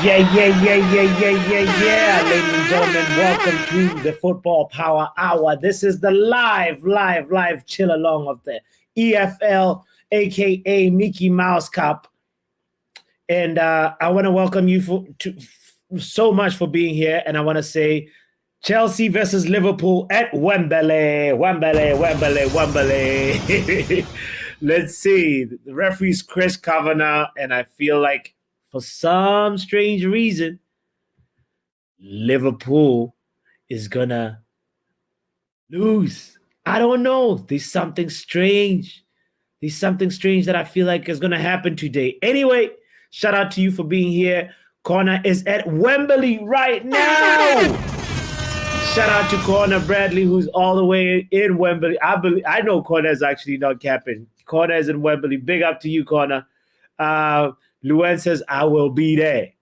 Yeah. Ladies and gentlemen, welcome to the Football Power Hour. This is the live chill along of the EFL, aka Mickey Mouse Cup. And I want to welcome you so much for being here. And I want to say Chelsea versus Liverpool at Wembley. Let's see. The referee's Chris Kavanagh, and I feel like for some strange reason, Liverpool is gonna lose. I don't know. There's something strange. There's something strange that I feel like is gonna happen today. Anyway, shout out to you for being here. Connor is at Wembley right now. Shout out to Connor Bradley, who's all the way in Wembley. I know Connor is actually not capping. Connor is in Wembley. Big up to you, Connor. Luen says, I will be there.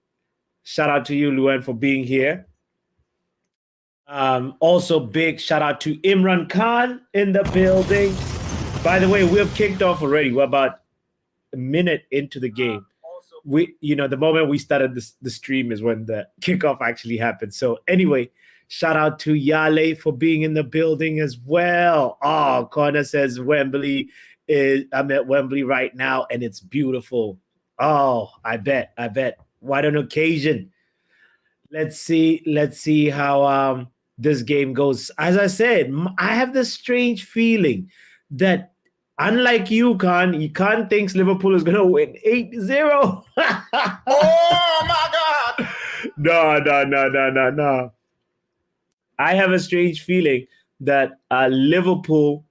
Shout out to you, Luen, for being here. Also, big shout out to Imran Khan in the building. By the way, we've kicked off already. We're about a minute into the game. The moment we started the stream is when the kickoff actually happened. So anyway, shout out to Yale for being in the building as well. Oh, Connor says I'm at Wembley right now and it's beautiful. Oh, I bet. What an occasion. Let's see how this game goes. As I said, I have this strange feeling that unlike you, Khan thinks Liverpool is going to win 8-0. Oh, my God. No. I have a strange feeling that Liverpool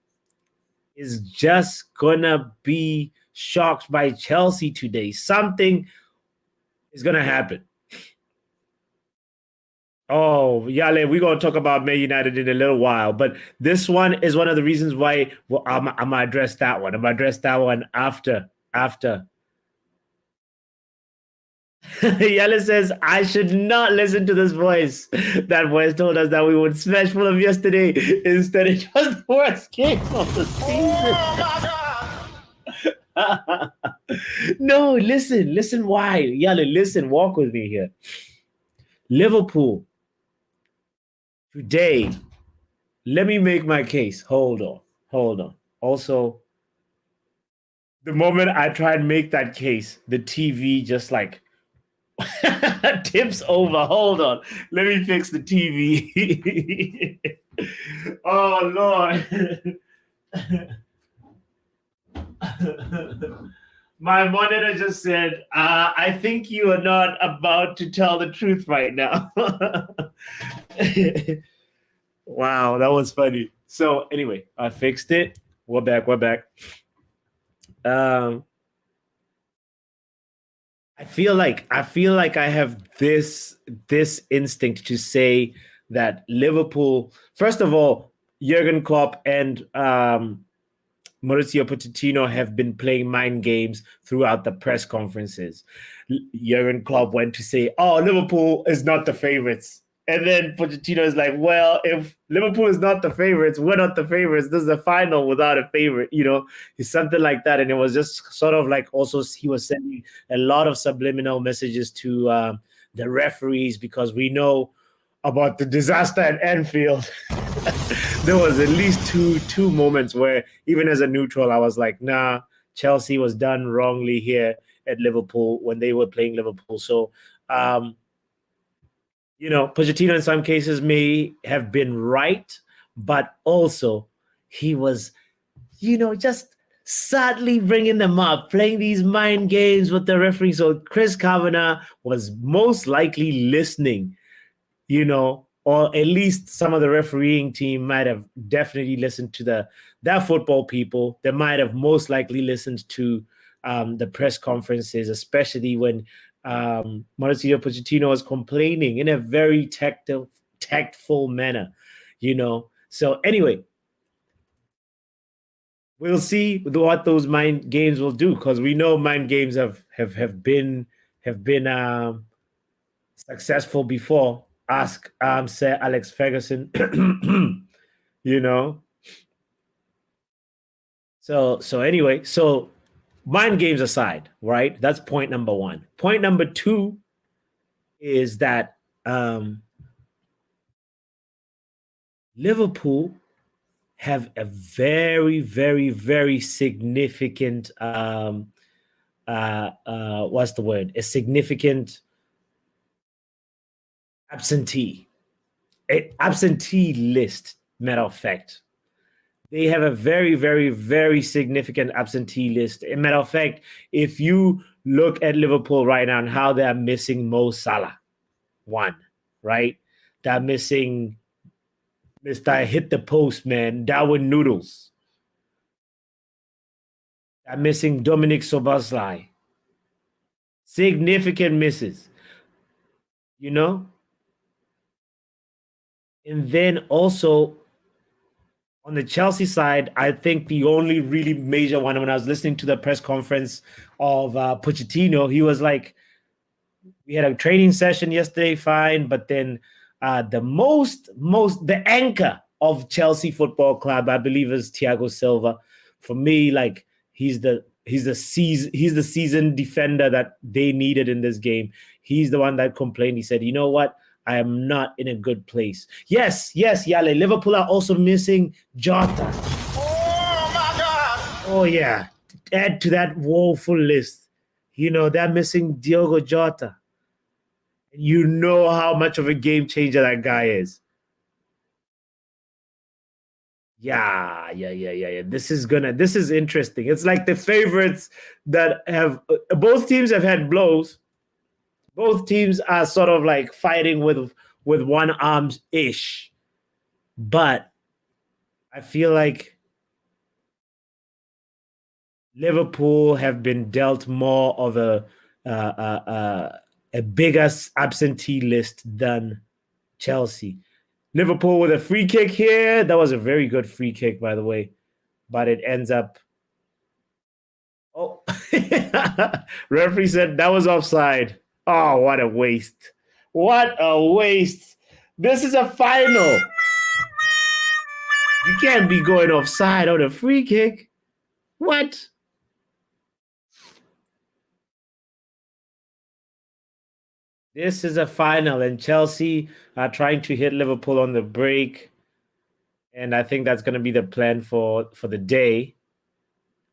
is just going to be shocked by Chelsea today. Something is going to happen. Oh, Yale, we're going to talk about Man United in a little while. But this one is one of the reasons why I'm going to address that one. I'm going to address that one after. Yale says, I should not listen to this voice. That voice told us that we would smash Fulham yesterday. Instead, it was the worst game of the season. Oh, my God. No, listen why. Yale, listen, walk with me here. Liverpool. Today, let me make my case. Hold on. Also, the moment I try and make that case, the TV just like tips over. Hold on. Let me fix the TV. Oh, Lord. My monitor just said, I think you are not about to tell the truth right now. Wow, that was funny. So anyway, I fixed it. We're back. I feel like I have this instinct to say that Liverpool, first of all, Jurgen Klopp and Mauricio Pochettino have been playing mind games throughout the press conferences. Jurgen Klopp went to say, oh, Liverpool is not the favorites. And then Pochettino is like, well, if Liverpool is not the favorites, we're not the favorites. This is the final without a favorite, it's something like that. And it was just sort of like also he was sending a lot of subliminal messages to the referees because we know about the disaster at Anfield. There was at least two moments where even as a neutral, I was like, nah, Chelsea was done wrongly here at Liverpool when they were playing Liverpool. So, Pochettino in some cases may have been right, but also he was, just sadly bringing them up, playing these mind games with the referee. So Chris Kavanagh was most likely listening, or at least some of the refereeing team might have definitely listened to that football people. They might have most likely listened to the press conferences, especially when Mauricio Pochettino was complaining in a very tactful manner, So anyway, we'll see what those mind games will do because we know mind games have been successful before. Ask Sir Alex Ferguson, So anyway, mind games aside, right? That's point number one. Point number two is that Liverpool have a very, very, very significant what's the word? A significant absentee list. Matter of fact, they have a very, very, very significant absentee list. As a matter of fact, if you look at Liverpool right now and how they are missing Mo Salah, one, right? They're missing Mr. Hit the Post Man, Darwin Noodles. They're missing Dominic Soboslai. Significant misses, you know? And then also on the Chelsea side, I think the only really major one, when I was listening to the press conference of Pochettino, he was like, we had a training session yesterday, fine, but then the anchor of Chelsea Football Club, I believe, is Thiago Silva. For me, like he's the seasoned defender that they needed in this game. He's the one that complained. He said, "You know what? I am not in a good place." Yes, Yale. Liverpool are also missing Jota. Oh my God! Oh yeah, add to that woeful list. They're missing Diogo Jota. You know how much of a game changer that guy is. Yeah. This is interesting. It's like the favorites that have both teams have had blows. Both teams are sort of like fighting with one arms ish. But I feel like Liverpool have been dealt more of a bigger absentee list than Chelsea. Liverpool with a free kick here. That was a very good free kick, by the way. But it ends up. Oh, referee said that was offside. Oh, what a waste. What a waste. This is a final. You can't be going offside on a free kick. What? This is a final, and Chelsea are trying to hit Liverpool on the break. And I think that's going to be the plan for the day.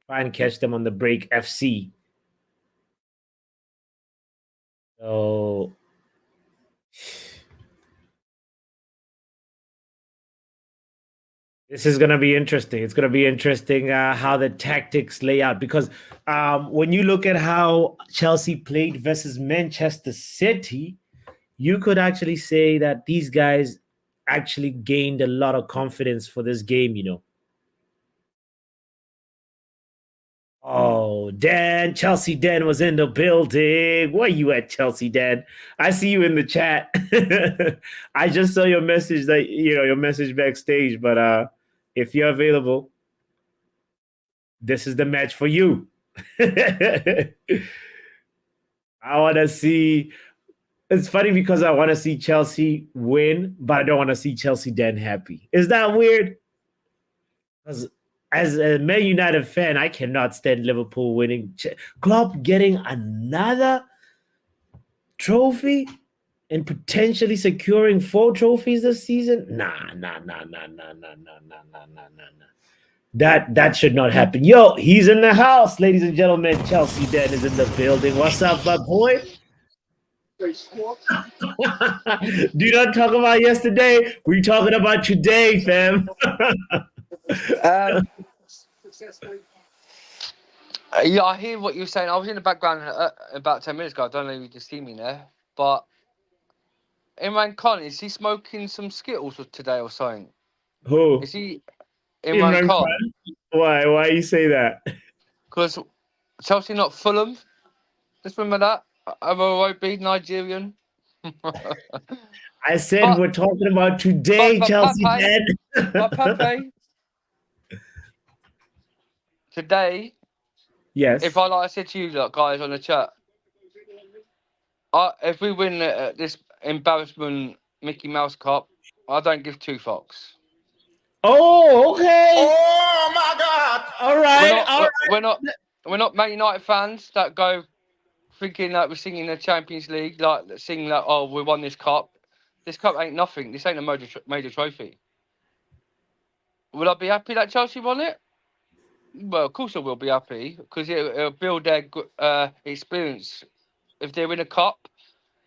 Try and catch them on the break FC. So this is going to be interesting. It's going to be interesting how the tactics lay out, because when you look at how Chelsea played versus Manchester City, you could actually say that these guys actually gained a lot of confidence for this game. Oh, Dan, Chelsea Dan was in the building. Where you at, Chelsea Dan? I see you in the chat. I just saw your message your message backstage, but if you're available, this is the match for you. I want to see. It's funny because I want to see Chelsea win, but I don't want to see Chelsea Dan happy. Is that weird? Because as a Man United fan, I cannot stand Liverpool winning. Klopp getting another trophy and potentially securing 4 trophies this season? Nah. That should not happen. Yo, he's in the house, ladies and gentlemen. Chelsea Dan is in the building. What's up, my boy? Do not talk about yesterday. We're talking about today, fam. Yeah, I hear what you're saying. I was in the background about 10 minutes ago. I don't know if you can see me there. But Imran Khan, is he smoking some Skittles today or something? Who? Is he Imran Khan? Why? Why you say that? Because Chelsea not Fulham. Just remember that. Amowobi, Nigerian. I said we're talking about today, Chelsea Dan. Pape. Today, Yes. if I said to you, look, guys, on the chat, if we win this embarrassment Mickey Mouse Cup, I don't give 2 fucks. Oh, okay. Oh my God! All right. We're not Man United fans that go thinking like we're singing the Champions League, like singing like, oh, we won this cup. This cup ain't nothing. This ain't a major trophy. Will I be happy that Chelsea won it? Well, of course I will be happy because it'll build their experience. If they win a cup,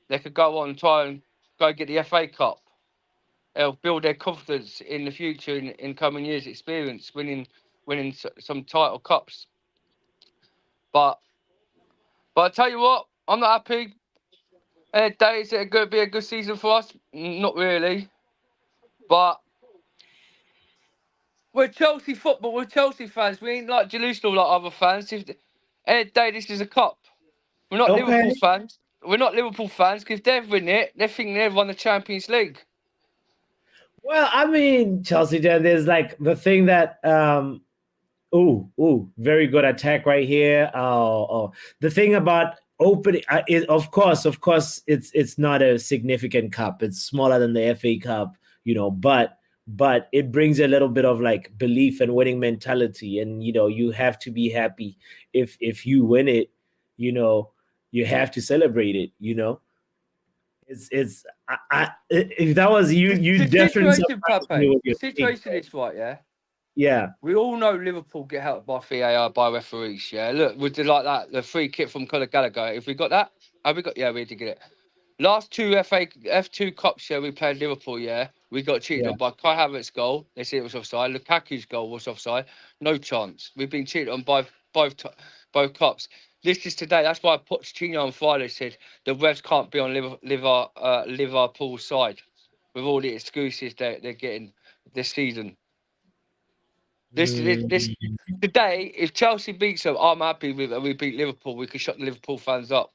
they could go on and try and go get the FA Cup. It'll build their confidence in the future in coming years' experience, winning some title cups. But I tell you what, I'm not happy. Is it going to be a good season for us? Not really. But we're Chelsea football. We're Chelsea fans. We ain't like delusional like other fans. This is a cup. We're not Okay. Liverpool fans. We're not Liverpool fans because if they've won it, they think they've won the Champions League. Well, I mean, Chelsea, there's like the thing that very good attack right here. Oh. The thing about opening is, of course, it's not a significant cup. It's smaller than the FA Cup, but it brings a little bit of like belief and winning mentality, and you have to be happy if you win it. You have to celebrate it. If that was you, The definitely situation, Pape. The situation is right, yeah. Yeah. We all know Liverpool get helped by VAR, by referees, yeah. Look, we did like that, the free kick from Conor Gallagher. If we got that, have we got? Yeah, we did get it. Last two F2 Cups, yeah, we played Liverpool, yeah. We got cheated on by Kai Havertz's goal. They said it was offside. Lukaku's goal was offside. No chance. We've been cheated on by both cups. This is today. That's why Pochettino on Friday said the refs can't be on Liverpool's side with all the excuses they're getting this season. This today, if Chelsea beats them, I'm happy with it. We beat Liverpool. We could shut the Liverpool fans up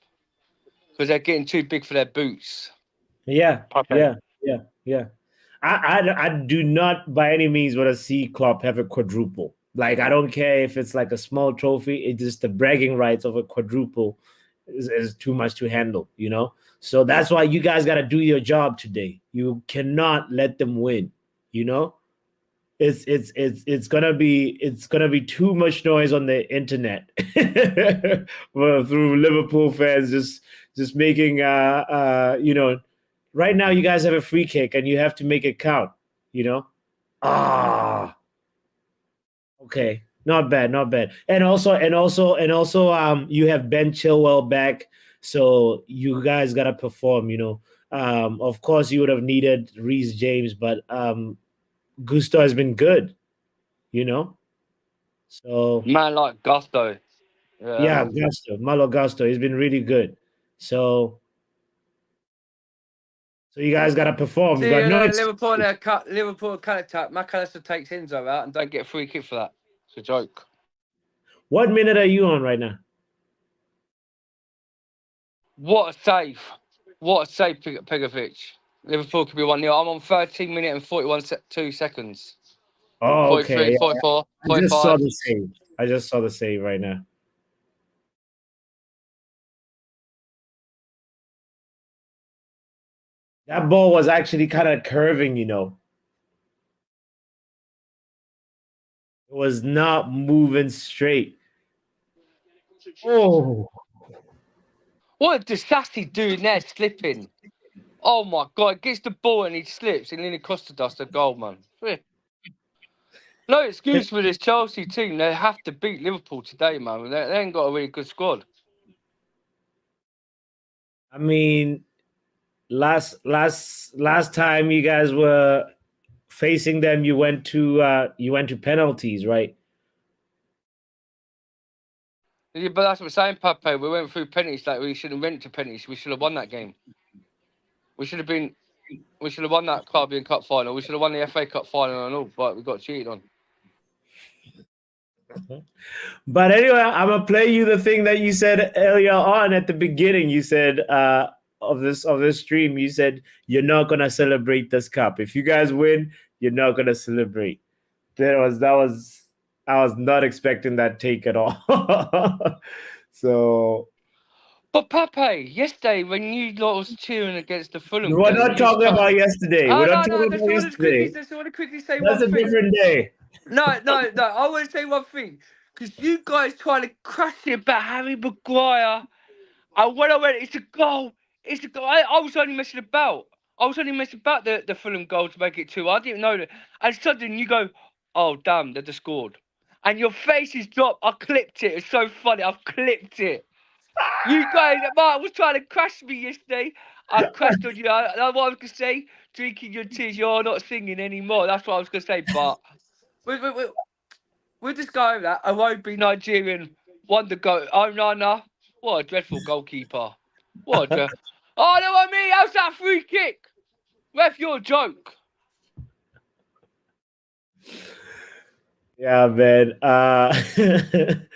because they're getting too big for their boots. Yeah. Okay. Yeah. I do not by any means want to see Klopp have a quadruple. Like, I don't care if it's like a small trophy. It's just the bragging rights of a quadruple is too much to handle, So that's why you guys got to do your job today. You cannot let them win, It's gonna be too much noise on the internet through Liverpool fans just making right now you guys have a free kick and you have to make it count, okay, not bad, and also you have Ben Chilwell back, so you guys gotta perform, of course you would have needed Reece James, but Gusto has been good, so Man like Gusto. yeah, Malo Gusto, he's been really good. So you guys got to perform. See, You got no Liverpool cut attack. McAllister takes Enzo out and don't get a free kick for that. It's a joke. What minute are you on right now? What a save! What a save, Pegovic. Liverpool could be 1-0. I'm on 13 minutes and 2 seconds. Oh, okay. 43, 44, I just 45. saw the save right now. That ball was actually kind of curving, It was not moving straight. Oh. What does Sassy do there, slipping? Oh my God, gets the ball and he slips and then it costs us a goal, man. No excuse for this Chelsea team. They have to beat Liverpool today, man. They ain't got a really good squad. I mean, last time you guys were facing them, you went to penalties, right? Yeah, but that's what I'm saying, Pape. We went through penalties like we should have went to penalties. We should have won that game. We should have won that Caribbean Cup final. We should have won the FA Cup final and all, but we got cheated on. But anyway, I'm gonna play you the thing that you said earlier on at the beginning. You said of this stream, you said you're not gonna celebrate this cup. If you guys win, you're not gonna celebrate. I was not expecting that take at all. So, but Pape, yesterday when you lot was cheering against the Fulham, we're not talking about yesterday. Oh, we're not no, talking no, about yesterday. I just want to quickly say That's one a thing. different day. No. I want to say one thing because you guys trying to crash it about Harry Maguire And when I went, it's a goal. It's a goal. I was only messing about. I was only messing about the Fulham goal to make it 2. I didn't know that. And suddenly you go, oh, damn, they just scored. And your face is dropped. I clipped it. It's so funny. I've clipped it. You guys, Mark was trying to crash me yesterday. I crashed on you. That's what I was going to say. Drinking your tears. You're not singing anymore. That's what I was going to say. But we'll just go over that. I won't be Nigerian. Wonder go. Onana. What a dreadful goalkeeper. What a... Oh, no, I mean, how's that free kick? Ref, you're a joke. Yeah, man. That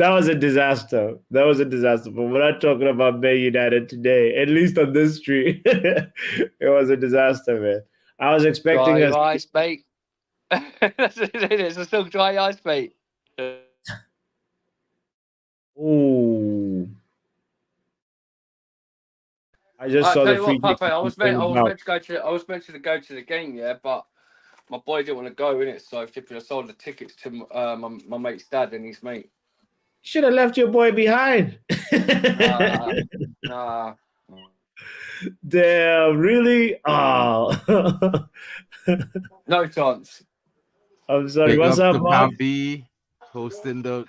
was a disaster. That was a disaster. But we're not talking about Man United today, at least on this street. It was a disaster, man. I was expecting Dry us. ice, mate. It's still dry ice, mate. Ooh. I just saw the free kick. I was meant to go to the game, yeah, but my boy didn't want to go in it, so I sold the tickets to my mate's dad and his mate. Should have left your boy behind. Nah. Damn, really? Oh. No chance. I'm sorry. Big What's up, to Mark? Papi, hosting the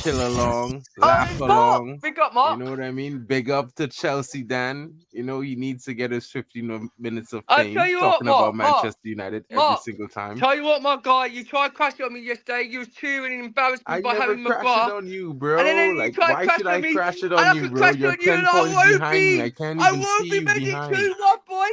chill along, laugh along. Big up, Mark. You know what I mean? Big up to Chelsea, Dan. You know, he needs to get his 15 minutes of I'll fame tell you talking what, about Mark, Manchester United every Mark, single time. Tell you what, my guy, you tried to crash it on me yesterday. You was cheering and embarrassed me I by never having crashed McGrath. it on you, bro. And then Like, you tried why to should crash I on me, crash it and I on you, could bro? crash You're on you, 10 and I points won't behind me. be. I can't I even won't see be you making behind. 2-1, boy.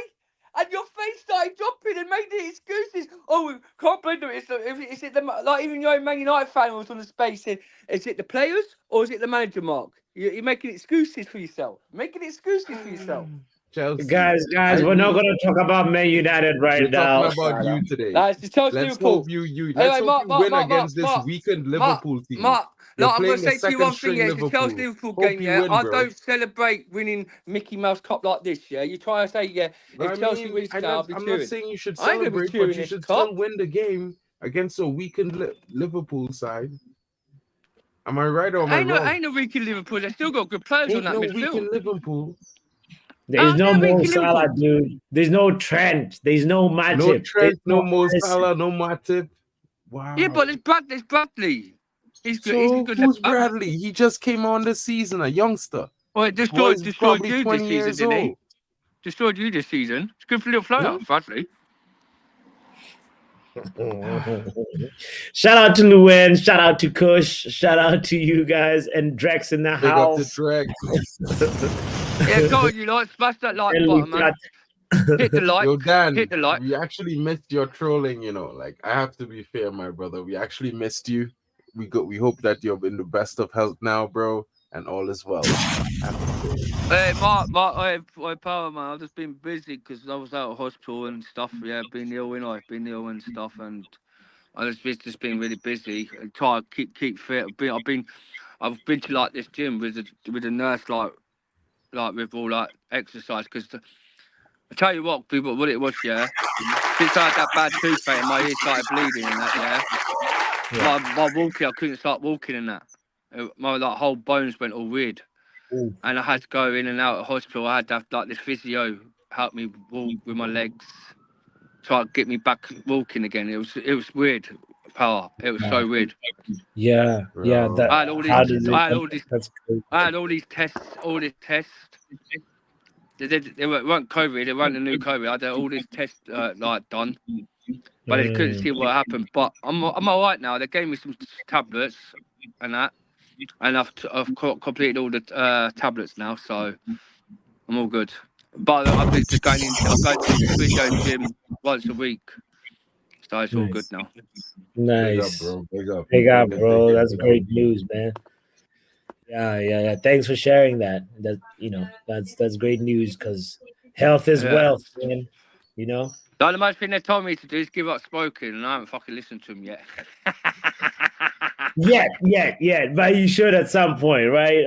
And your face started dropping and made the excuses. Oh, can't blame them. Is it the, like even your own Man United fan was on the space saying, is it the players or is it the manager, Mark? You're making excuses for yourself. Making excuses for yourself. Chelsea. Guys, we're not going to talk about Man United right We're now. talking about you today. It's the Chelsea Let's Liverpool. hope you Anyway, win against this weakened Liverpool team. Mark, You're I'm going playing to a say to you one thing, second-string yeah, it's the Chelsea Liverpool. Liverpool Hope game, you yeah. win, I bro. don't celebrate winning Mickey Mouse Cup like this, yeah. You try to say, yeah, if Chelsea wins today, I'll be cheering. I'm not saying you should I ain't gonna be celebrate, cheering but you this should cup. still win the game against a weakened Liverpool side. Am I right or am I wrong? Ain't no weakened Liverpool. They've still got good players on Ain't that no midfield. weakened Liverpool. There's no they're Mo weakened Salah, Liverpool. dude. There's no Trent. There's no Matip. No Trent, no Mo Eriksen. Salah, no Matip. Wow. Yeah, but there's Bradley. He's good. So He's a good who's left back. Bradley? He just came on this season, a youngster. Well, it Boy's destroyed probably you 20 this season, years didn't he? old. Destroyed you this season. It's good for little player, Bradley. Shout out to Luan. Shout out to Kush. Shout out to you guys and Drex in the Big up to house. Drex. Yeah, go on, you like smash that like button, man. Hit the like. Yo, Dan, hit the like. we actually missed your trolling, you know. Like, I have to be fair, my brother. We actually missed you. We hope that you're in the best of health now, bro, and all is well. Hey, Mark, power, man. I've just been busy because I was out of hospital and stuff. Yeah, been ill and stuff, and I've just been really busy and try to keep fit. I've been to like this gym with a nurse, like with all like exercise. Because I tell you what, people, what it was, yeah. Since I had that bad toothache and my ear started bleeding and that, yeah. My walking, I couldn't start walking and that. My like whole bones went all weird. Ooh. And I had to go in and out of hospital. I had to have like this physio help me walk with my legs, try to get me back walking again. It was weird, power. It was so weird. Yeah. Bro. I had all these tests. They weren't COVID. They weren't the new COVID. I had all these tests like done, but they couldn't see what happened. But I'm all right now. They gave me some tablets and that. And I've completed all the tablets now, so I'm all good. But I'm just going to the physio gym once a week, so it's all good now. Nice. Big up, bro. Big up, bro. That's great news, man. Yeah. Thanks for sharing that. That's great news because health is wealth, man. You know. The most thing they told me to do is give up smoking, and I haven't fucking listened to them yet. Yeah. But you should at some point, right?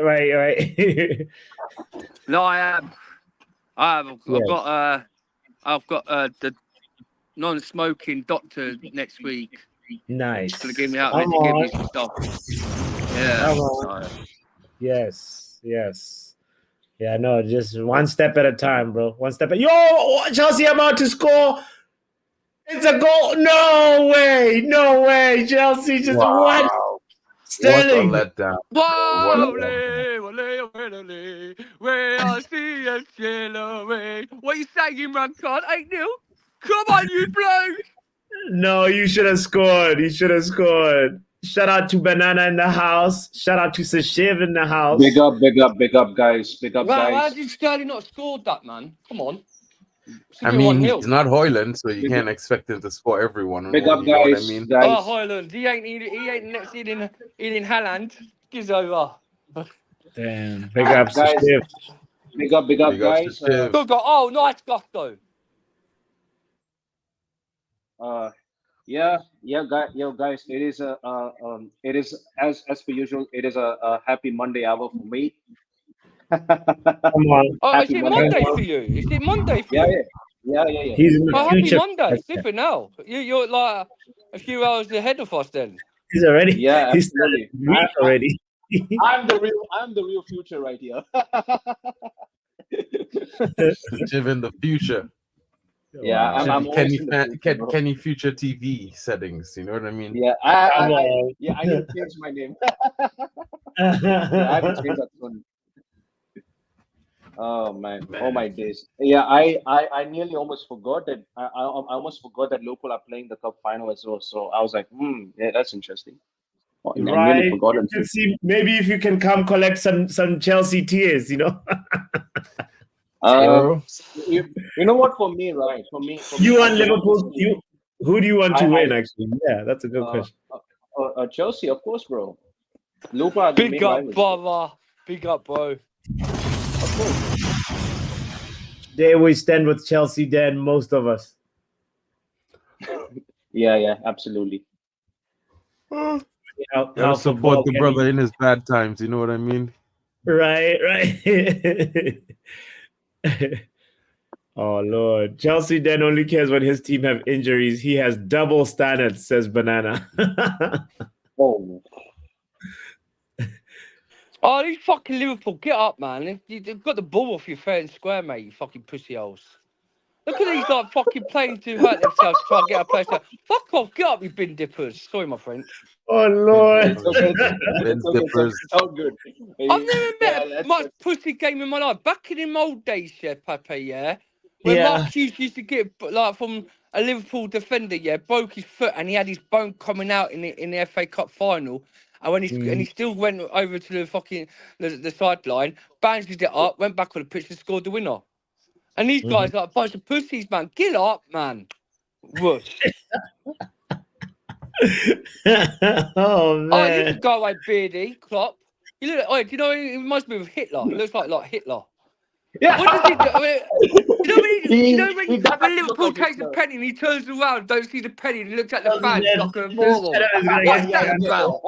No, I am. I've got the non-smoking doctor next week. Nice. Gonna give me some stuff. Yeah. Yes. Yeah, no, just one step at a time, bro. One step at Chelsea about to score. It's a goal. No way. No way. Chelsea just what? Wow. What a Sterling. letdown. Whoa, What a what are you saying, man? Can't 8-0? Come on, you bloke! No, you should have scored. You should have scored. Shout out to Banana in the house. Shout out to Sashiv in the house. Big up, guys. Big up, Wow, how guys. did Sterling not scored that, man? Come on. I mean, he's not Haaland, so you can't expect him to score everyone. Big up, You know what I guys. mean? Oh, Haaland. He ain't next eating Haaland. Gives over. Damn. Big up, Guys. Sashiv. Big up, Big up guys. to Shiv. Good guy. Oh, nice gusto. Yeah, guys. It is it is as per usual. It is a happy Monday hour for me. Come on. Oh, Happy is it Monday. Monday for you? Is it Monday for Yeah, you? yeah. He's in the Oh, happy future. Monday. Super now. You're like a few hours ahead of us then. He's already. Yeah, He's absolutely. already. I'm the real future right here. Shiv in the future. Yeah, I'm always in the future, bro. Kenny Future TV settings. You know what I mean? Yeah, I need to change my name. Yeah, I have to change that one. Oh man, oh my days. Yeah, I nearly almost forgot that. I almost forgot that Liverpool are playing the cup final as well. So I was like, yeah, that's interesting. Oh, I nearly Right. forgot it. You can see maybe if you can come collect some Chelsea tears, you know. You know what? For me, right? For me, You I want do Liverpool? Who do you want to win? I- Actually, yeah, that's a good question. Chelsea, of course, bro. Liverpool are the Big main up, rivals. brother. Big up, bro. Of course. They always stand with Chelsea. Then most of us. Yeah, absolutely. Gotta support the brother in his bad times. You know what I mean? Right. Oh Lord, Chelsea then only cares when his team have injuries. He has double standards, says Banana. Oh. Oh, these fucking Liverpool, get up, man. You've got the ball off your fair and square, mate, you fucking pussy holes. Look at these, like, fucking playing to hurt themselves to try and get a place. Fuck off, get up, you bin dippers. Sorry, my French. Oh Lord. It's okay. It's all good. I've never met a much pussy game in my life. Back in them old days, yeah, Pepe, yeah? When Mark Hughes used to get, like, from a Liverpool defender, yeah, broke his foot and he had his bone coming out in the FA Cup final. And when and he still went over to the fucking the sideline, bandaged it up, went back on the pitch and scored the winner. And these guys are like a bunch of pussies, man. Get up, man. Whoosh. Oh man. Oh, you can go away, beardy, Klopp. You look. Oh, do you know? He reminds me of Hitler. He looks like Hitler. Yeah. What does he do? I mean, you know when does when look Liverpool like takes a Hitler. penny and he turns around, don't see the penny, and he looks at the fans Yeah, like a this moron. channel is gonna What's get that about?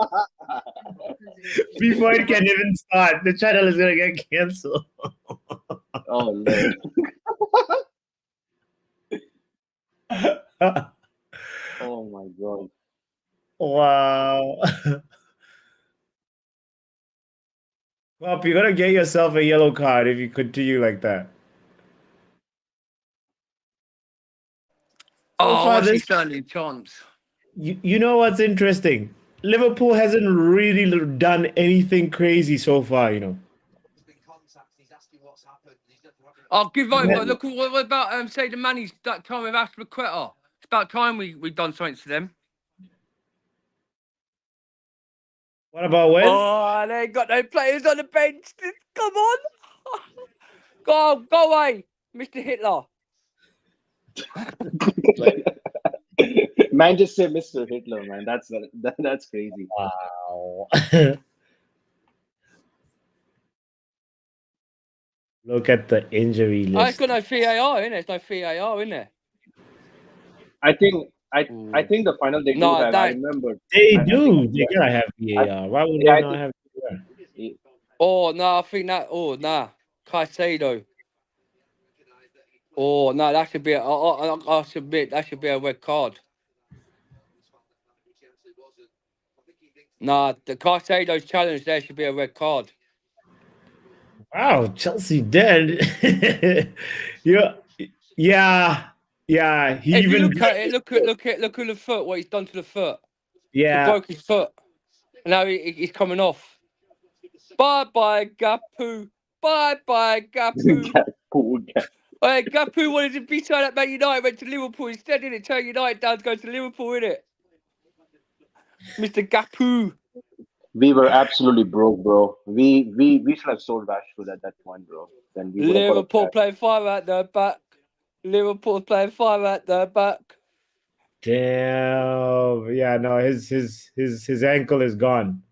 Before it can even start, the channel is gonna get cancelled. Oh Lord. Oh my God. Wow. Well, you're gonna get yourself a yellow card if you continue like that. Oh, far, what's he this- standing chance? You know what's interesting? Liverpool hasn't really done anything crazy so far, you know. I'll give over. Look, what about say the Manny's that time with Aspilicueta? It's about time we done something to them. What about when? Oh, they ain't got no players on the bench. Come on. Go away, Mr. Hitler. Man, just say Mr. Hitler, man. That's crazy. Wow. Look at the injury Oh, list. it's got no VAR in it. There's no VAR in there. I think the final they do No, have. I remember. They I do. think- They gotta have VAR. Why would Yeah, they I not think- have VAR? Oh no, I think that. Oh nah, Caicedo. Oh no, that should be. I submit that should be a red card. Nah, the Caicedo's challenge there should be a red card. Wow, Chelsea dead. yeah, yeah, yeah. He If you even look at it, look at the foot. What he's done to the foot. He yeah. broke his foot. Now he's coming off. Bye bye Gapu. Bye bye Gapu. Hey, Gapu wanted to be signed at Man United, went to Liverpool instead, didn't turn United down to go to Liverpool, innit? Mr. Gapu. We were absolutely broke, bro. We should have sold Rashford at that point, bro. Then we would have got a Liverpool cash. playing 5 at the back. Liverpool playing 5 at the back. Damn. Yeah, no, his ankle is gone.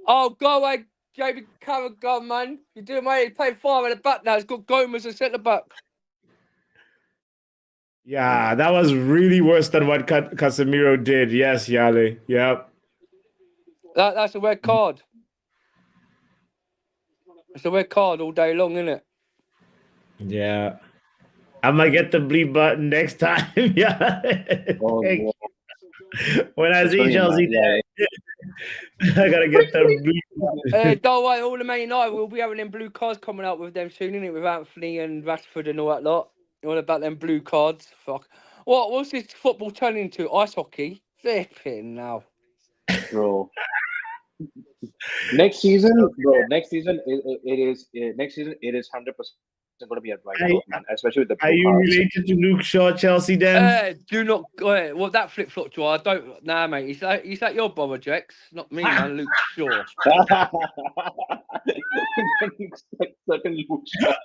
Oh, go away, Jamie Carragher, man. You're doing my he's playing 5 at the back now. He's got Gomez as centre back. Yeah, that was really worse than what Casemiro did. Yes, Yale. Yep. That's a red card. It's a red card all day long, isn't it? Yeah. I might get the bleep button next time. Yeah. Oh, Thank bro. you. When I see Sorry, Chelsea, yeah. I gotta get the bleep. Don't worry, all the Man United will be having them blue cards coming out with them soon, innit? With Anthony and Rashford and all that lot. All about them blue cards. Fuck. What's this football turning into? Ice hockey? Flipping now. Bro. Next season, bro. Next season, it is 100% going to be a write off, man. Especially with the Are blue you cards. related to Luke Shaw, Chelsea? Then Do not. Well, that flip flop to I don't. Nah, mate. Is that your brother, Jex? Not me, man. Luke Shaw. Certain Luke Shaw.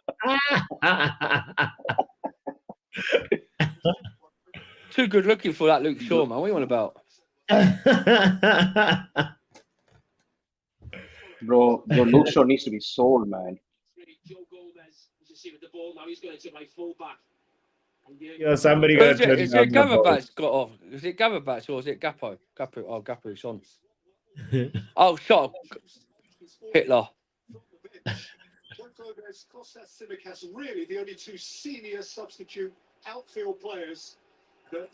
Too good looking for that Luke Shaw, man. What are you on about? Bro, Luke Shaw needs to be sold, man. Yo, somebody gotta turn Is down it the volume. Gaverbats got off? Is it Gaverbats or is it Gapo? Gapo. Oh, Gapo's on. Oh, shot. Hitler. Really the only two senior substitute outfield players that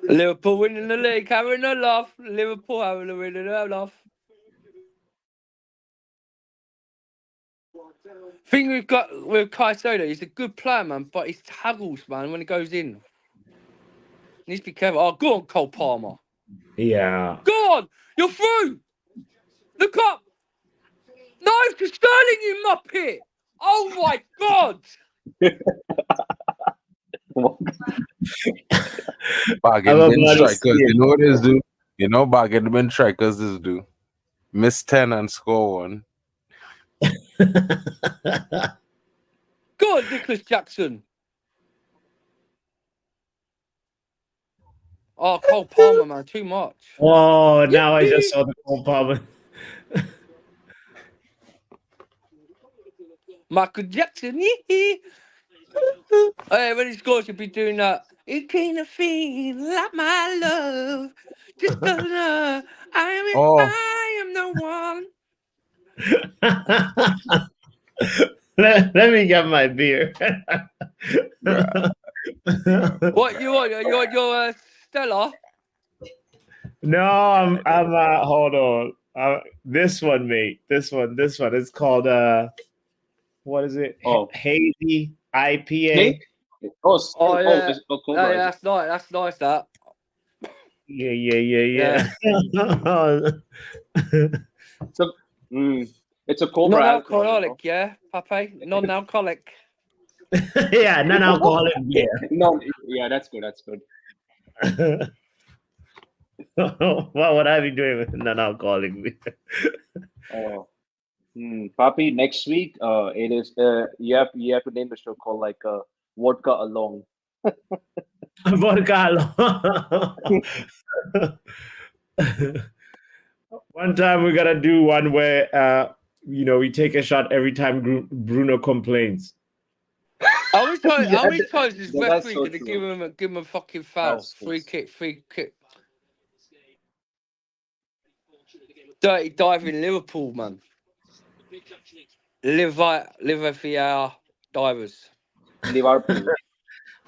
Liverpool winning the league, having a laugh. Liverpool having a winning a laugh. Thing we've got with Kai Soda, he's a good player, man, but he's taggles, man, when he goes in. Needs to be careful. Oh, go on, Cole Palmer. Yeah. Go on! You're through! Look up! No, to Sterling, you muppet! Oh my god! Bargain I'm a bin bloody strikers. You know what this do? You know bargain bin strikers this do. Miss 10 and score 1. Go on, Nicholas Jackson. Oh, Cole Palmer, man, too much. Oh, now I just saw the Cole Palmer. Michael Jackson. Hey, when he scores, he'll be doing that. It can't feel like my love. Just the love. Oh. I am the one. let me get my beer. What you want? You want your Stella? No, I'm hold on. This one, mate. This one. It's called what is it? Oh. Hazy IPA. Snake? Oh yeah. Cobra, Yeah, that's nice. That's nice. That. Yeah. It's a Cobra Non-alcoholic, yeah, Pape. Non-alcoholic. Yeah, non-alcoholic beer. No, yeah, that's good. That's good. What would I be doing with non-alcoholic beer? Papi, next week, it is you have to name the show called like Vodka Along. Vodka. One time we gotta do one where we take a shot every time Bruno complains. How many times is that's referee so gonna true. give him a fucking foul? That's Free kick. Dirty diving Liverpool, man. Liverpool divers.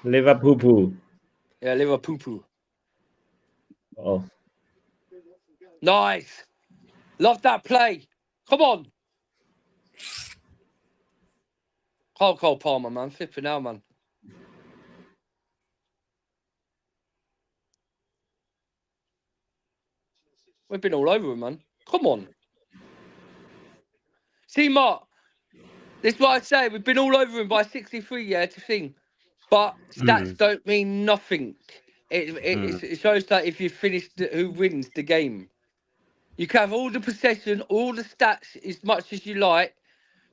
Liverpool. Yeah, Liverpool. Oh. Nice. Love that play. Come on. Cole Palmer, man. Flipping out, man. We've been all over him, man. Come on. See, Mark, this is what I say. We've been all over him by 63, yeah, to thing. But stats don't mean nothing. It shows that if you finish, who wins the game. You can have all the possession, all the stats as much as you like,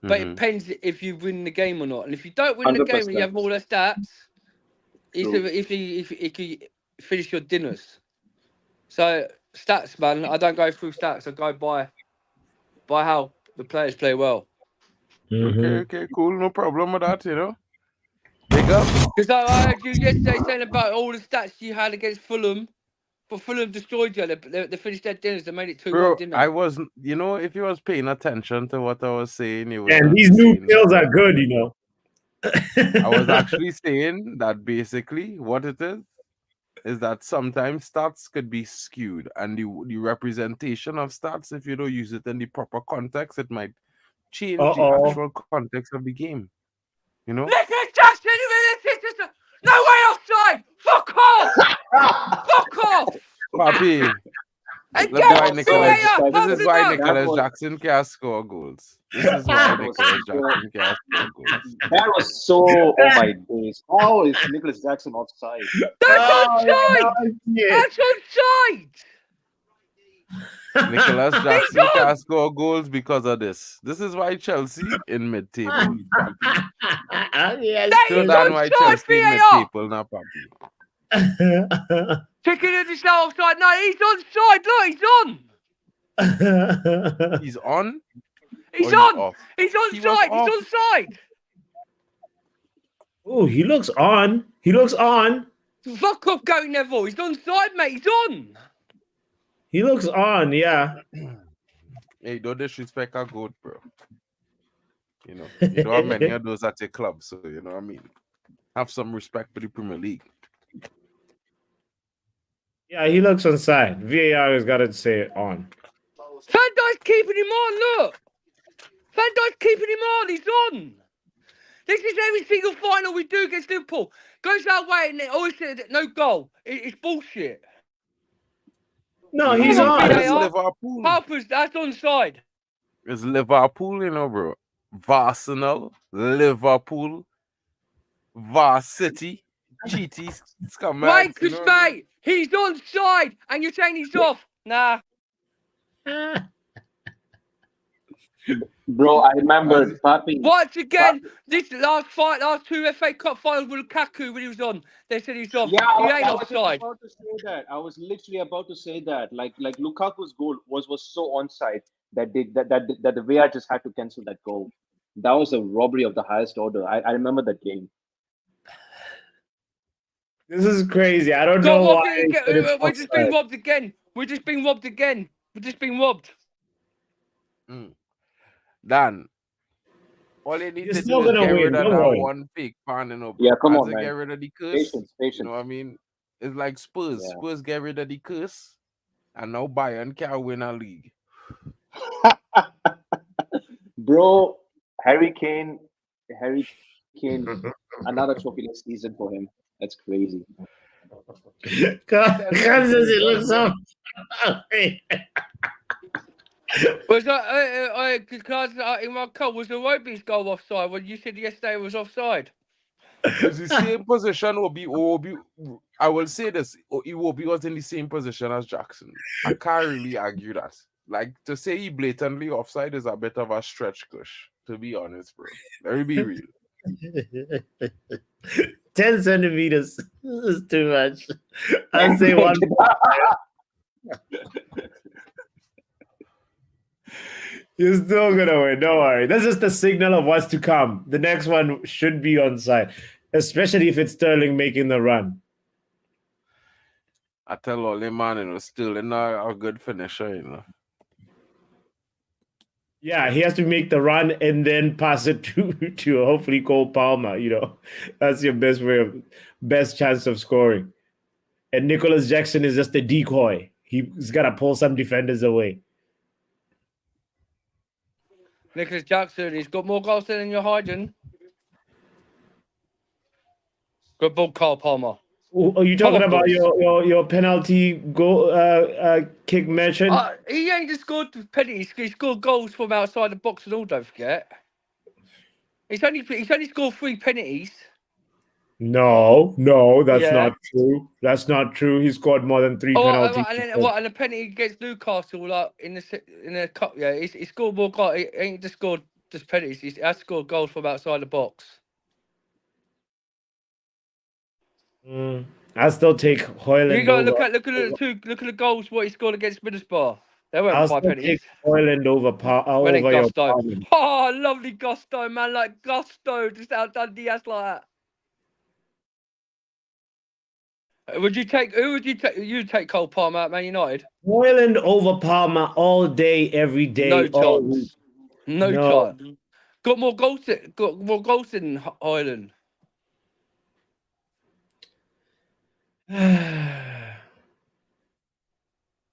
but it depends if you win the game or not. And if you don't win the game and you have all the stats, if you finish your dinners. So stats, man. I don't go through stats. I go by how the players play well. Okay, cool. No problem with that, you know. Big up. Because I heard you yesterday saying about all the stats you had against Fulham, but Fulham destroyed you. They finished their dinners. They made it 2-1, Bro, didn't they? I wasn't, you know, if you was paying attention to what I was saying, you would. And these new pills are good, you know. I was actually saying that basically what it is that sometimes stats could be skewed, and the representation of stats, if you don't use it in the proper context, it might change the actual context of the game. You know? Listen, Jackson, no way offside! Fuck off! Fuck off! Papi, And this is why Nicholas Jackson can't score goals. This is why Nicholas Jackson can't score goals. That was so, oh my days. How is Nicholas Jackson offside? That's offside! That's offside! Nicholas Jackson can't score goals because of this. This is why Chelsea in mid-table. Yes, so that's why Chelsea in mid-table, not Papi. Checking if he's not offside. No, he's onside. Look, he's on. He's on? He's on. He's onside. He's onside. Oh, he looks on. He looks on. Fuck off, Gary Neville. He's onside, mate. He's on. He looks on, yeah. Hey, don't disrespect our goat, bro. You know, you don't have many of those at your club, so you know what I mean. Have some respect for the Premier League. Yeah, he looks onside. VAR has got to say on. Van Dijk's keeping him on, look. Van Dijk's keeping him on. He's on. This is every single final we do against Liverpool. Goes our way and they always say that no goal. It's bullshit. No, he's on. It's Liverpool. Harper's, that's onside. It's Liverpool, you know, bro. Arsenal, Liverpool, City, cheaties, scumbags. Right, because, mate, he's onside and you're saying he's off. Nah. Bro, I remember Papi. Once again, this last two FA Cup finals with Lukaku when he was on, they said he's off. Yeah, he ain't I was offside. about to say that. I was literally about to say that. Like Lukaku's goal was so onside that the VAR just had to cancel that goal. That was a robbery of the highest order. I remember that game. This is crazy. I don't know why. We're just being robbed again. We're just being robbed again. We're just being robbed. Dan, all you need to do is get rid of that one fake fan, you know. Yeah, come on, man. Get rid of the curse. Patience. You know what I mean? It's like Spurs. Yeah. Spurs get rid of the curse, and now Bayern can't win a league. Bro, Harry Kane, another trophyless season for him. That's crazy. It looks so. Was that in my call? Was the Roby's goal offside? When you said yesterday it was offside. It's the same position. I will say this: Iwobi was in the same position as Jackson. I can't really argue that. Like, to say he blatantly offside is a bit of a stretch, Kush. To be honest, bro. Let me be real. 10 centimeters. This is too much. I'll say one. You're still gonna win. Don't worry. That's just the signal of what's to come. The next one should be onside, especially if it's Sterling making the run. I tell all them, man, you know, still a good finisher, you know. Yeah, he has to make the run and then pass it to hopefully Cole Palmer. You know, that's your best chance of scoring. And Nicholas Jackson is just a decoy. He's got to pull some defenders away. Nicholas Jackson, he's got more goals than you're hiding. Good ball, Cole Palmer. Are you talking Come on, about boys. your penalty goal kick mention? He ain't just scored penalties. He scored goals from outside the box and all. Don't forget. He's only scored 3 penalties. No, that's Yeah. not true. That's not true. He scored more than 3 penalties. And then what? And the penalty against Newcastle, like in the cup. Yeah, he scored more goals. He ain't just scored just penalties. He has scored goals from outside the box. I still take Haaland You got to over. look at the goals what he scored against Middlesbrough. They weren't I'll by still penalties. take Haaland over Well, then over your Gusto. Palmer. Oh, lovely Gusto, man. Like Gusto, just outdone Diaz like that. Who would you take? You take Cole Palmer at Man United? Haaland over Palmer all day, every day, No all week. chance. No No. chance. Got more goals than Ireland.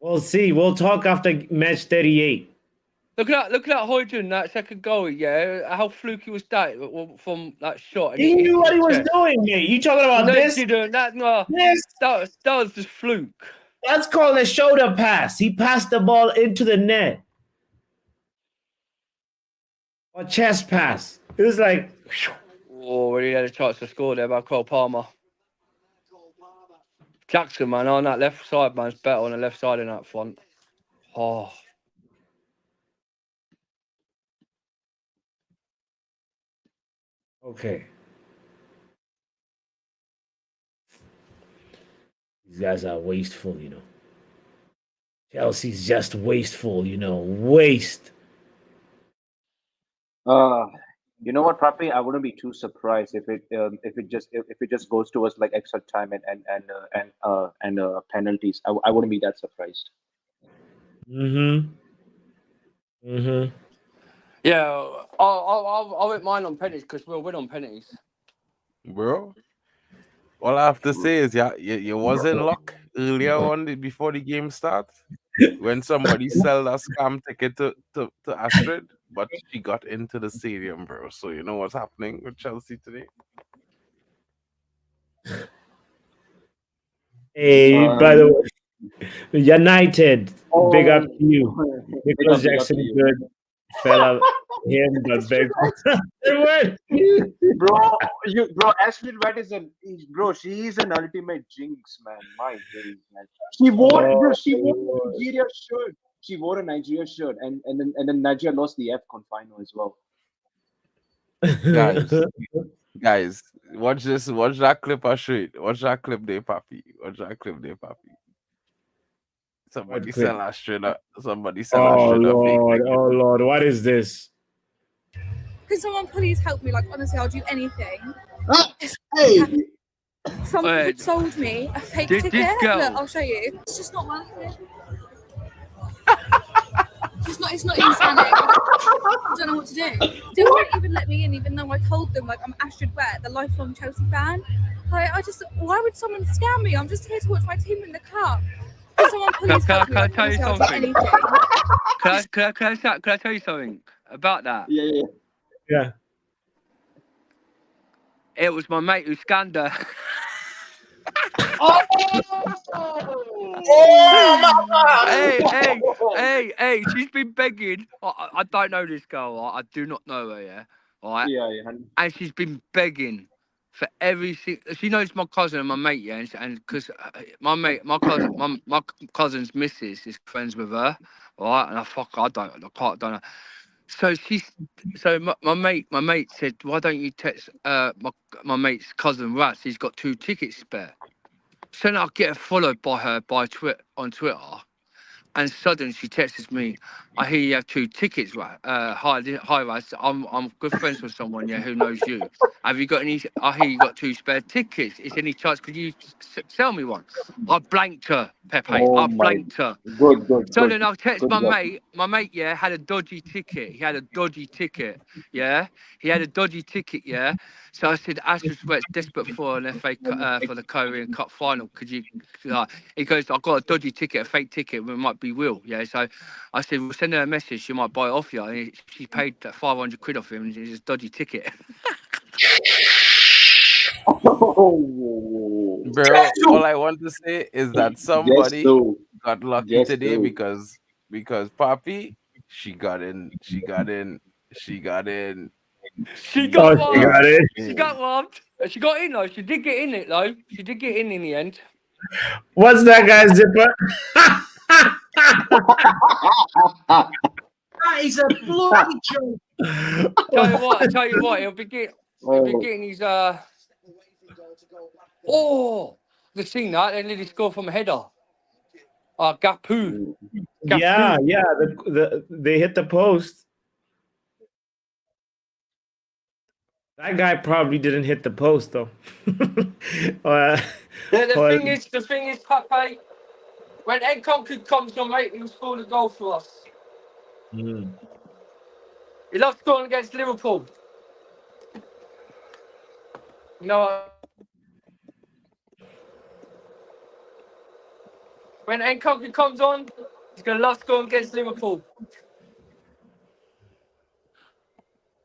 We'll see. We'll talk after match 38. Look at that Hoyton, that second goal, yeah. How fluky was that from that shot? And He knew what he was chest. doing, mate. You talking about No, this? he didn't. This? That was just fluke. That's called a shoulder pass. He passed the ball into the net. Or chest pass. It was like... Oh, really had a chance to score there by Cole Palmer. Jackson, man, on that left side, man's better on the left side in that front. Oh. Okay. These guys are wasteful, you know. Chelsea's just wasteful, you know. Waste. You know what, Papi? I wouldn't be too surprised if it just goes towards like extra time and penalties. I wouldn't be that surprised. Yeah, I wouldn't mind on penalties because we'll win on penalties. Bro, all I have to say is, you was in luck earlier on before the game starts when somebody sell a scam ticket to Astrid, but she got into the stadium, bro. So you know what's happening with Chelsea today. Hey, by the way, United, big up to you. Nicholas Big up Jackson to is you. good. Fella, him, but big. Bro, Ashley White is she is an ultimate jinx, man. My days, man. She wore a Nigeria shirt. She wore a Nigeria shirt, and then Nigeria lost the AFCON final as well. Guys, watch this. Watch that clip I showed. Watch that clip there, Papi. Watch that clip there, Papi. Somebody sell Astrid up. Somebody sell Astrid up. Oh Lord, what is this? Can someone please help me? Like, honestly, I'll do anything. Hey, Someone had sold me a fake ticket. Girl. Look, I'll show you. It's just not working. It's not even scanning. I don't know what to do. They won't even let me in, even though I told them, like, I'm Astrid Wet, the lifelong Chelsea fan. Like, why would someone scam me? I'm just here to watch my team win the cup. Can someone please help me? Can I tell you something? Can I tell you something about that? Yeah. It was my mate who scanned her. Hey, she's been begging. I don't know this girl. I do not know her, yeah? All right? Yeah. And she's been begging for everything. She knows my cousin and my mate, yeah? And because my cousin's missus is friends with her, all right? And I don't know. So my mate said, why don't you text my mate's cousin Ras? He's got 2 tickets spare. So then I get followed by her on Twitter, and suddenly she texts me, I hear you have 2 tickets, right? Hi Ras, I'm good friends with someone, yeah, who knows you. Have you got any? I hear you got 2 spare tickets. Is any chance could you sell me one? I blanked her, Pepe. I blanked her. Good. So then I text Good my job. mate. My mate, yeah, had a dodgy ticket. He had a dodgy ticket, yeah. Yeah. So I said, Astrid Sweat's desperate for an FA for the Korean Cup final. Could you? He goes, I've got a dodgy ticket, a fake ticket. We might be real. Yeah, so I said, we'll send her a message. She might buy it off you. And she paid that 500 quid off him, and it's a dodgy ticket. Oh, Bro, all I want to say is that somebody so. got lucky Yes, today so. because Papi, she got in. She Oh, got she robbed. got it. She got robbed. She got in though. She did get in it though. She did get in the end. What's that guy's zipper? That is a bloody joke. I tell you what, he'll be getting his oh, the seen that, they nearly scored from a header. Gapu. Yeah, they hit the post. That guy probably didn't hit the post though. The thing is, Pape, when Nkunku comes on, mate, he'll score the goal for us. Mm. He loves scoring against Liverpool. No. When Nkunku comes on, he's gonna love scoring against Liverpool.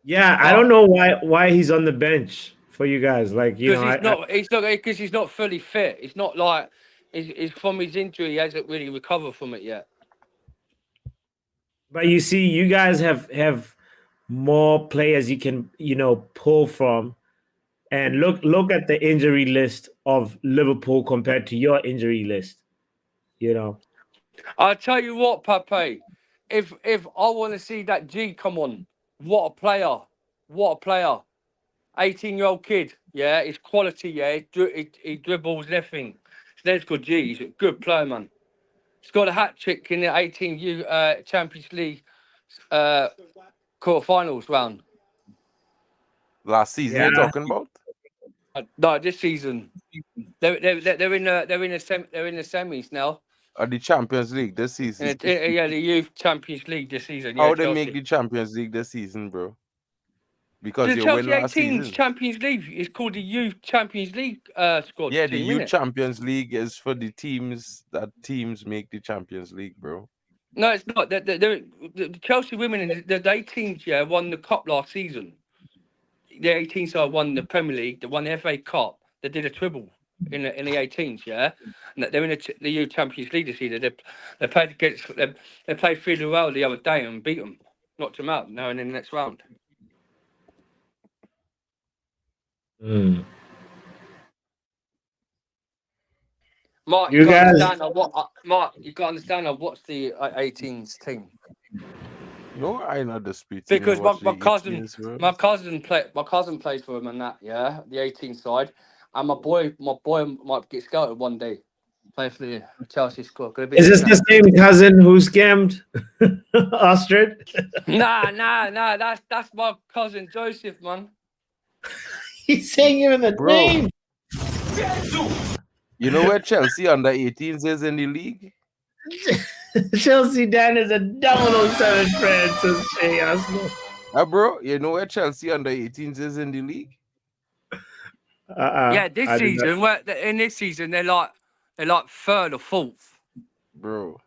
Yeah, I don't know why he's on the bench for you guys. Like, you know, Because he's not fully fit. It's not like he's from his injury. He hasn't really recovered from it yet. but you see, you guys have more players you can, pull from. And look at the injury list of Liverpool compared to your injury list. I'll tell you what, Pape. If I want to see that G come on, what a player. 18-year-old kid, yeah, he's quality, yeah, he dribbles and everything. There's good G, he's a good player, man. He's got a hat-trick in the 18U Champions League quarter-finals round. Last season you're talking about? No, this season. They're in the semis now. The Champions League this season. Yeah, the Youth Champions League this season. How Yeah, they Chelsea. make the Champions League this season, bro? Because The you Chelsea win last 18 season. Champions League is called the Youth Champions League squad. Yeah, team, the Youth innit? Champions League is for the teams make the Champions League, bro. No, it's not. The Chelsea women in the 18s, won the cup last season. The 18s side won the Premier League. They won the FA Cup. They did a treble in the 18s, yeah. And they're in the Youth Champions League this season. They played against they played Villarreal the other day and beat them, knocked them out. Now in the next round. Mm. Mark, You guys- Mark, you got to understand. I watched the 18s team No, I not disputing. because watch my the cousin 18s, bro. my cousin plays for him and that, yeah, the 18 side, and my boy might get scouted one day, play for the Chelsea squad. Is this the same cousin who scammed Ostrich? Nah, that's my cousin Joseph, man. He's saying even the Bro. name. You know where Chelsea under 18s is in the league? Chelsea Dan is a 007 friend, says Shay Arsenal. Bro, you know where Chelsea under 18s is in the league? Yeah, this season, in this season they're like third or fourth. Bro,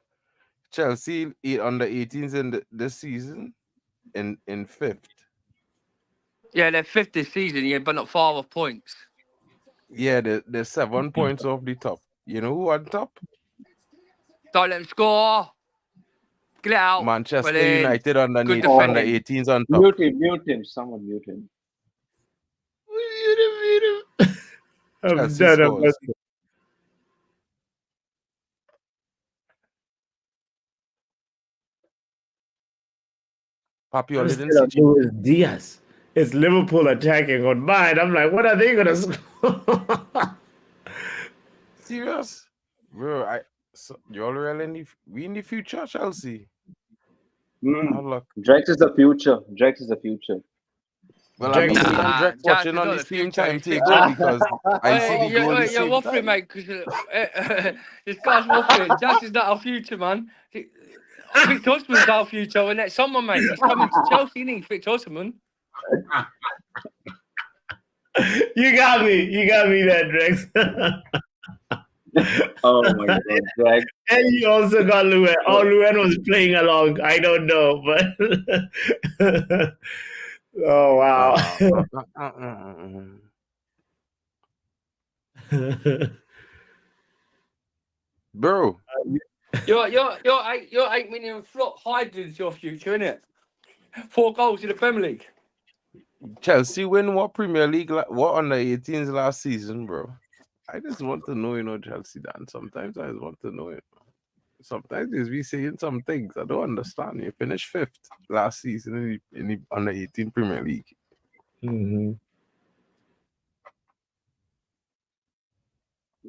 Chelsea under 18s in this season in fifth. Yeah, they're fifth this season, yeah, but not far off points. Yeah, they're 7 points off the top. You know who on top? Don't let them score. Get it out. Manchester Brilliant. United under Good 18s on top. Mute him. Someone mute him. I'm Chelsea done. scores. Papi, you didn't see Luis Diaz. It's Liverpool attacking on mine. I'm like, what are they gonna score? serious? Bro, y'all really we in the future, Chelsea. Hard luck. Drex is the future. Well, I mean, Nah, Drex Jack watching is on not the the same future, timetable because I see the goal. You're waffling, mate, because this guy's waffling. Jack is not our future, man. Victor Osman's our future, and that's someone, mate. He's coming to Chelsea, isn't he, Victor Osman? You got me there, Drex. Oh my god, Greg. And you also got Luen. Oh, Luen was playing along. I don't know, but oh wow. Bro, You're 8 million flop hiding your future, innit? 4 goals in the Premier League. Chelsea win what Premier League, what under 18s last season, bro? I just want to know, Chelsea, Dan. Sometimes I just want to know it. Sometimes they be saying some things I don't understand. You finished 5th last season in the under 18 Premier League. Mhm.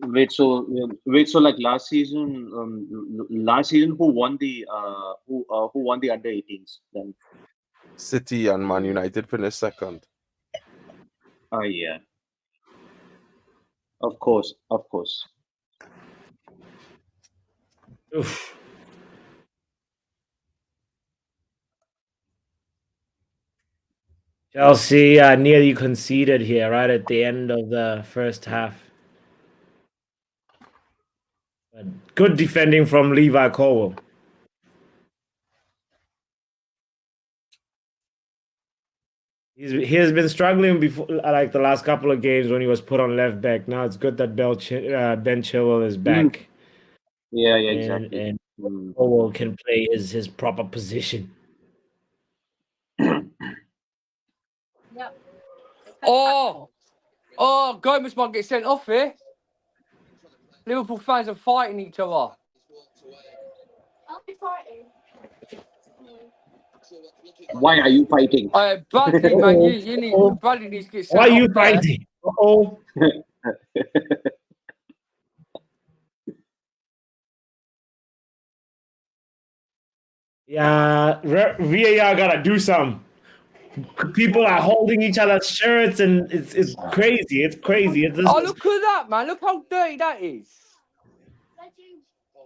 Wait, so like last season, who won the under 18s then? City and Man United finished 2nd. Oh yeah, of course. Oof. Chelsea nearly conceded here, right at the end of the first half. But good defending from Levi Colwell. He has been struggling before, like the last couple of games when he was put on left back. Now it's good that Ben Chilwell is back, Yeah, and exactly. Colwell can play his proper position. Oh, Gomez might get sent off here. Liverpool fans are fighting each other. I'll be fighting. Why are you fighting? Bradley, man, you need Bradley needs to get sent Why are off you there. fighting? Oh, yeah, VAR gotta do something. People are holding each other's shirts, and it's crazy. It's crazy. It's Oh, look at that, man. Look how dirty that is.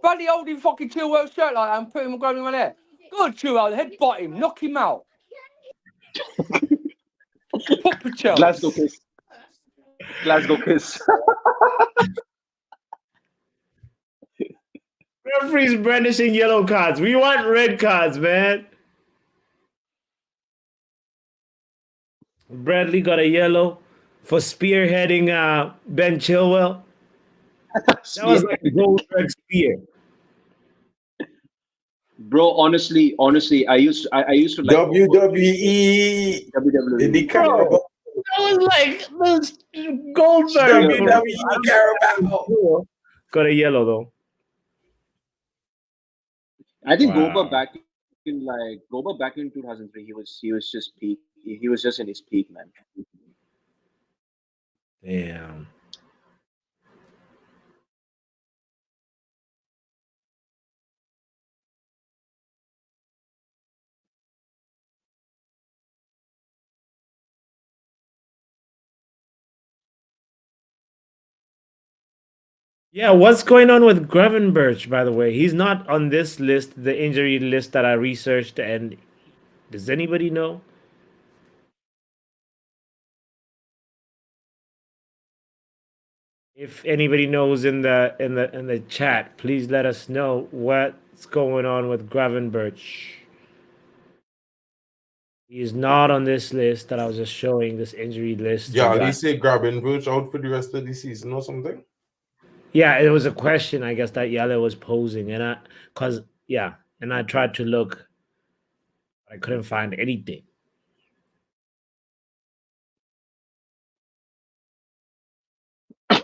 Bradley holding fucking Chilwell's shirt like that and putting him grabbing him on there. Good, Chilwell. Headbutt him. Knock him out. Proper Glasgow Chelsea. kiss. Glasgow kiss. Referees brandishing yellow cards. We want red cards, man. Bradley got a yellow for spearheading Ben Chilwell. That was like a Goldberg spear. Bro, honestly, I used to like WWE. WWE. Carabao. That was like this Goldberg. WWE Carabao. Got a yellow though. I think Wow. Gober back in 2003, he was just peak. He was just in his peak, man. Damn. Yeah, what's going on with Gravenberch, by the way? He's not on this list, the injury list that I researched, and does anybody know? If anybody knows in the chat, please let us know what's going on with Gravenberch. He is not on this list that I was just showing, this injury list. Yeah, at least say Gravenberch out for the rest of the season or something. Yeah, it was a question, I guess, that Yale was posing, and I tried to look, but I couldn't find anything.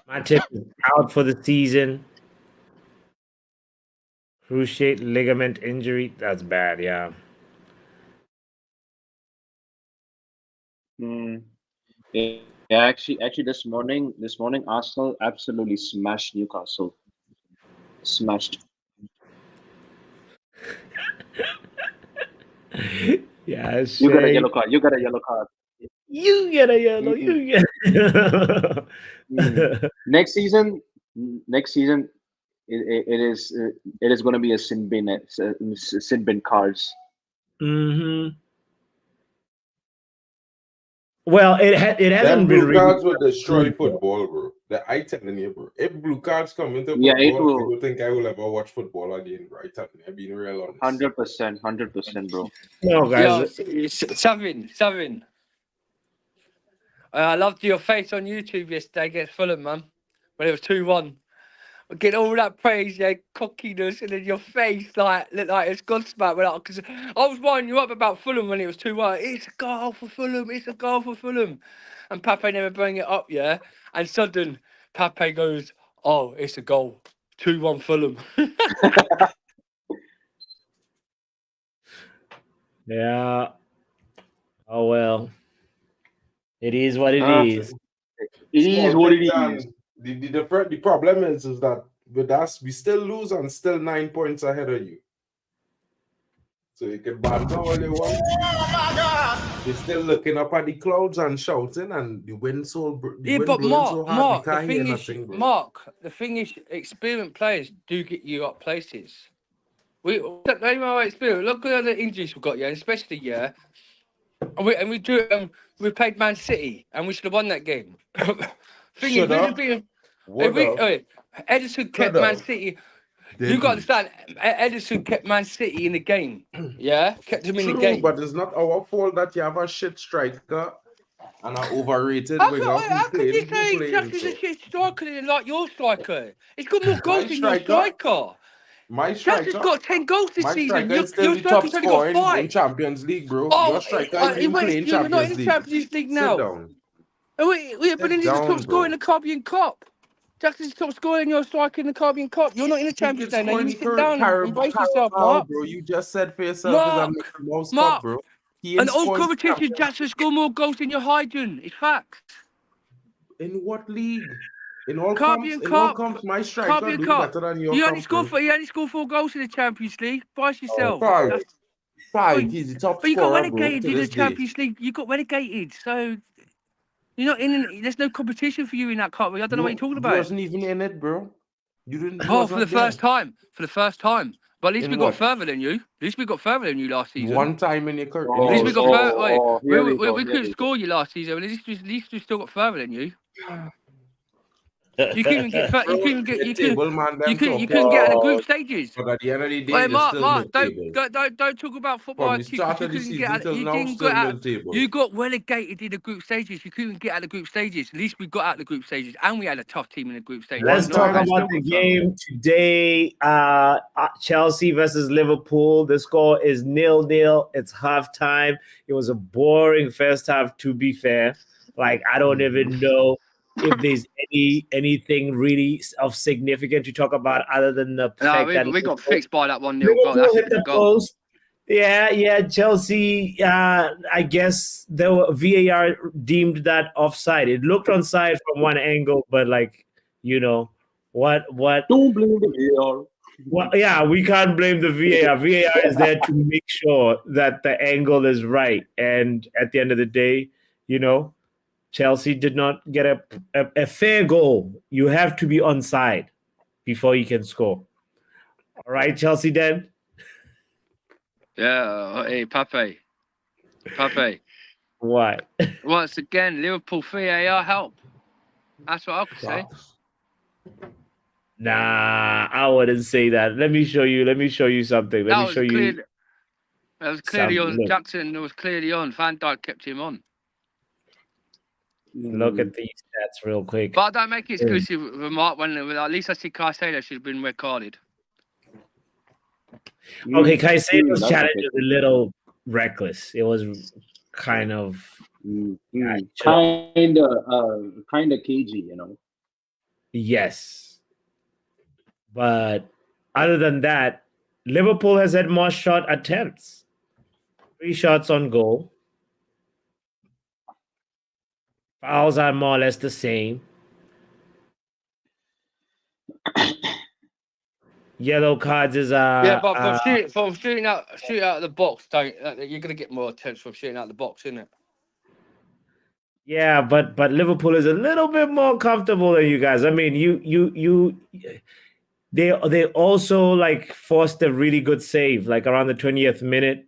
Matip is out for the season. Cruciate ligament injury. That's bad, yeah. Yeah, actually, this morning, Arsenal absolutely smashed Newcastle. Smashed. Yeah, You got a yellow card. You got a yellow card. You get a yellow. You get. Next season, it is going to be a sin bin cards. Mm-hmm. Well, it Them hasn't been blue really. cards will destroy good, bro. football, bro. I telling you, bro. If blue cards come into Yeah, it football, I will. don't think I will ever watch football again, bro. I telling you, I'm being real honest. 100%, bro. No, guys. Yeah, Savin. I loved your face on YouTube yesterday against Fulham, man. When it was 2-1. Get all that praise, yeah, cockiness, and then your face looked like it's Godsmack. Because I was winding you up about Fulham when it was 2-1. It's a goal for Fulham. It's a goal for Fulham. And Pape never bring it up, yeah. And sudden Pape goes, "Oh, it's a goal. 2-1 Fulham." Yeah. Oh well. It is what it Uh, is. It Small is what it things, is. and the problem is that with us, we still lose and still 9 points ahead of you. So you can banter all you want. We're still looking up at the clouds and shouting, and the wind Yeah, wind but blowing so hard we Mark, can't hear nothing, bro. the thing is, experienced players do get you up places. We experience. Look at the injuries we've got, yeah, especially we played Man City and we should have won that game. Thing is, Should we'd have have, been would have, Edison could kept Man have, City. You got to didn't. understand, Edison kept Man City in the game. Yeah, kept them in the True, game. but it's not our fault that you have a shit striker and an overrated winger How could you say playing. Jackson's a shit striker and like your striker? He's got more My goals than your striker, striker. my Jackson's striker, got 10 goals this my season. striker Your, is still your the top striker's only got scorer in 5. Champions League, bro. Oh, Your striker ain't even playing you're not in Champions the League. Champions League Sit now. down. Oh, wait, but then he's the Down, top scorer in bro. the Caribbean Cup. Jackson's top scorer and you're a striker in the Caribbean Cup. You're not in the Who can Champions League now. score You in need the to sit down and brace yourself, Carabao, Mark. bro? You just said for yourself is a Mickey Mouse Cup, Mark. bro. He And ain't all scoring competition, Jackson score more goals than you're hiding. It's facts. in what league? In all Caribbean comps, Cup. my striker Caribbean do Cup. better than your You comp, only scored bro. you only scored 4 goals in the Champions League. Brace yourself. Five. But He's the top you got scorer, bro, relegated to in the this day. Champions League. You got relegated, so you're not in. There's no competition for you in that cup. I don't know what you're talking You about. wasn't even in it, bro. You Oh, for the wasn't there. first time. But at least In we what? got further than you. At least we got further than you last season. One time in your career. At least we got further. Wait, here we go. we Here couldn't we go. score you last season. But at least we still got further than you. You couldn't even get. You couldn't get. You couldn't. Table man, You them couldn't. You talking. couldn't get out of the group stages. But at the end of the day, Hey, you're Mark, still don't mid-table. talk about football From the IQ because start you of the couldn't get season out. till You now, didn't still get out. mid-table. You got relegated in the group stages. You couldn't get out of the group stages. At least we got out of the group stages, and we had a tough team in the group stages. Let's One talk time. about the game today. Chelsea versus Liverpool. The score is 0-0. It's halftime. It was a boring first half, to be fair. Like, I don't even know if there's anything really of significant to talk about other than the fact that we got fixed by that 1-0 goal. Liverpool hit the post. Yeah. Chelsea, I guess the VAR deemed that offside. It looked onside from one angle, but what? Don't blame the VAR. Well, yeah, we can't blame the VAR. VAR is there to make sure that the angle is right. And at the end of the day, Chelsea did not get a fair goal. You have to be onside before you can score. All right, Chelsea then. Yeah, hey, Pape. What? Once again, Liverpool VAR help. That's what I could say. Nah, I wouldn't say that. Let me show you something. Let me show you. That was clearly on. Look. Jackson was clearly on. Van Dijk kept him on. Look at these stats real quick. But I don't make an exclusive remark when at least I see Caicedo should have been recorded. Okay, Caicedo's challenge is a little reckless. It was kind of kind of cagey, Yes. But other than that, Liverpool has had more shot attempts. 3 shots on goal. Fouls are more or less the same. Yellow cards is but from shooting out of the box, you're gonna get more attempts from shooting out the box, isn't it? Yeah, but Liverpool is a little bit more comfortable than you guys. I mean, they also like forced a really good save, like around the 20th minute.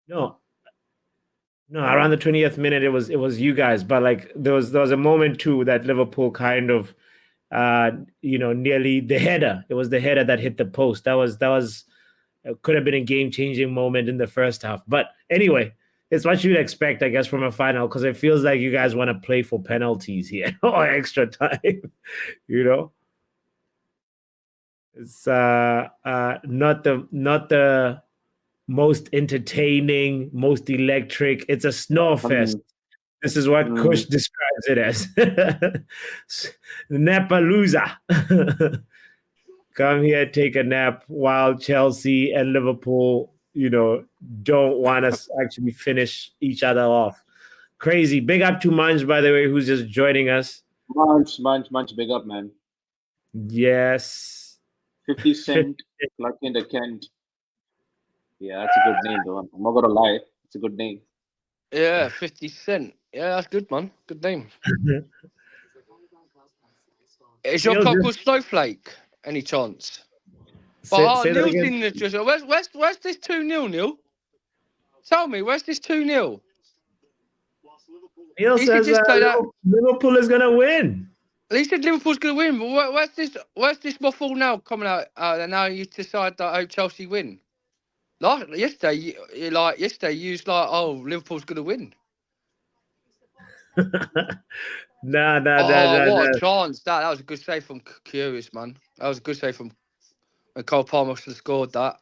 No, No, around the 20th minute, it was you guys, but like there was a moment too that Liverpool kind of, nearly the header. It was the header that hit the post. That was could have been a game-changing moment in the first half. But anyway, it's what you'd expect, I guess, from a final, because it feels like you guys want to play for penalties here or extra time. It's not the most entertaining, most electric. It's a snore fest. This is what Kush describes it as. Napalooza. Come here, take a nap while Chelsea and Liverpool, don't want us actually finish each other off. Crazy. Big up to Munch, by the way, who's just joining us. Munch, big up, man. Yes. 50 Cent, Lucky in the Kent. Yeah, that's a good name, though. I'm not gonna lie. It's a good name. Yeah, 50 Cent. Yeah, that's good, man. Good name. Is your cockle Snowflake? Any chance? But Say that Neil's again. in the dressing. Where's this 2-0, Neil? Tell me, where's this 2-0? Neil He says should just say that. Liverpool is gonna win. He said Liverpool's gonna win, but where's this waffle now coming out? And now you decide that Chelsea win. Yesterday you was like, oh, Liverpool's gonna win. Nah. What a chance! That was a good save from Curious, man. That was a good save from when Cole Palmer should have scored that.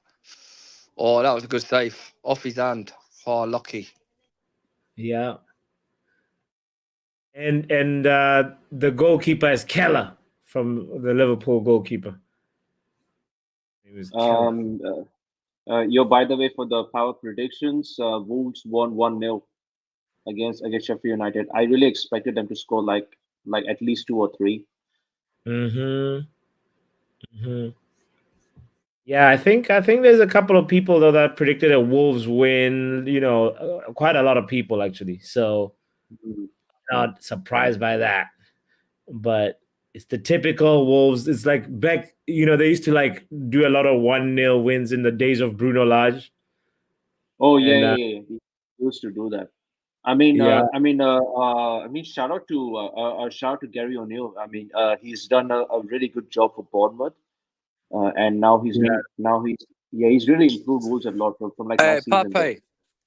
Oh, that was a good save off his hand. Oh, lucky. Yeah. And the goalkeeper is Keller from the Liverpool goalkeeper. It was Keller. By the way, for the power predictions, Wolves won 1-0 against Sheffield United. I really expected them to score like at least 2 or 3. Yeah, I think there's a couple of people though that predicted a Wolves win. Quite a lot of people actually. So not surprised by that. But it's the typical Wolves. It's like back, they used to like do a lot of 1-0 wins in the days of Bruno Lage. Oh yeah. He used to do that. I mean, Yeah. shout out to Gary O'Neill. I mean, he's done a really good job for Bournemouth, and now he's really improved Wolves a lot from like last season. Pape.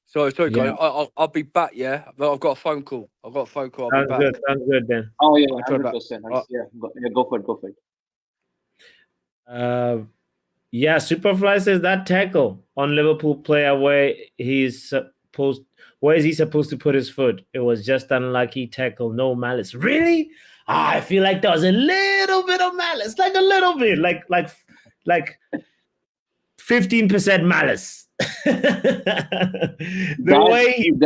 Sorry, Yeah. guys. I'll be back. Yeah, but I've got a phone call. I'll be back. Sounds good then. Oh yeah, I'll try 100%. Yeah, go for it. Yeah, Superfly says that tackle on Liverpool player where is he supposed to put his foot? It was just unlucky tackle, no malice. Really? I feel like there was a little bit of malice, like a little bit, like 15% malice. Guys, if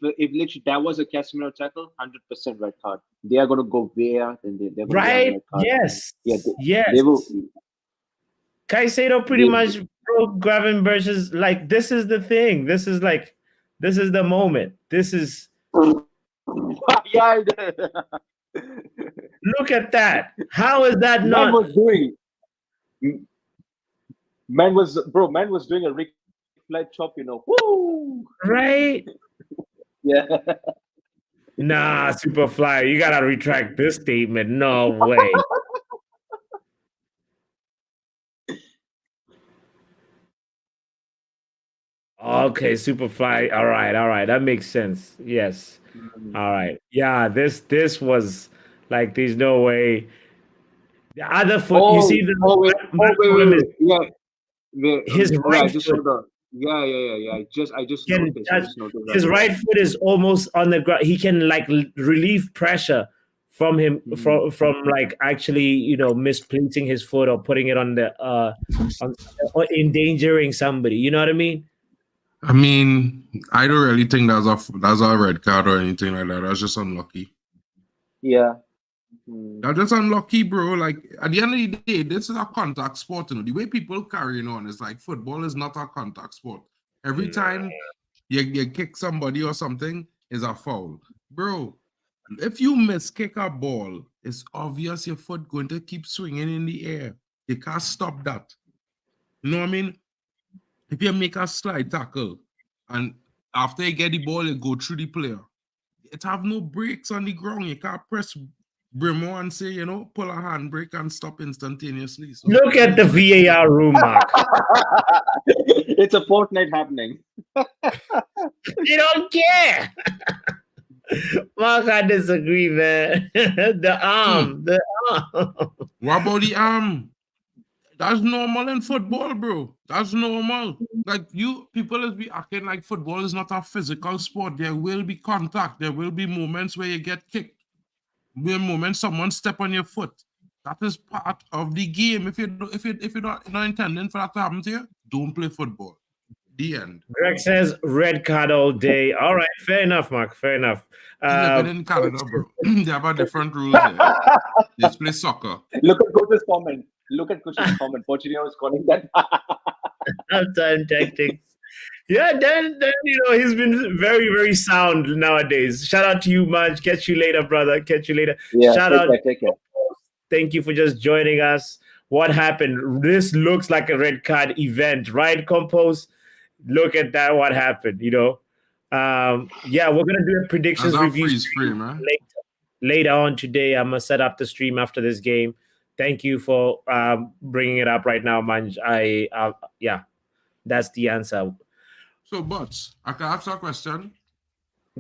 literally that was a Casemiro tackle, 100% red card. They are gonna go there, and they're gonna right? red card. Yes. Yes. They will. Caicedo pretty much broke Gravenberch's, like, this is the thing. This is the moment. This is Yeah. Look at that. How is that not? Man was doing a Rick Flag chop, Woo! Right? Yeah. Nah, Superfly, you gotta retract this statement. No way. Okay, Superfly. All right. That makes sense. Yes. All right. Yeah, this was like, there's no way. The other foot, you see the his right foot. I just noticed. His right foot is almost on the ground. He can like relieve pressure from him from like actually misplacing his foot or putting it on the or endangering somebody. You know what I mean? I mean, I don't really think that's a red card or anything like that. That's just unlucky. Yeah. That's just unlucky, bro. Like, at the end of the day, this is a contact sport. The way people carrying on is like, football is not a contact sport. Every time you kick somebody or something is a foul. Bro, if you miskick a ball, it's obvious your foot going to keep swinging in the air. You can't stop that. You know what I mean? If you make a slide tackle and after you get the ball, you go through the player. It have no brakes on the ground. You can't press Brimo and say, you know, pull a handbrake and stop instantaneously. So Look at the VAR room, Mark. It's a fortnight happening. They don't care. Mark, I disagree, man. The arm. What about the arm? That's normal in football, bro. That's normal. Like you people is be acting like football is not a physical sport. There will be contact. There will be moments where you get kicked. There will be moments someone step on your foot. That is part of the game. If you're not intending for that to happen to you, don't play football. The end. Greg says red card all day. All right, fair enough, Mark. Fair enough. You living in Canada, bro. They have a different rules there. They play soccer. Look at Coach's comment. Pochettino is calling that. Halftime tactics. Yeah, then he's been very, very sound nowadays. Shout out to you, man. Catch you later, brother. Catch you later. Yeah, Shout out. Take care. Thank you for just joining us. What happened? This looks like a red card event, right, Compose? Look at that. What happened? Yeah, we're gonna do a predictions review later on today. I'm gonna set up the stream after this game. Thank you for bringing it up right now, man. Yeah, that's the answer. So, Bots, I can ask a question.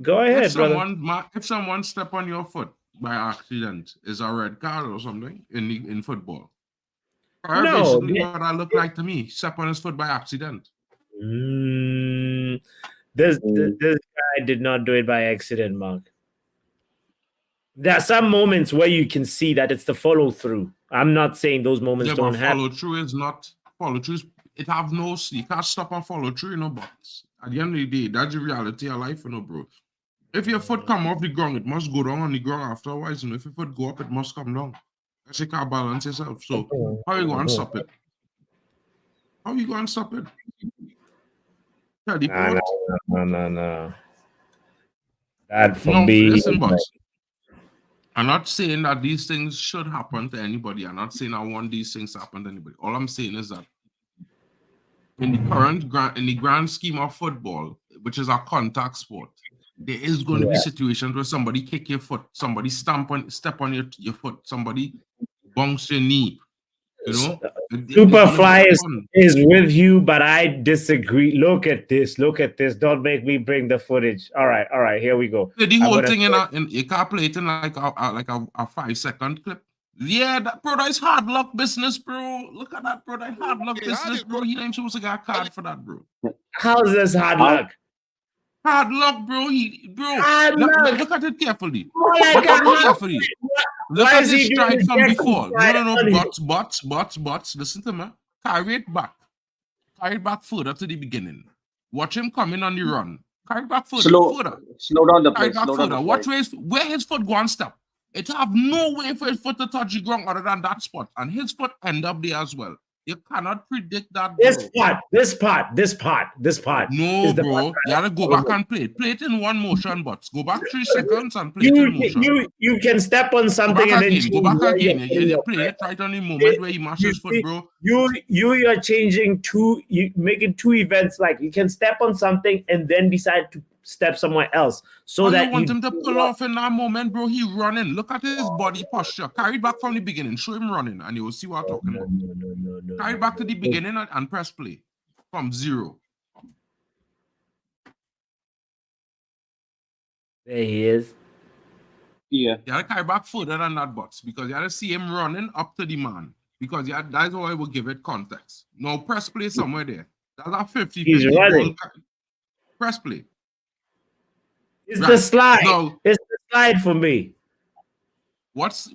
Go ahead, brother. If someone step on your foot by accident, is a red card or something in football? No, basically what I look like to me, step on his foot by accident. This guy did not do it by accident, Mark. There are some moments where you can see that it's the follow through. I'm not saying those moments don't happen. Follow through is not follow through. It have no, you can't stop and follow through, but at the end of the day, that's the reality of life, bro. If your foot come off the ground, it must go down on the ground afterwards. If your foot go up, it must come down. Because you can't balance yourself. So how are you going to stop it? How are you going to stop it? No. That for me. Listen, boss. I'm not saying that these things should happen to anybody. I'm not saying I want these things to happen to anybody. All I'm saying is that in the grand scheme of football, which is a contact sport, there is going to be situations where somebody kick your foot, somebody step on your foot, somebody bounce your knee. Superfly is with you, but I disagree. Look at this. Don't make me bring the footage. All right. Here we go. The whole thing in you can't play it in like a 5-second clip. Yeah, that is hard luck business, bro. Look at that, bro. That hard luck business, bro. He ain't supposed to get a card for that, bro. How's this hard luck? Hard luck, bro. Look at it carefully. Look at it carefully. Look at his stride from before. No. Bots. Listen to me. Carry it back. Carry it back further to the beginning. Watch him coming on the run. Carry it back further. Slow down the play. Watch where his foot go and step. It have no way for his foot to touch the ground other than that spot. And his foot end up there as well. You cannot predict that, bro. This part. No, bro. You gotta go back and play it. Play it in one motion, but go back 3 seconds and play it in motion. You can step on something and then go back again. You play it right on the moment where he mashes his foot, bro. You are changing making two events. Like you can step on something and then decide to step somewhere else. So that you want him to pull off in that moment, bro. He running. Look at his body posture. Carry it back from the beginning. Show him running, and you will see what I'm talking about. No. Carry it back to the beginning and press play from 0. There he is. Yeah. You gotta carry back further than that box because you gotta see him running up to the man. Because that's how I will give it context. Now press play somewhere there. That's a 50. He's running. Press play. It's the slide. No. It's the slide for me.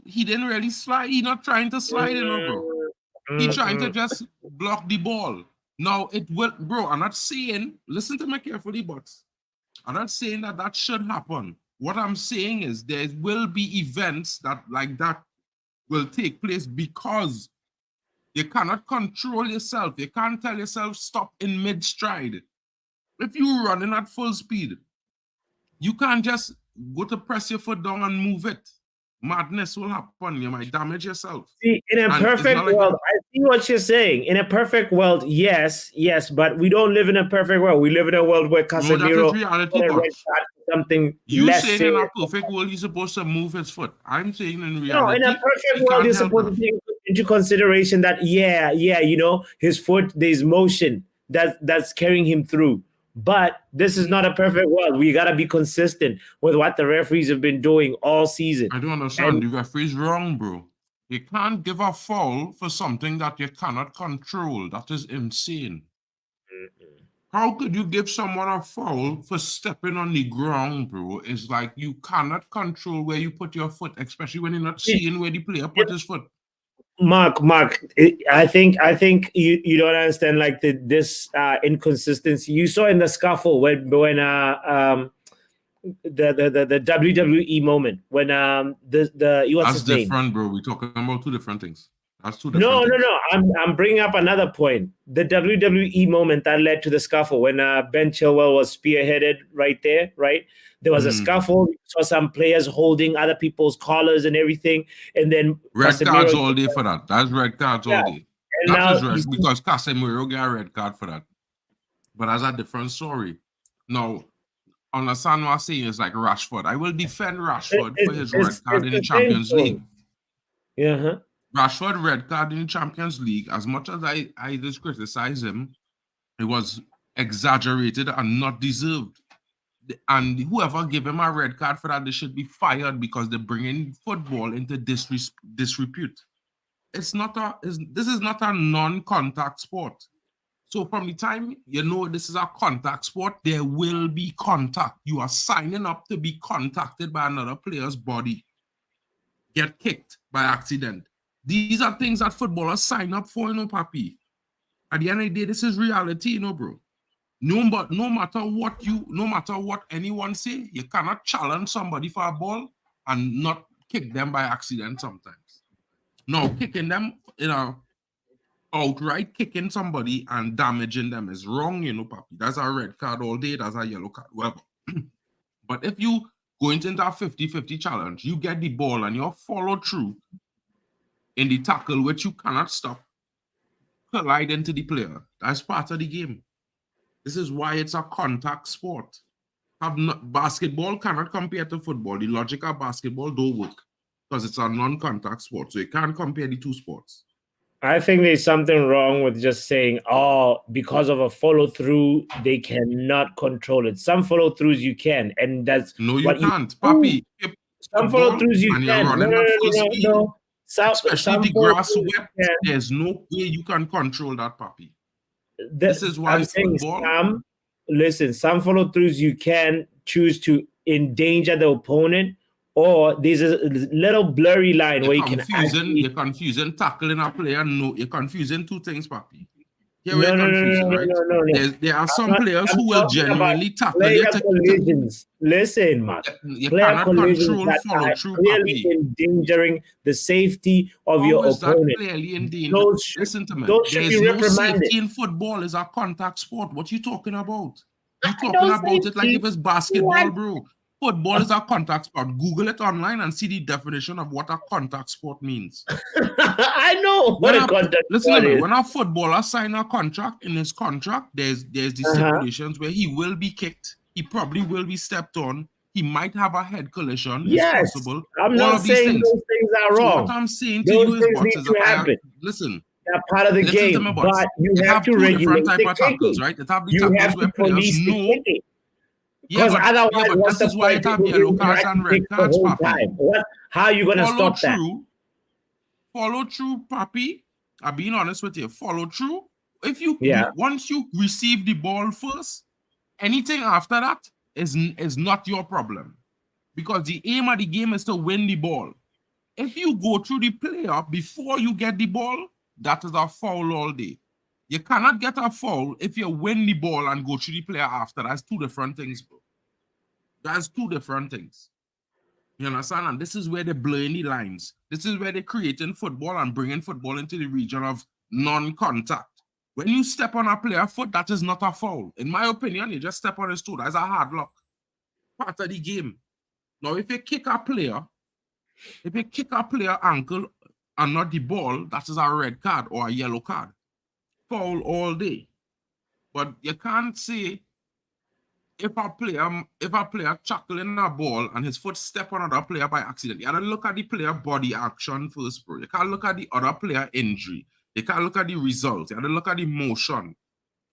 He didn't really slide. He's not trying to slide, bro. He's trying to just block the ball. Now it will, bro. I'm not saying, listen to me carefully, but I'm not saying that should happen. What I'm saying is there will be events that will take place because you cannot control yourself. You can't tell yourself stop in mid-stride. If you're running at full speed, you can't just go to press your foot down and move it. Madness will happen. You might damage yourself. See, in a perfect world, I see what you're saying. In a perfect world, yes, but we don't live in a perfect world. We live in a world where No, that is Casemiro reality, got a red boss. card for something You less saying in a serious. perfect world you're supposed to move his foot. I'm saying in No, reality, in a perfect he world, can't you're help supposed that. to take into consideration that, you know, his foot, there's motion that's carrying him through. But this is not a perfect world. We gotta be consistent with what the referees have been doing all season. I don't understand. And The referee's wrong, bro. You can't give a foul for something that you cannot control. That is insane. How could you give someone a foul for stepping on the ground, bro? It's like you cannot control where you put your foot, especially when you're not seeing where the player put his foot. Mark, I think you don't understand like this inconsistency. You saw in the scuffle when the WWE moment when what's That's his name? different, bro. We're talking about two different things. That's two No, different things. I'm bringing up another point. The WWE moment that led to the scuffle when Ben Chilwell was spearheaded right there, right? There was a scuffle. You saw some players holding other people's collars and everything, and then Red cards Casemiro. all day for that. That's red cards Yeah. all day. And That now is you red see- because Casemiro got a red card for that. But that's a different story. Now, understand what I'm saying is like Rashford. I will defend Rashford for his red card in the the same Champions story. League. Yeah. Rashford red card in the Champions League, as much as I just criticize him, it was exaggerated and not deserved. And whoever gave him a red card for that, they should be fired because they're bringing football into disrepute. This is not a non-contact sport. So from the time you know this is a contact sport, there will be contact. You are signing up to be contacted by another player's body. Get kicked by accident. These are things that footballers sign up for, papi. At the end of the day, this is reality, bro. No matter what anyone say, you cannot challenge somebody for a ball and not kick them by accident sometimes. No, kicking them, outright kicking somebody and damaging them is wrong, papi. That's a red card all day, that's a yellow card, whatever. But if you go into a 50-50 challenge, you get the ball and you follow through in the tackle, which you cannot stop, collide into the player. That's part of the game. This is why it's a contact sport. Basketball cannot compare to football. The logic of basketball don't work because it's a non-contact sport. So you can't compare the two sports. I think there's something wrong with just saying, because of a follow-through, they cannot control it. Some follow-throughs you can, and that's no, you what can't, papi. Some follow-throughs you and you're can. running at full speed, No. especially the grass wet. Can. There's no way you can control that, papi. This is why football. Some follow-throughs you can choose to endanger the opponent, or there's a little blurry line where you can actually... You're confusing tackling a player. No, you're confusing two things, papi. No. There are some players who will genuinely tackle you. Collisions. Listen, Mark. You player cannot collisions control that are follow-through, clearly papi. endangering the safety of How your is that opponent. clearly in danger? Listen to me. Those should There's be no reprimanded. safety in football. It's a contact sport. What you talking about? You talking don't about it like safety. if it's basketball, What? bro. Football is a contact sport. Google it online and see the definition of what a contact sport means. I know what a contact listen sport to me. is. When a footballer signs a contract, in his contract, there's the stipulations where he will be kicked. He probably will be stepped on. He might have a head collision. Yes, it's possible. I'm All not of these saying things. those things are So wrong. what I'm saying to Those you is, things need to happen. Listen. They're part of the Listen game, to me, boss. but you have to two regulate different the type of tackles, kicking. right? It have the You tackles have where to players police the know. kicking. Because otherwise, but what's this the is why point? it have yellow cards and red The cards, whole papi. time. How are you going to stop that? Follow through, papi. I'm being honest with you. Follow through. If you once you receive the ball first, anything after that is not your problem. Because the aim of the game is to win the ball. If you go through the player before you get the ball, that is a foul all day. You cannot get a foul if you win the ball and go through the player after. That's two different things, bro. That's two different things. You understand? And this is where they're blurring the lines. This is where they're creating football and bringing football into the region of non-contact. When you step on a player's foot, that is not a foul. In my opinion, you just step on his toe. That's a hard luck. Part of the game. Now, if you kick a player ankle and not the ball, that is a red card or a yellow card. Foul all day. But you can't say if a player chuckling a ball and his foot step on another player by accident, you gotta look at the player body action first, bro. You can't look at the other player injury. You can't look at the result. You gotta look at the motion.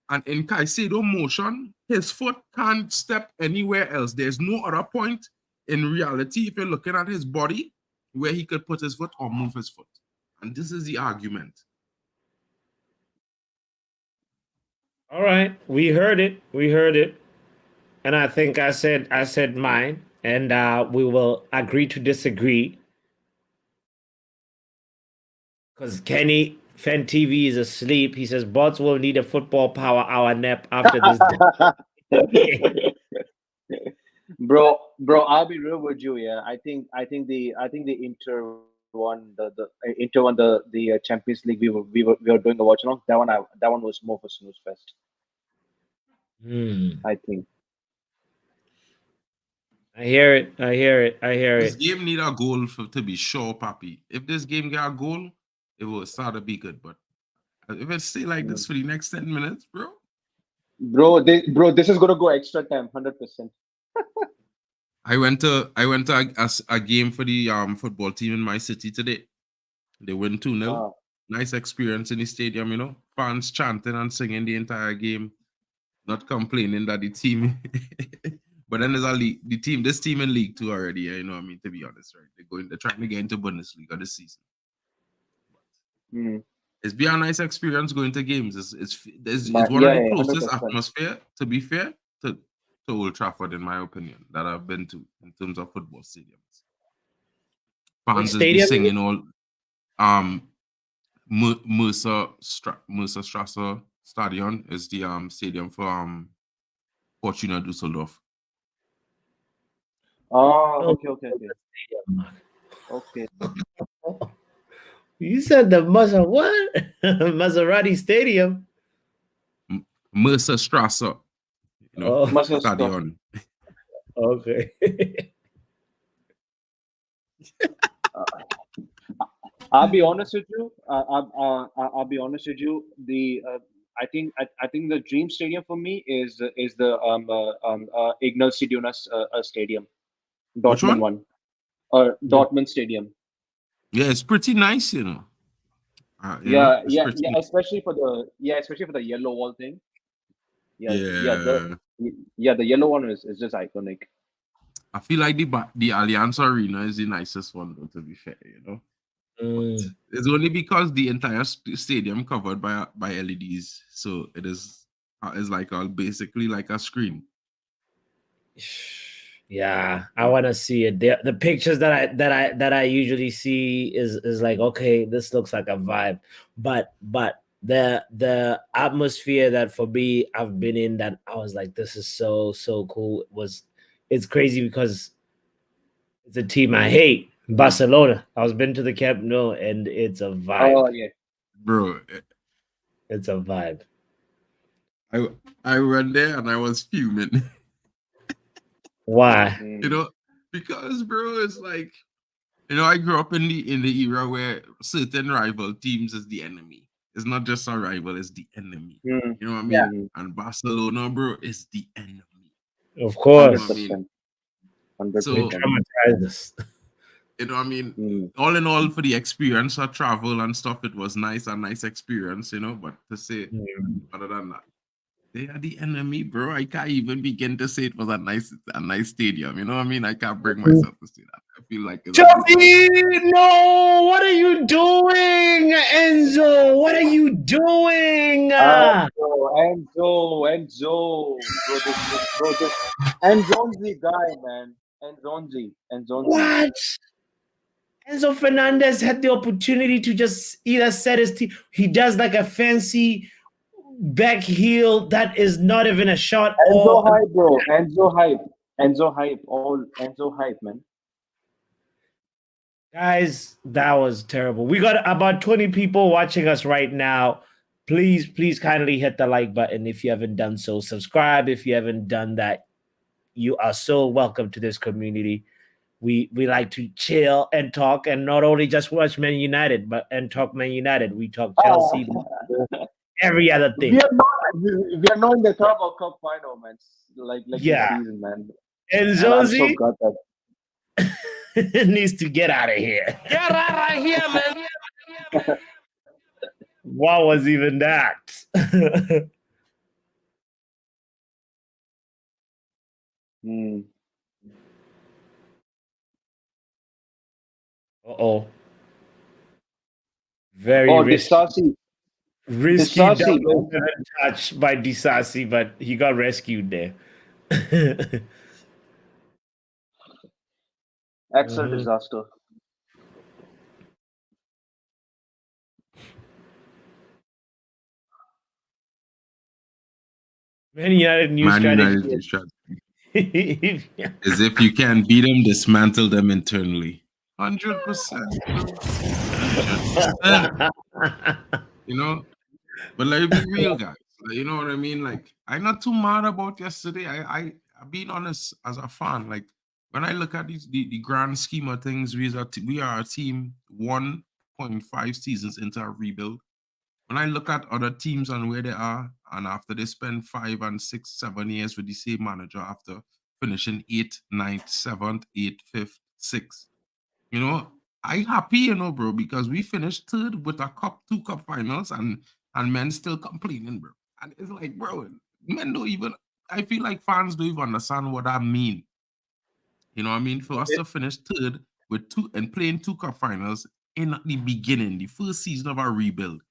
And in Caicedo motion, his foot can't step anywhere else. There's no other point in reality, if you're looking at his body, where he could put his foot or move his foot. And this is the argument. All right, we heard it. We heard it. And I think I said mine, and we will agree to disagree. Because Kenny Fan TV is asleep. He says bots will need a football power hour nap after this. Bro, I'll be real with you. Yeah, I think the Inter won the Champions League. We were doing a watch along. That one was more for snooze fest. I think. I hear it. This game need a goal to be sure, Papi. If this game get a goal, it will start to be good. But if it stay like this for the next 10 minutes, bro, this is gonna go extra time, 100%. I went to a game for the football team in my city today. They win 2-0. Nice experience in the stadium, you know. Fans chanting and singing the entire game, not complaining that the team. But then there's this team in League 2 already. You know what I mean? To be honest, right? They're trying to get into Bundesliga this season. It's been a nice experience going to games. It's one of the closest 100%. Atmosphere, to be fair, to Old Trafford, in my opinion, that I've been to in terms of football stadiums. Fans is be singing all. Mercer Strasse Stadion is the stadium for Fortuna Düsseldorf. Oh, okay. You said the Maserati Stadium. Mercer Strasse. You know, Stadion. Okay. I'll be honest with you. I'll be honest with you. I think the dream stadium for me is the Ignal Stadion stadium, Dortmund one, or Dortmund Stadium. Yeah, it's pretty nice, you know. Yeah, especially for the yellow wall thing. The yellow one is just iconic. I feel like the Allianz Arena is the nicest one, though, to be fair, you know. It's only because the entire stadium covered by LEDs, so it is like basically like a screen. Yeah, I want to see it. The pictures that I usually see is like, okay, this looks like a vibe, but the atmosphere that for me I've been in, that I was like, this is so cool. It's crazy because it's a team I hate, Barcelona. I was been to the Camp Nou, and it's a vibe. Oh yeah, bro, it's a vibe. I went there and I was fuming. Why? You know, because bro, it's like, you know, I grew up in the era where certain rival teams is the enemy. It's not just a rival, it's the enemy. You know what I mean? Yeah. And Barcelona, bro, is the enemy. Of course. 100%. So, traumatized. You know what I mean? All in all, for the experience of travel and stuff, it was nice, a nice experience, you know. But to say, other than that, they are the enemy, bro. I can't even begin to say it was a nice stadium. You know what I mean? I can't bring myself to say that. I feel like it's Chelsea, no! What are you doing, Enzo? What are you doing? Enzo, bro, Enzo's the guy, man. Enzo. What? Enzo Fernandez had the opportunity to just either set his team. He does like a fancy back heel that is not even a shot. Enzo hype, bro. Enzo hype, man. Guys, that was terrible. We got about 20 people watching us right now. Please kindly hit the like button if you haven't done so. Subscribe if you haven't done that. You are so welcome to this community. we like to chill and talk, and not only just watch Man United, but and talk Man United. We talk Chelsea, every other thing. We are not in the Carabao Cup final, man. Like Yeah. this season, man. And And I'm so Josie glad that needs to get out of here. Get out of here, man. What was even that? Uh-oh. Very risky Disasi, double touch by Disasi, but he got rescued there. actual disaster. Man United new Man strategy. United strategy is if you can beat them, dismantle them internally. 100%. 100%. You know, but like be real, guys. Like, you know what I mean? Like, I'm not too mad about yesterday. I'm being honest as a fan. Like, when I look at these the grand scheme of things, we are a team 1.5 seasons into a rebuild. When I look at other teams and where they are, and after they spend 5 and 6, 7 years with the same manager after finishing 8th, 9th, 7th, 8th, 5th, 6th, you know, I happy, you know, bro, because we finished 3rd with a two cup finals, and men still complaining, bro. And it's like, bro, men don't even, I feel like fans don't even understand what that mean. You know what I mean? For us to finish 3rd with playing 2 cup finals in the beginning, the first season of our rebuild.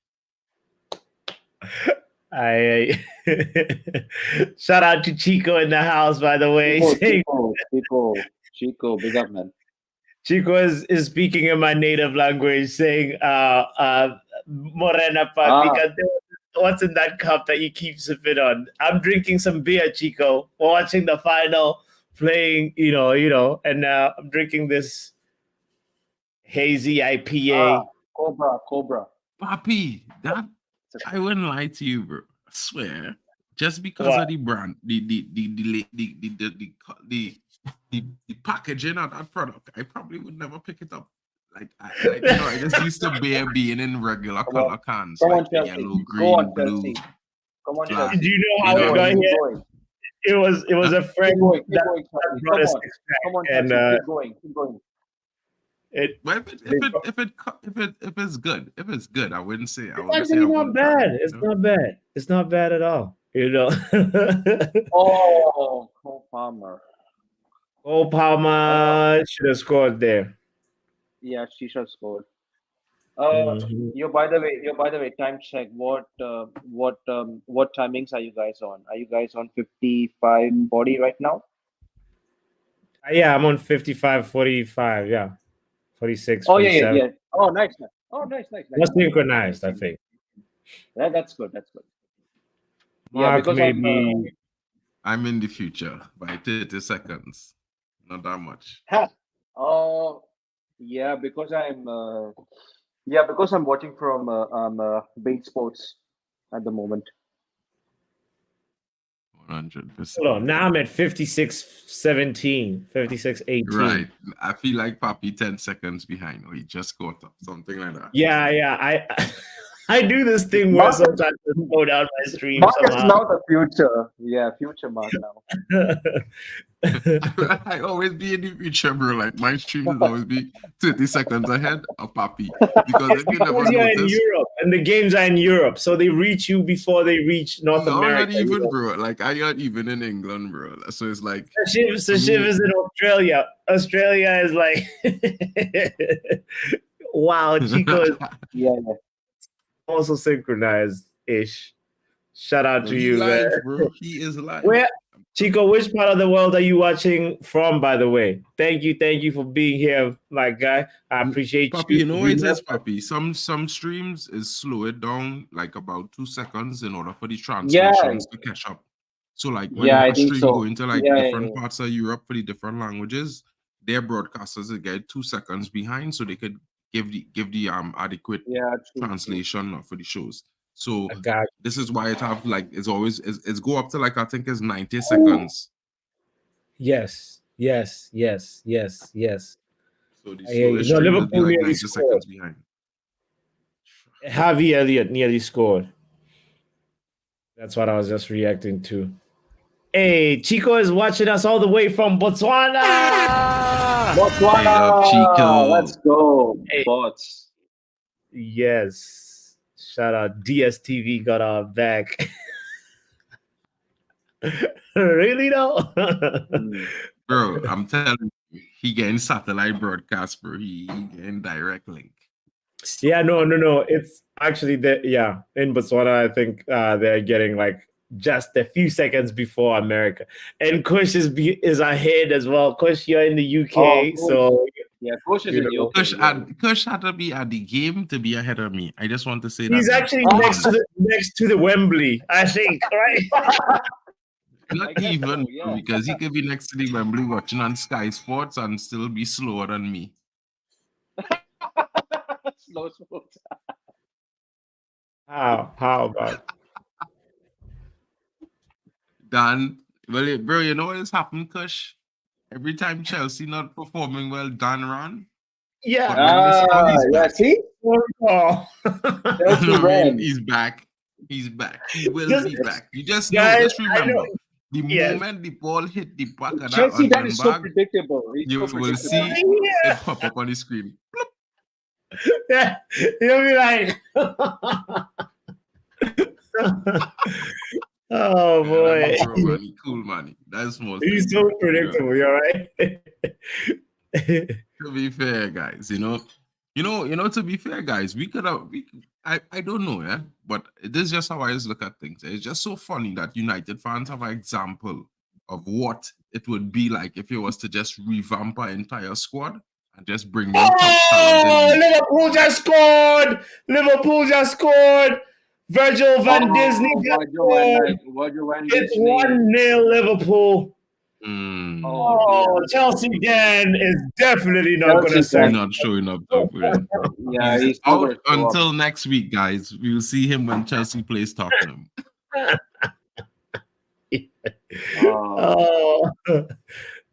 Shout out to Chico in the house, by the way. Chico, big up, man. Chico is speaking in my native language, saying Morena Papi. What's in that cup that you keep sipping on? I'm drinking some beer, Chico, watching the final, playing, you know, and I'm drinking this hazy IPA. Cobra. Papi, that I wouldn't lie to you, bro. I swear. Just because of the brand, the packaging of that product, I probably would never pick it up. Like you know, I just used to being in regular color cans, like the yellow, green, blue. Come on, black. Do you know how we got here? It was a friend that brought us this pack. Come on, and keep going. If it's good, I wouldn't say. It's actually not bad. It's not bad. It's not bad at all. You know. Oh, Cole Palmer. Cole Palmer should have scored there. Yeah, she should have scored. Yo, by the way, time check. What timings are you guys on? Are you guys on 55:40 right now? Yeah, I'm on 55:45. Yeah, 46. Oh 47. yeah. Oh, nice. That's synchronized, I think. That's good. Mark, because maybe I'm in the future by 30 seconds. Not that much. Oh, yeah, because I'm watching from Bait Sports at the moment. 100%. hold on. Now I'm at 56:17, 56:18. Right. I feel like Papi 10 seconds behind, or he just caught up, something like that. Yeah. I do this thing where sometimes I slow down my stream. Mark is somehow. now the future. Yeah, future Mark now. I always be in the future, bro. Like my stream is always be 30 seconds ahead of Papi. Because if you never You're in notice, Europe, and the games are in Europe, so they reach you before they reach North America. Not even, bro. Like I got even in England, bro. So it's like Shiv is in Australia. Australia is like wow, Chico is Yeah. also synchronized-ish. Shout out to you, live, man. bro. He is live. Where, Chico, which part of the world are you watching from, by the way? Thank you for being here, my guy. I appreciate Papi, you. you know what it is, Papi? Some streams is slow it down like about 2 seconds in order for the translations to catch up. So like when I a think stream so. go into like Yeah, different parts of Europe for the different languages, their broadcasters will get 2 seconds behind so they could give the adequate translation for the shows. So this is why it have like it's go up to like I think it's 90 seconds. Yes. Yes, yes, yes, yes. So the I hear you. slowest No, stream will be Liverpool like nearly 90 scored. seconds behind. Harvey Elliott nearly scored. That's what I was just reacting to. Hey, Chico is watching us all the way from Botswana. Big up, Chico. Let's go, Hey. bots. Yes. Shout out. DSTV got our back. Really though? Bro, I'm telling you, he getting satellite broadcast, bro. He getting direct link. Yeah, no. It's actually in Botswana, I think they're getting like just a few seconds before America. And Kush is ahead as well. Kush, you're in the UK, Kush. so Yeah, Kush is you in know. UK. Kush had to be at the game to be ahead of me. I just want to say He's that. actually next to the Wembley, I think, right? Not I guess even, so, bro, yeah. because he could be next to the Wembley watching on Sky Sports and still be slower than me. Slow sports. How about? Dan, well, bro, you know what has happened, Kush? Every time Chelsea not performing well, Dan ran. Yeah. But when they score, he's Yeah, back. see? Oh. Chelsea I mean, ran. he's back. He's back. He will Just- be back. You just Guys, know, just I remember, know. the Yes. moment the ball hit the back of that Chelsea, that onion is so bag, predictable. It's you so will predictable. see Yeah. it pop up on the screen. Yeah, you'll be like, oh boy, Yeah, that bro, man, he cool, man. That's small. he's thing, so bro. predictable. You're right. To be fair, guys, to be fair, guys, I don't know, yeah, but this is just how I just look at things. It's just so funny that United fans have an example of what it would be like if it was to just revamp our entire squad and just bring in top talent. in the- Liverpool just scored. Liverpool just scored. Virgil van Disney just scored. Virgil van It's Disney. 1-0 Liverpool. Mm. Oh, Chelsea Dan is definitely not going to Chelsea say. Dan. Not showing up though, bro. Yeah, he's out not gonna show up. until next week, guys. We'll see him when Chelsea plays Tottenham. Oh,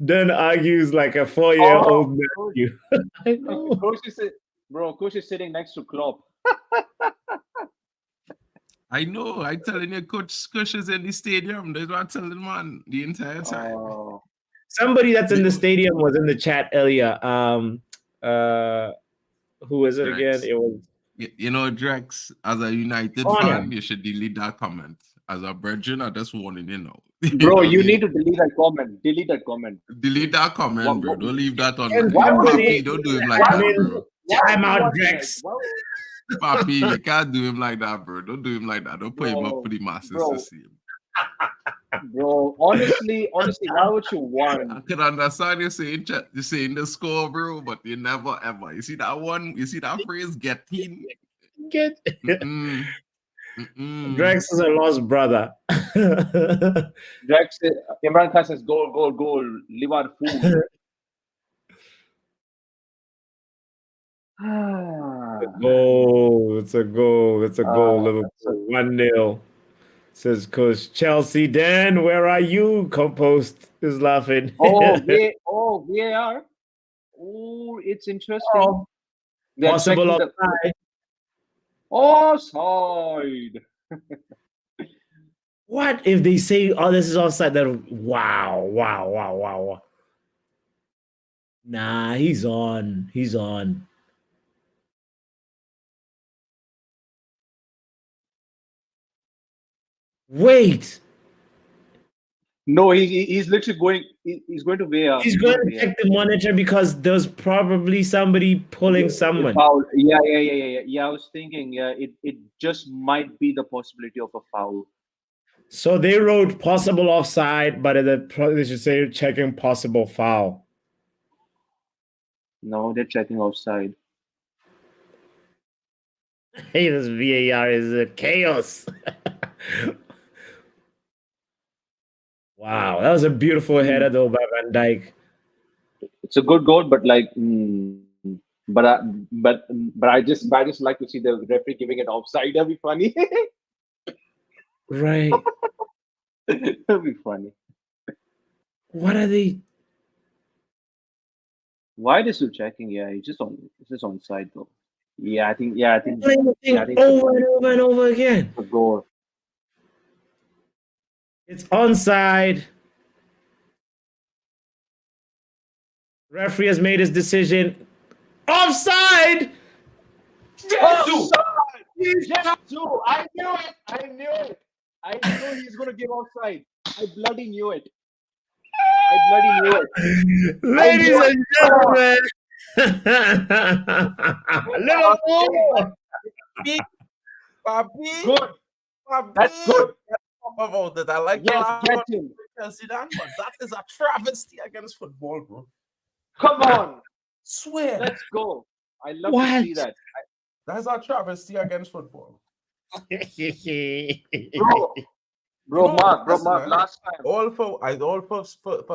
Dan argues like a 4-year-old nephew. I know. Coach is sitting next to Klopp. I know. I telling you, Coach is in the stadium. That's what I'm telling man the entire time. Somebody that's in the stadium was in the chat earlier. Who is it Drex. again? It was Drex, as a United fan, you should delete that comment. As a virgin, I just warning you now. Bro, you need to delete that comment. Delete that comment. Delete that comment, bro. Don't leave that on. Somebody- Papi, don't do him like that, bro. Time out, Drex. Papi, you can't do him like that, bro. Don't do him like that. Don't put him up for the masses to see him. Bro, honestly, why would you want? I can understand you saying the score, bro, but you never ever. You see that one? You see that phrase? Get in. Get Mm-mm. Drex is a lost brother. Drex, Imran Khan says goal, Liverpool. It's a goal. Liverpool 1-0. Says Coach Chelsea. Dan, where are you? Compost is laughing. VAR. Oh, it's interesting. Possible offside. Offside. What if they say, "Oh, this is offside"? Then wow. Nah, he's on. Wait. No, he's literally going. He's going to VAR. He's going to check the monitor because there's probably somebody pulling someone. Foul. Yeah. I was thinking, it just might be the possibility of a foul. So they wrote possible offside, but they should say checking possible foul. No, they're checking offside. Hey, this VAR is a chaos. Wow, that was a beautiful header though by Van Dijk. It's a good goal, but but I just like to see the referee giving it offside. That'd be funny. Right. That'd be funny. What are they? Why is still checking? Yeah, it's just on side though. Yeah, I think. Playing the thing I think over and over and over again. the goal. It's onside. Referee has made his decision. Offside. Offside! Jesus! I knew it! I knew he's gonna give offside. I bloody knew it. Ladies and gentlemen, Liverpool. Papi, Good. Papi. That's good. Talk about it. I like Yes, to get laugh him. at Chelsea, Dan, but that is a travesty against football, bro. Come on. Swear. Let's go. I love to What? see that. That's a travesty against football. Bro, No, Mark, listen, man. last time. All for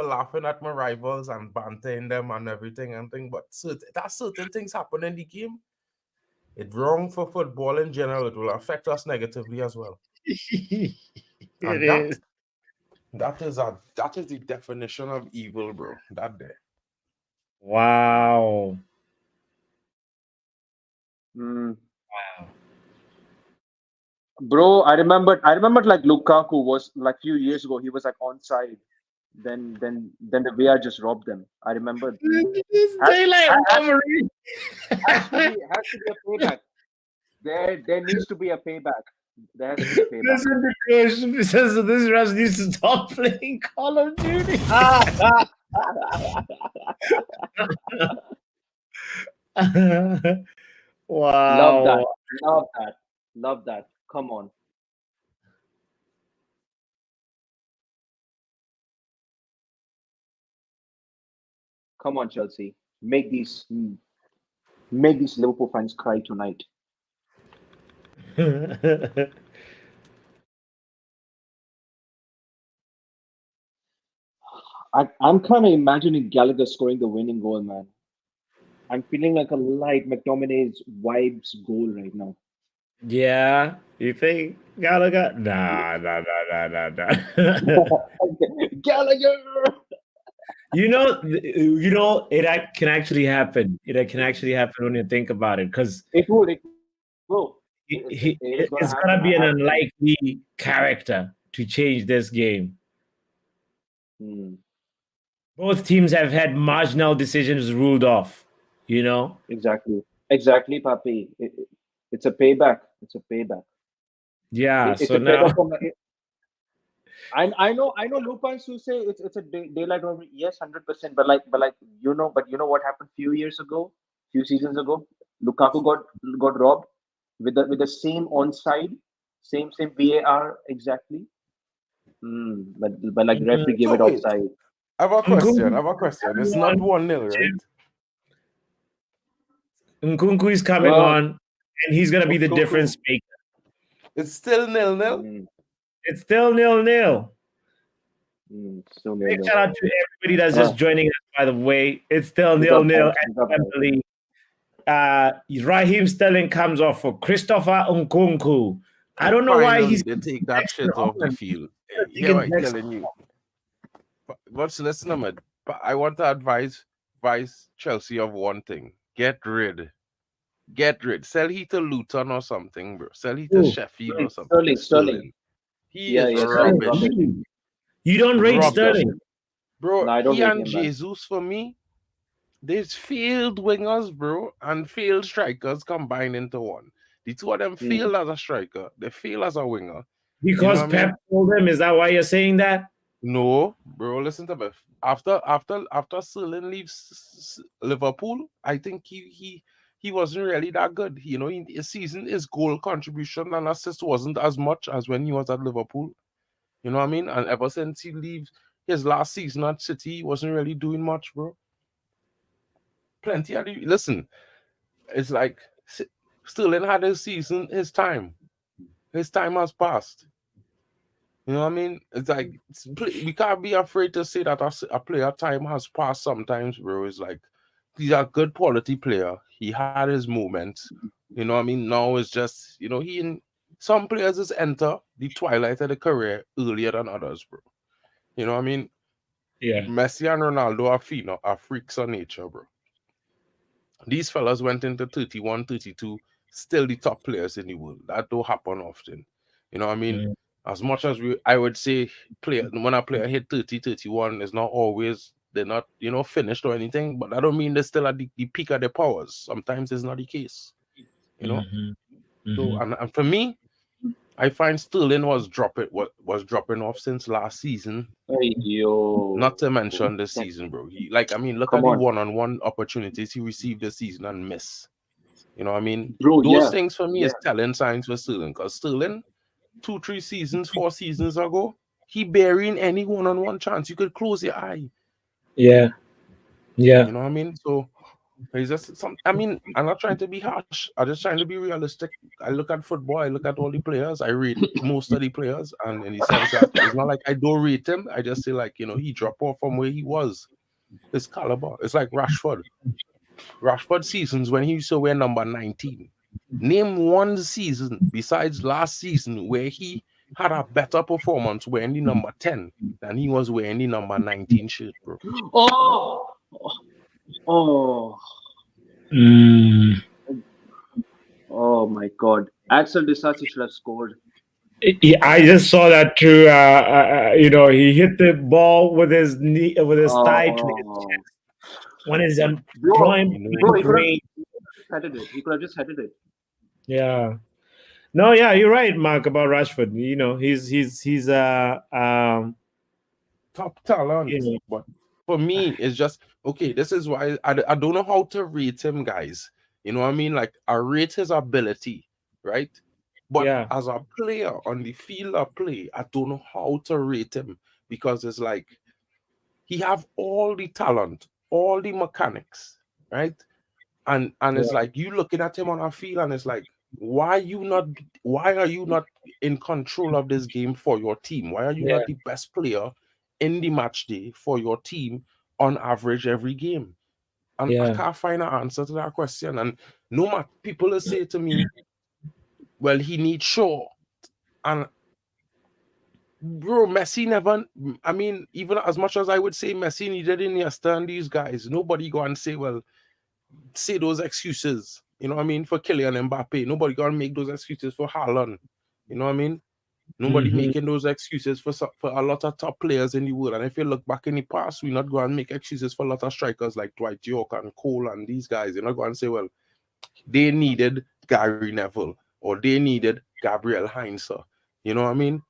laughing at my rivals and bantering them and everything and thing, but certain things happen in the game. It's wrong for football in general. It will affect us negatively as well. And that is the definition of evil, bro. That there. Wow. Wow. Bro, I remembered like Lukaku was like few years ago, he was like onside. Then the VR just robbed them. I remember. Daylight robbery. Has to be a payback. There needs to be a payback. There has to be a payback. Listen to Kush says that this Russ needs to stop playing Call of Duty. Wow. Love that. Come on. Come on, Chelsea. Make these Liverpool fans cry tonight. I'm kind of imagining Gallagher scoring the winning goal, man. I'm feeling like a light McTominay's vibes goal right now. Yeah, you think Gallagher? Nah. Gallagher. You know, it can actually happen. It can actually happen when you think about it, because It will. it's gonna be an unlikely character to change this game. Both teams have had marginal decisions ruled off. You know. Exactly, Papi. It's a payback. Yeah. It's So a now. payback from. I know Lupins who say it's a daylight robbery. Yes, 100%. But you know what happened few seasons ago. Lukaku got robbed with the same onside, same VAR exactly. But like referee gave it wait. offside. I have a question. It's not 1-0, right? Nkunku is coming on, and he's gonna be the Nkunku. difference maker. It's still 0-0. It's still 0-0. Still Big 0-0. shout out to everybody that's just joining us, by the way. It's still 0-0 at Wembley. Raheem Sterling comes off for Christopher Nkunku. I don't know why he's to take that shit off the field. Yeah, I'm telling you. But listen, man. I want to advise Chelsea of one thing: get rid. Sell he to Luton or something, bro. Sell he to Sheffield or something. Sterling. He is rubbish. You don't rate Rubbish. Sterling, bro. No, I don't he rate and him, man. Jesus for me. There's failed wingers, bro, and failed strikers combined into one. The two of them failed as a striker. They fail as a winger. because Pep told him. Is that why you're saying that? No, bro. Listen to me. After Sterling leaves Liverpool, I think he wasn't really that good. You know, in his season, his goal contribution and assist wasn't as much as when he was at Liverpool. You know what I mean? And ever since he leaves his last season at City, he wasn't really doing much, bro. Listen, it's like Sterling had his season, his time. His time has passed. You know what I mean? It's like we can't be afraid to say that a player time has passed sometimes, bro. It's like he's a good quality player. He had his moments. You know what I mean? Now it's just, some players just enter the twilight of the career earlier than others, bro. You know what I mean? Yeah. Messi and Ronaldo are freaks of nature, bro. These fellas went into 31, 32, still the top players in the world. That don't happen often. You know what I mean? As much as I would say when a player hit 30, 31, it's not always, they're not, finished or anything, but I don't mean they're still at the peak of their powers. Sometimes it's not the case. So, and for me, I find Sterling was dropping off since last season. Hey, yo. Not to mention this season, bro. Look at the one-on-one opportunities he received this season and miss. You know what I mean? Bro, Those things for me is telling signs for Sterling. Because Sterling, 4 seasons ago, he bearing any one-on-one chance. You could close your eye. Yeah. You know what I mean? So it's just I'm not trying to be harsh. I'm just trying to be realistic. I look at football, I look at all the players, I rate most of the players, and in the sense that it's not like I don't rate him. I just say he dropped off from where he was. His caliber. It's like Rashford. Rashford seasons when he used to wear number 19. Name one season besides last season where he had a better performance wearing the number 10 than he was wearing the number 19 shirt, bro. Oh my God! Axel Disasi should have scored. I just saw that too. He hit the ball with his knee, with his thigh to his chest. When his He could have just headed it. Yeah. No, yeah, you're right, Mark, about Rashford. He's top talent. But for me, it's just okay. This is why I don't know how to rate him, guys. You know what I mean? Like I rate his ability, right? But as a player on the field of play, I don't know how to rate him because it's like he have all the talent, all the mechanics, right? And it's like you looking at him on a field, and it's like, why are you not in control of this game for your team? Why are you not the best player in the match day for your team on average every game? And I can't find an answer to that question. And no matter people will say to me, well, he needs Shaw. And bro, Messi never, even as much as I would say Messi needed Iniesta and these guys, nobody go and say, well, say those excuses, you know what I mean, for Kylian Mbappe. Nobody gonna make those excuses for Haaland. You know what I mean? Nobody making those excuses for a lot of top players in the world. And if you look back in the past, we're not going to make excuses for a lot of strikers like Dwight York and Cole and these guys. You're not going to say, well, they needed Gary Neville or they needed Gabriel Heinze. You know what I mean?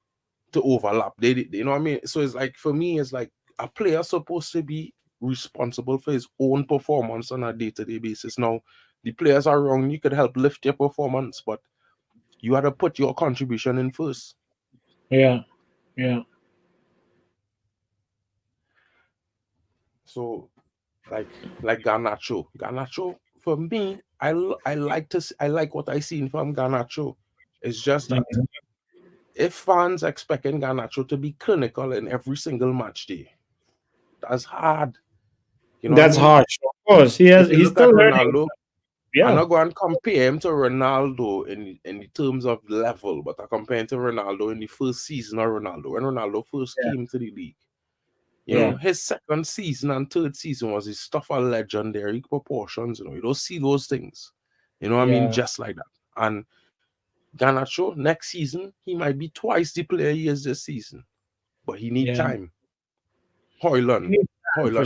To overlap. You know what I mean? So it's like, for me, it's like a player supposed to be responsible for his own performance on a day-to-day basis. Now, the players are wrong. You could help lift your performance, but you had to put your contribution in first. Yeah. So, like Garnacho. Garnacho, for me, I like what I seen from Garnacho. It's just that if fans expecting Garnacho to be clinical in every single match day, that's hard. You know that's harsh. Of course, he's still learning. Ronaldo, I'm not going to compare him to Ronaldo in the terms of level, but I compare him to Ronaldo in the first season of Ronaldo, when Ronaldo first came to the league. You know, his second season and third season was his stuff of legendary proportions. You don't see those things. You know what I mean? Just like that. And Garnacho, next season, he might be twice the player he is this season. But he needs time. Haaland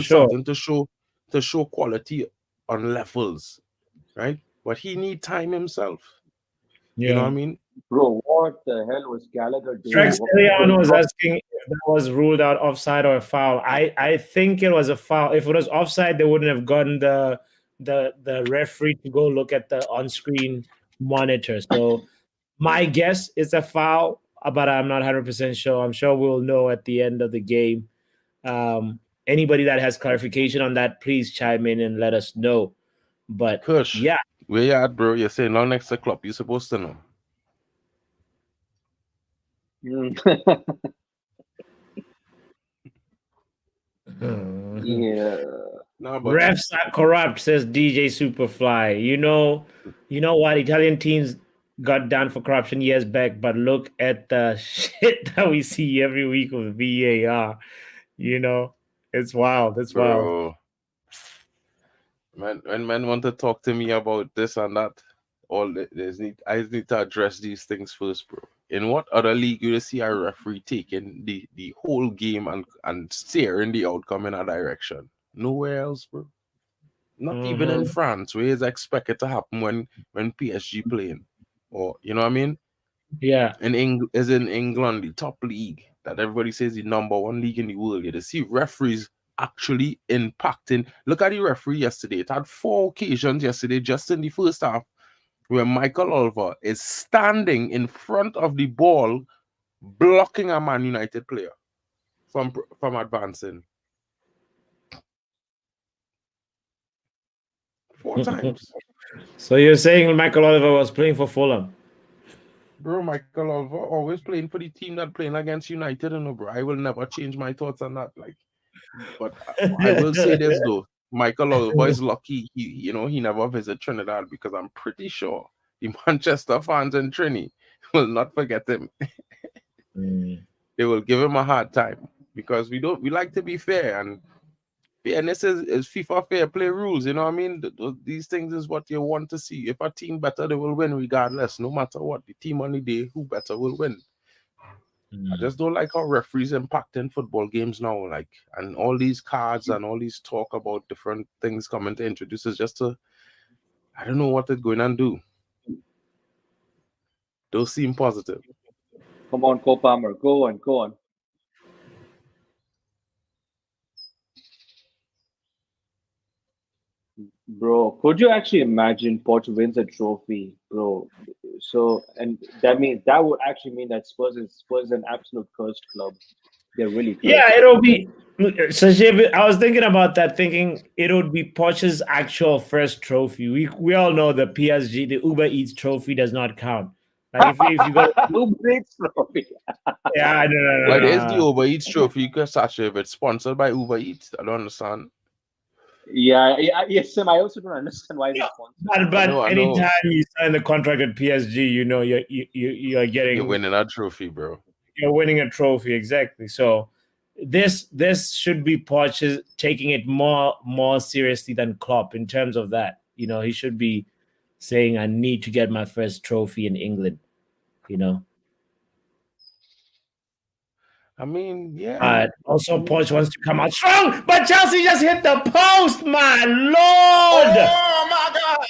something to show quality on levels. Right? But he need time himself. You know what I mean? Bro, what the hell was Gallagher doing? Rex Eliano was asking if that was ruled out offside or a foul. I think it was a foul. If it was offside, they wouldn't have gotten the referee to go look at the on-screen monitor. So my guess is a foul, but I'm not 100% sure. I'm sure we'll know at the end of the game. Anybody that has clarification on that, please chime in and let us know. But Kush, where you at, bro? You're saying now next to Klopp. You're supposed to know. No, but refs are corrupt, says DJ Superfly. You know what? Italian teams got down for corruption years back, but look at the shit that we see every week with VAR. It's wild. It's wild. when men want to talk to me about this and that, I need to address these things first, bro. In what other league you see a referee taking the whole game and steering the outcome in a direction? Nowhere else, bro. Not even in France, where it's expected to happen when PSG playing, or you know what I mean. Yeah. In England, the top league that everybody says the number one league in the world. You to see referees actually impacting. Look at the referee yesterday. It had 4 occasions yesterday, just in the first half, where Michael Oliver is standing in front of the ball, blocking a Man United player from advancing 4 times. So you're saying Michael Oliver was playing for Fulham? Bro, Michael Oliver always playing for the team that playing against United, and bro, I will never change my thoughts on that. Like, but I will say this though, Michael Oliver is lucky he never visit Trinidad, because I'm pretty sure the Manchester fans in Trini will not forget him. They will give him a hard time, because we like to be fair, and fairness is FIFA fair play rules. You know what I mean? These things is what you want to see. If a team better, they will win regardless, no matter what. The team on the day who better will win. I just don't like how referees impacting football games now, like, and all these cards and all these talk about different things coming to introduce is just I don't know what they're going to do. Those seem positive. Come on, Palmer, go on. Bro, could you actually imagine Poch wins a trophy, bro? So, and that would actually mean that Spurs is an absolute cursed club. They're really cursed. Yeah, it'll be. So I was thinking about that, thinking it would be Poch's actual first trophy. We all know the PSG, the Uber Eats trophy does not count. Like if you go Uber Eats trophy. Yeah, no. But it's the Uber Eats trophy, because actually if it's sponsored by Uber Eats, I don't understand. Yes, Sam. I also don't understand why they're sponsored. But I know. anytime you sign the contract with PSG, you know you're getting, you're winning a trophy, bro. You're winning a trophy, exactly. So this should be Poch taking it more seriously than Klopp in terms of that. You know, he should be saying, "I need to get my first trophy in England." You know. I mean, yeah. Also, Poch wants to come out strong, but Chelsea just hit the post, my lord! Oh my God!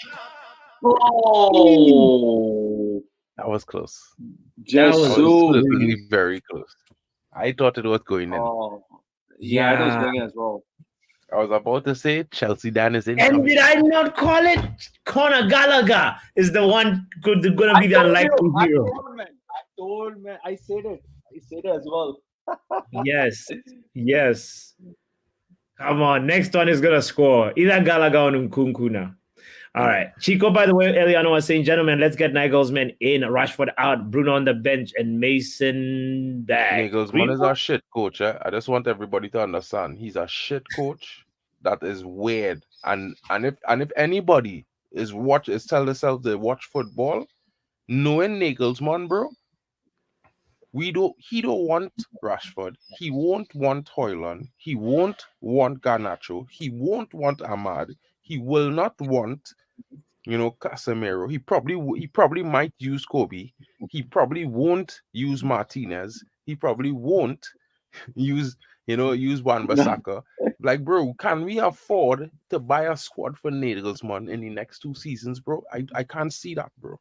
Oh, That was close. just was so certainly very close. I thought it was going in. Oh, yeah, it was going in as well. I was about to say Chelsea Dan is in. And did I not call it? Conor Gallagher is the one going to be the unlikely hero. I said it as well. Yes. Come on, next one is gonna score. Either Gallagher or Nkunku now. All right. Chico, by the way, Eliano was saying, gentlemen, let's get Nagelsmann in, Rashford out, Bruno on the bench, and Mason back. Nagelsmann is a shit coach. I just want everybody to understand he's a shit coach. That is weird. And if anybody is tell themselves they watch football, knowing Nagelsmann, bro, he don't want Rashford. He won't want Haaland. He won't want Garnacho. He won't want Ahmad. He will not want, Casemiro. He probably might use Kobe. He probably won't use Martinez. He probably won't use Wan-Bissaka. Like, bro, can we afford to buy a squad for Nagelsmann in the next 2 seasons, bro? I can't see that, bro.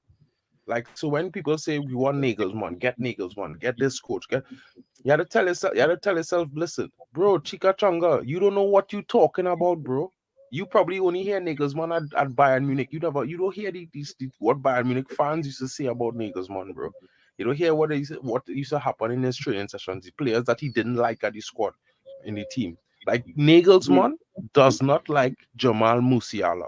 Like, so when people say we want Nagelsmann, get this coach, you had to tell yourself, listen, bro, Chica Chunga, you don't know what you talking about, bro. You probably only hear Nagelsmann at Bayern Munich. You don't hear what Bayern Munich fans used to say about Nagelsmann, bro. You don't hear what used to happen in his training sessions, the players that he didn't like at the squad, in the team. Like, Nagelsmann does not like Jamal Musiala.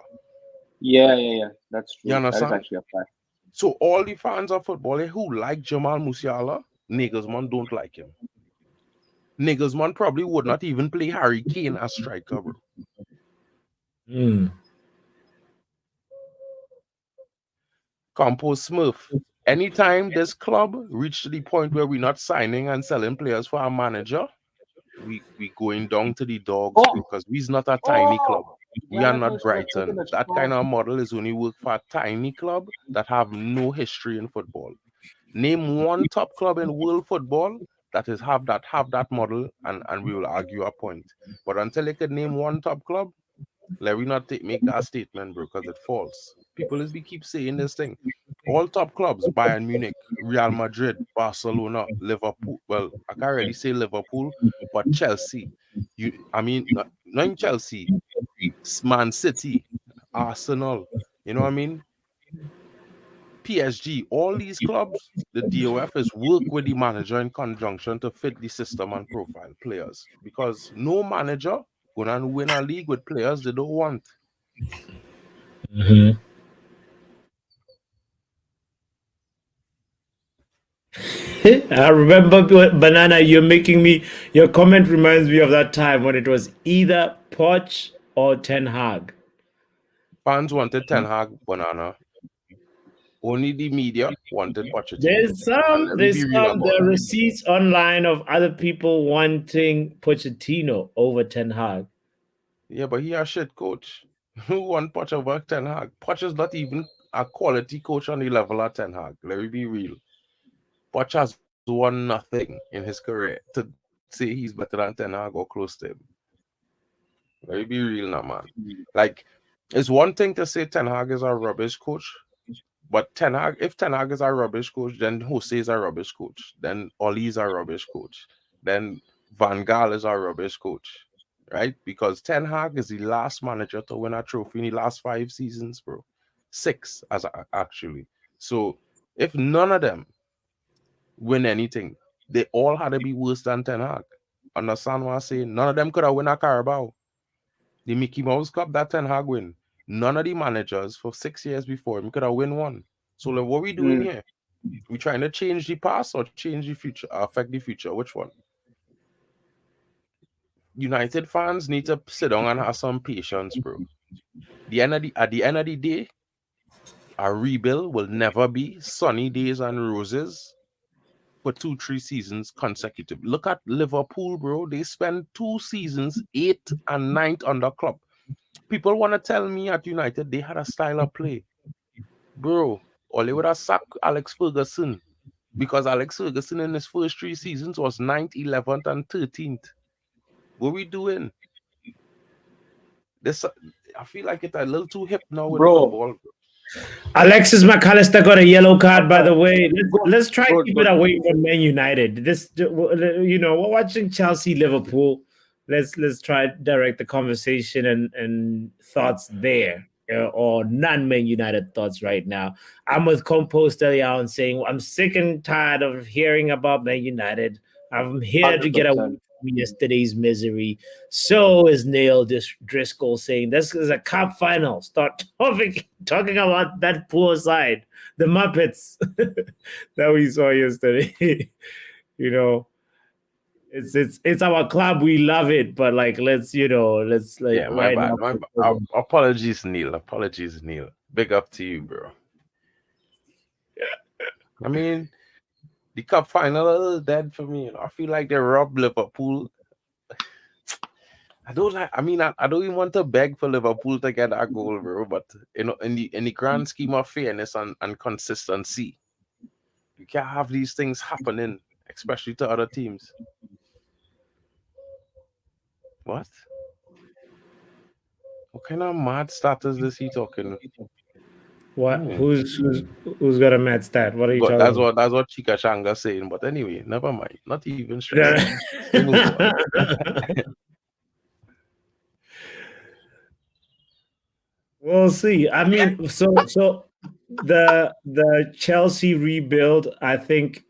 Yeah. That's true. You understand? That is actually a fact. So all the fans of football who like Jamal Musiala, Nagelsmann don't like him. Nagelsmann probably would not even play Harry Kane as striker, bro. Compose Smurf. Anytime this club reach to the point where we're not signing and selling players for our manager, we going down to the dogs, because we's not a tiny club. We are not Gallagher should have taken Brighton. a That kind shot. of model is only work for a tiny club that have no history in football. Name one top club in world football that have that model, and we will argue a point. But until you could name one top club, let me not make that statement, bro, because it's false. People is be keep saying this thing. All top clubs: Bayern Munich, Real Madrid, Barcelona, Liverpool. Well, I can't really say Liverpool, but Chelsea. Not in Chelsea, Man City, Arsenal. You know what I mean? PSG, all these clubs, the DOF is work with the manager in conjunction to fit the system and profile players. Because no manager gonna win a league with players they don't want. Mhm. I remember Banana, your comment reminds me of that time when it was either Poch or Ten Hag. Fans wanted Ten Hag, Banana. Only the media wanted Pochettino. There's And some let me be there's real some about the that. receipts online of other people wanting Pochettino over Ten Hag. Yeah, but he a shit coach. Who want Poch over Ten Hag? Poch is not even a quality coach on the level of Ten Hag. Let me be real. Poch has won nothing in his career to say he's better than Ten Hag or close to him. Let me be real now, man. Like, it's one thing to say Ten Hag is a rubbish coach, but if Ten Hag is a rubbish coach, then Jose is a rubbish coach. Then Oli is a rubbish coach. Then Van Gaal is a rubbish coach, right? Because Ten Hag is the last manager to win a trophy in the last 5 seasons, bro. 6, actually. So if none of them win anything, they all had to be worse than Ten Hag. Understand what I'm saying? None of them could have won a Carabao. The Mickey Mouse Cup that Ten Hag win. None of the managers for 6 years before him could have win one. So like, what we doing here? We trying to change the past or change the future, affect the future? Which one? United fans need to sit down and have some patience, bro. At the end of the day, a rebuild will never be sunny days and roses for 2-3 seasons consecutive. Look at Liverpool, bro. They spent 2 seasons, 8th and 9th under Klopp. People want to tell me at United they had a style of play. Bro, all they would have sacked Alex Ferguson because Alex Ferguson in his first 3 seasons was 9th, 11th, and 13th. What we doing? This I feel like it's a little too hip now with Bro, football. Alexis McAllister got a yellow card, by the way. Let's try to good, keep good. it away from Man United. We're watching Chelsea, Liverpool. Let's try to direct the conversation and thoughts there, or non-Man United thoughts right now. I'm with Compost earlier on saying I'm sick and tired of hearing about Man United. I'm here to get away 100%. from yesterday's misery. So is Neil Driscoll saying this is a cup final. Start talking about that poor side, the Muppets that we saw yesterday. It's our club. We love it, but like let's like Yeah, my right bad. now. Apologies, Neil. Apologies, Neil. Big up to you, bro. I mean, the cup final is dead for me. I feel like they robbed Liverpool. I don't even want to beg for Liverpool to get that goal, bro. But in the grand scheme of fairness and consistency, you can't have these things happening, especially to other teams. What? What kind of mad status is he talking? What? Who's got a mad stat? What are you But talking about? that's what Chika Shanga saying. But anyway, never mind. Not even stressing. We move on. We'll see. I mean, so the Chelsea rebuild, I think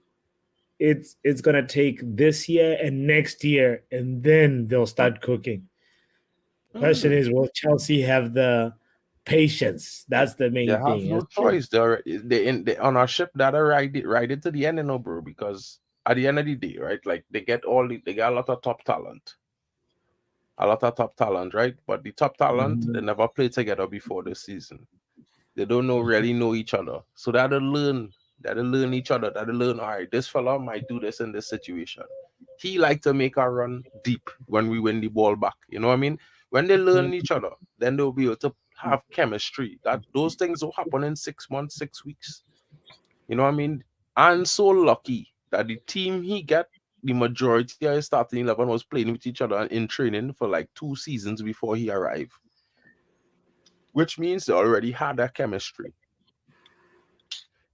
it's gonna take this year and next year, and then they'll start cooking. Question is, will Chelsea have the patience? That's the They main have thing. no choice. They on a ship that are ride it to the end, bro. Because at the end of the day, right? Like they got a lot of top talent. A lot of top talent, right? But the top talent, they never played together before this season. They don't really know each other. So they had to learn. They had to learn each other. They had to learn, all right, this fella might do this in this situation. He like to make a run deep when we win the ball back. You know what I mean? When they learn each other, then they'll be able to have chemistry. That those things will happen in 6 months, 6 weeks. You know what I mean? And so lucky that the team he got, the majority of his starting 11 was playing with each other in training for like 2 seasons before he arrived. Which means they already had that chemistry.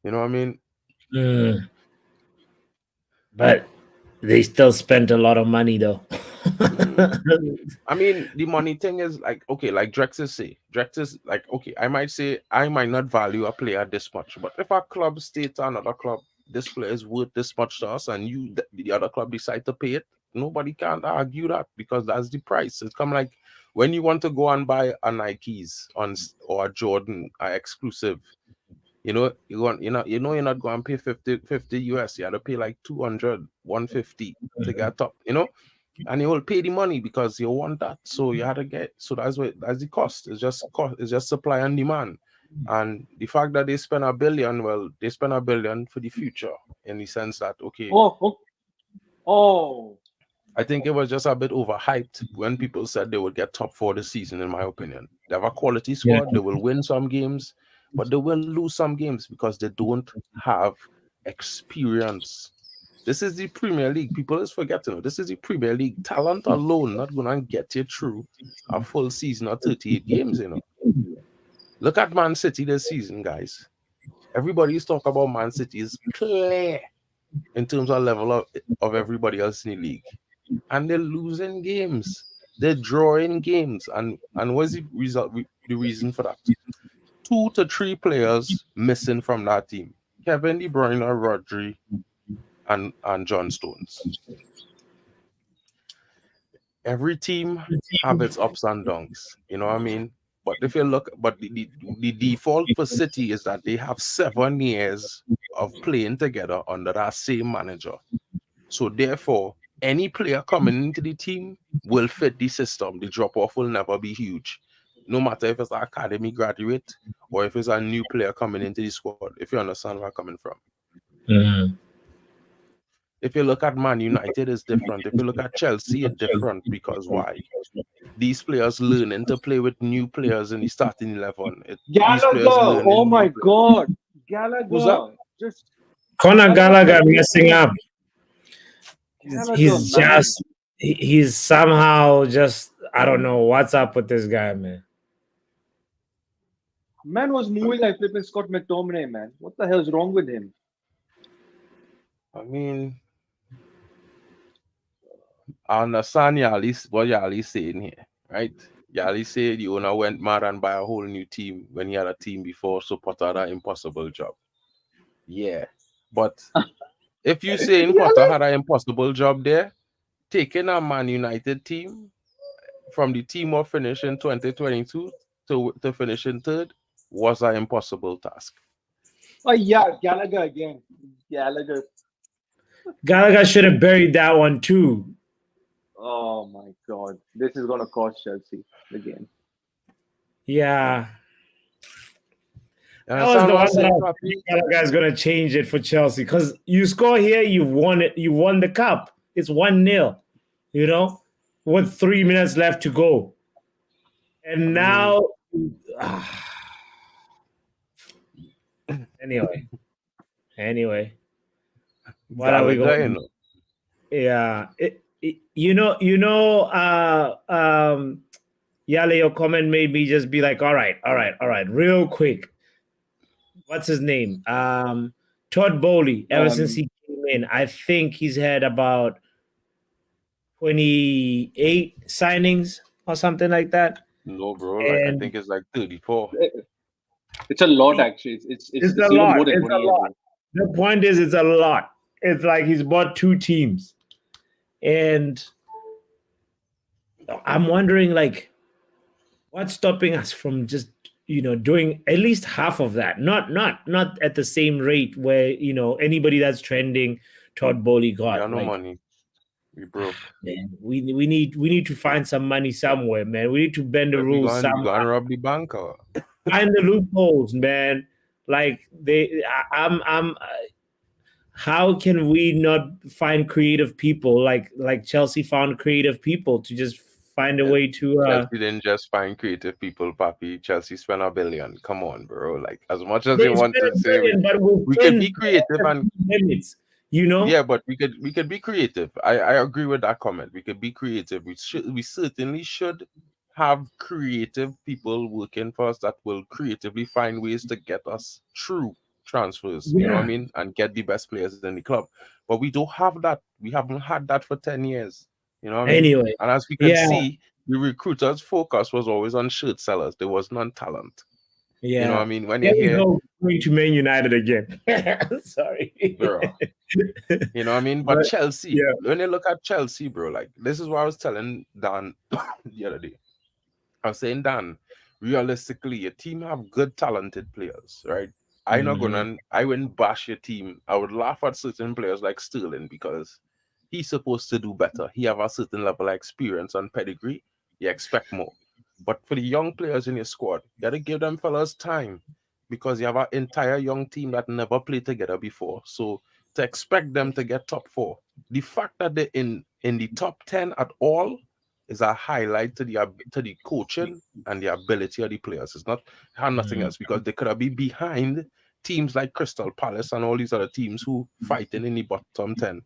You know what I mean? But they still spent a lot of money, though. I mean, the money thing is like, okay, like Drex's say. Drex is like, okay, I might say I might not value a player this much, but if a club states to another club, this player is worth this much to us, and the other club decide to pay it, nobody can't argue that because that's the price. It's come like when you want to go and buy a Nikes or a Jordan, exclusive. You know, you're not going to pay 50 US. You have to pay like 200, 150 to get top, you know, and you will pay the money because you want that. So you have to get, so that's the cost. It's just supply and demand. And the fact that they spend $1 billion, well, they spend $1 billion for the future in the sense that, okay. I think it was just a bit overhyped when people said they would get top 4 this season, in my opinion. They have a quality squad. They will win some games, but they will lose some games because they don't have experience. This is the Premier League. People is forgetting. This is the Premier League. Talent alone not going to get you through a full season of 38 games, you know. Look at Man City this season, guys. Everybody's talking about Man City is clear in terms of level of everybody else in the league. And they're losing games. They're drawing games. And what's the result? The reason for that? 2 to 3 players missing from that team. Kevin De Bruyne, Rodri, and John Stones. Every team have its ups and downs. You know what I mean? But if you look, but the default for City is that they have 7 years of playing together under that same manager. So therefore, any player coming into the team will fit the system. The drop-off will never be huge. No matter if it's an academy graduate or if it's a new player coming into the squad, if you understand where I'm coming from. If you look at Man United, it's different. If you look at Chelsea, it's different. Because why? These players learning to play with new players in the starting 11. Gallagher! Oh my God! Gallagher! Who's that? Just Conor Gallagher messing up. Gallagher, He's somehow just, I don't know what's up with this guy, man. Man was moving like flipping Scott McTominay, man. What the hell's wrong with him? I mean, I understand what Yali's saying here, right? Yali said the owner went mad and buy a whole new team when he had a team before, so Potter had an impossible job. Yeah, but if you saying Potter had an impossible job there, taking a Man United team from the team of finishing 2022 to finishing 3rd was an impossible task. Oh yeah, Gallagher again. Gallagher should have buried that one too. Oh my God, this is gonna cost Chelsea again. Yeah. That was the one Gallagher's gonna change it for Chelsea because you score here, you've won it. You won the cup. It's 1-0. You know, with 3 minutes left to go, and now. Anyway, what are we going? Yeah, Yale, your comment made me just be like, all right, real quick. What's his name? Todd Bowley. Ever since he came in, I think he's had about 28 signings or something like that. No, bro. I think it's like 34. It's a lot, actually. It's a lot. More than it's 20 a lot. The point is, it's a lot. It's like he's bought 2 teams, and I'm wondering, like, what's stopping us from just doing at least half of that? Not at the same rate where anybody that's trending, Todd Bowley got. Yeah, no money. We broke. Man, we need to find some money somewhere, man. We need to bend the rules somewhere. We gonna rob the bank or find the loopholes, man. Like how can we not find creative people like Chelsea found creative people to just find a way to. Chelsea didn't just find creative people, Papi. Chelsea spent $1 billion. Come on, bro. Like, as much as They you want spent to a say billion, but we could be creative and limits. You know? yeah, but we could be creative. I agree with that comment. We could be creative. We certainly should have creative people working for us that will creatively find ways to get us through transfers. You know what I mean? And get the best players in the club. But we don't have that. We haven't had that for 10 years. You know what I mean? Anyway, and as we can see, the recruiters' focus was always on shirt sellers. There was none talent. Yeah. You know what I mean? When There you you hear go, going to Man United again. Sorry. bro. You know what I mean? But Chelsea, when you look at Chelsea, bro, like this is what I was telling Dan the other day. I was saying, Dan, realistically, your team have good, talented players, right? I wouldn't bash your team. I would laugh at certain players like Sterling because he's supposed to do better. He have a certain level of experience and pedigree. You expect more. But for the young players in your squad, you got to give them fellas time because you have an entire young team that never played together before. So to expect them to get top 4, the fact that they're in the top 10 at all is a highlight to the coaching and the ability of the players. It's not nothing else because they could have been behind teams like Crystal Palace and all these other teams who fighting in the bottom 10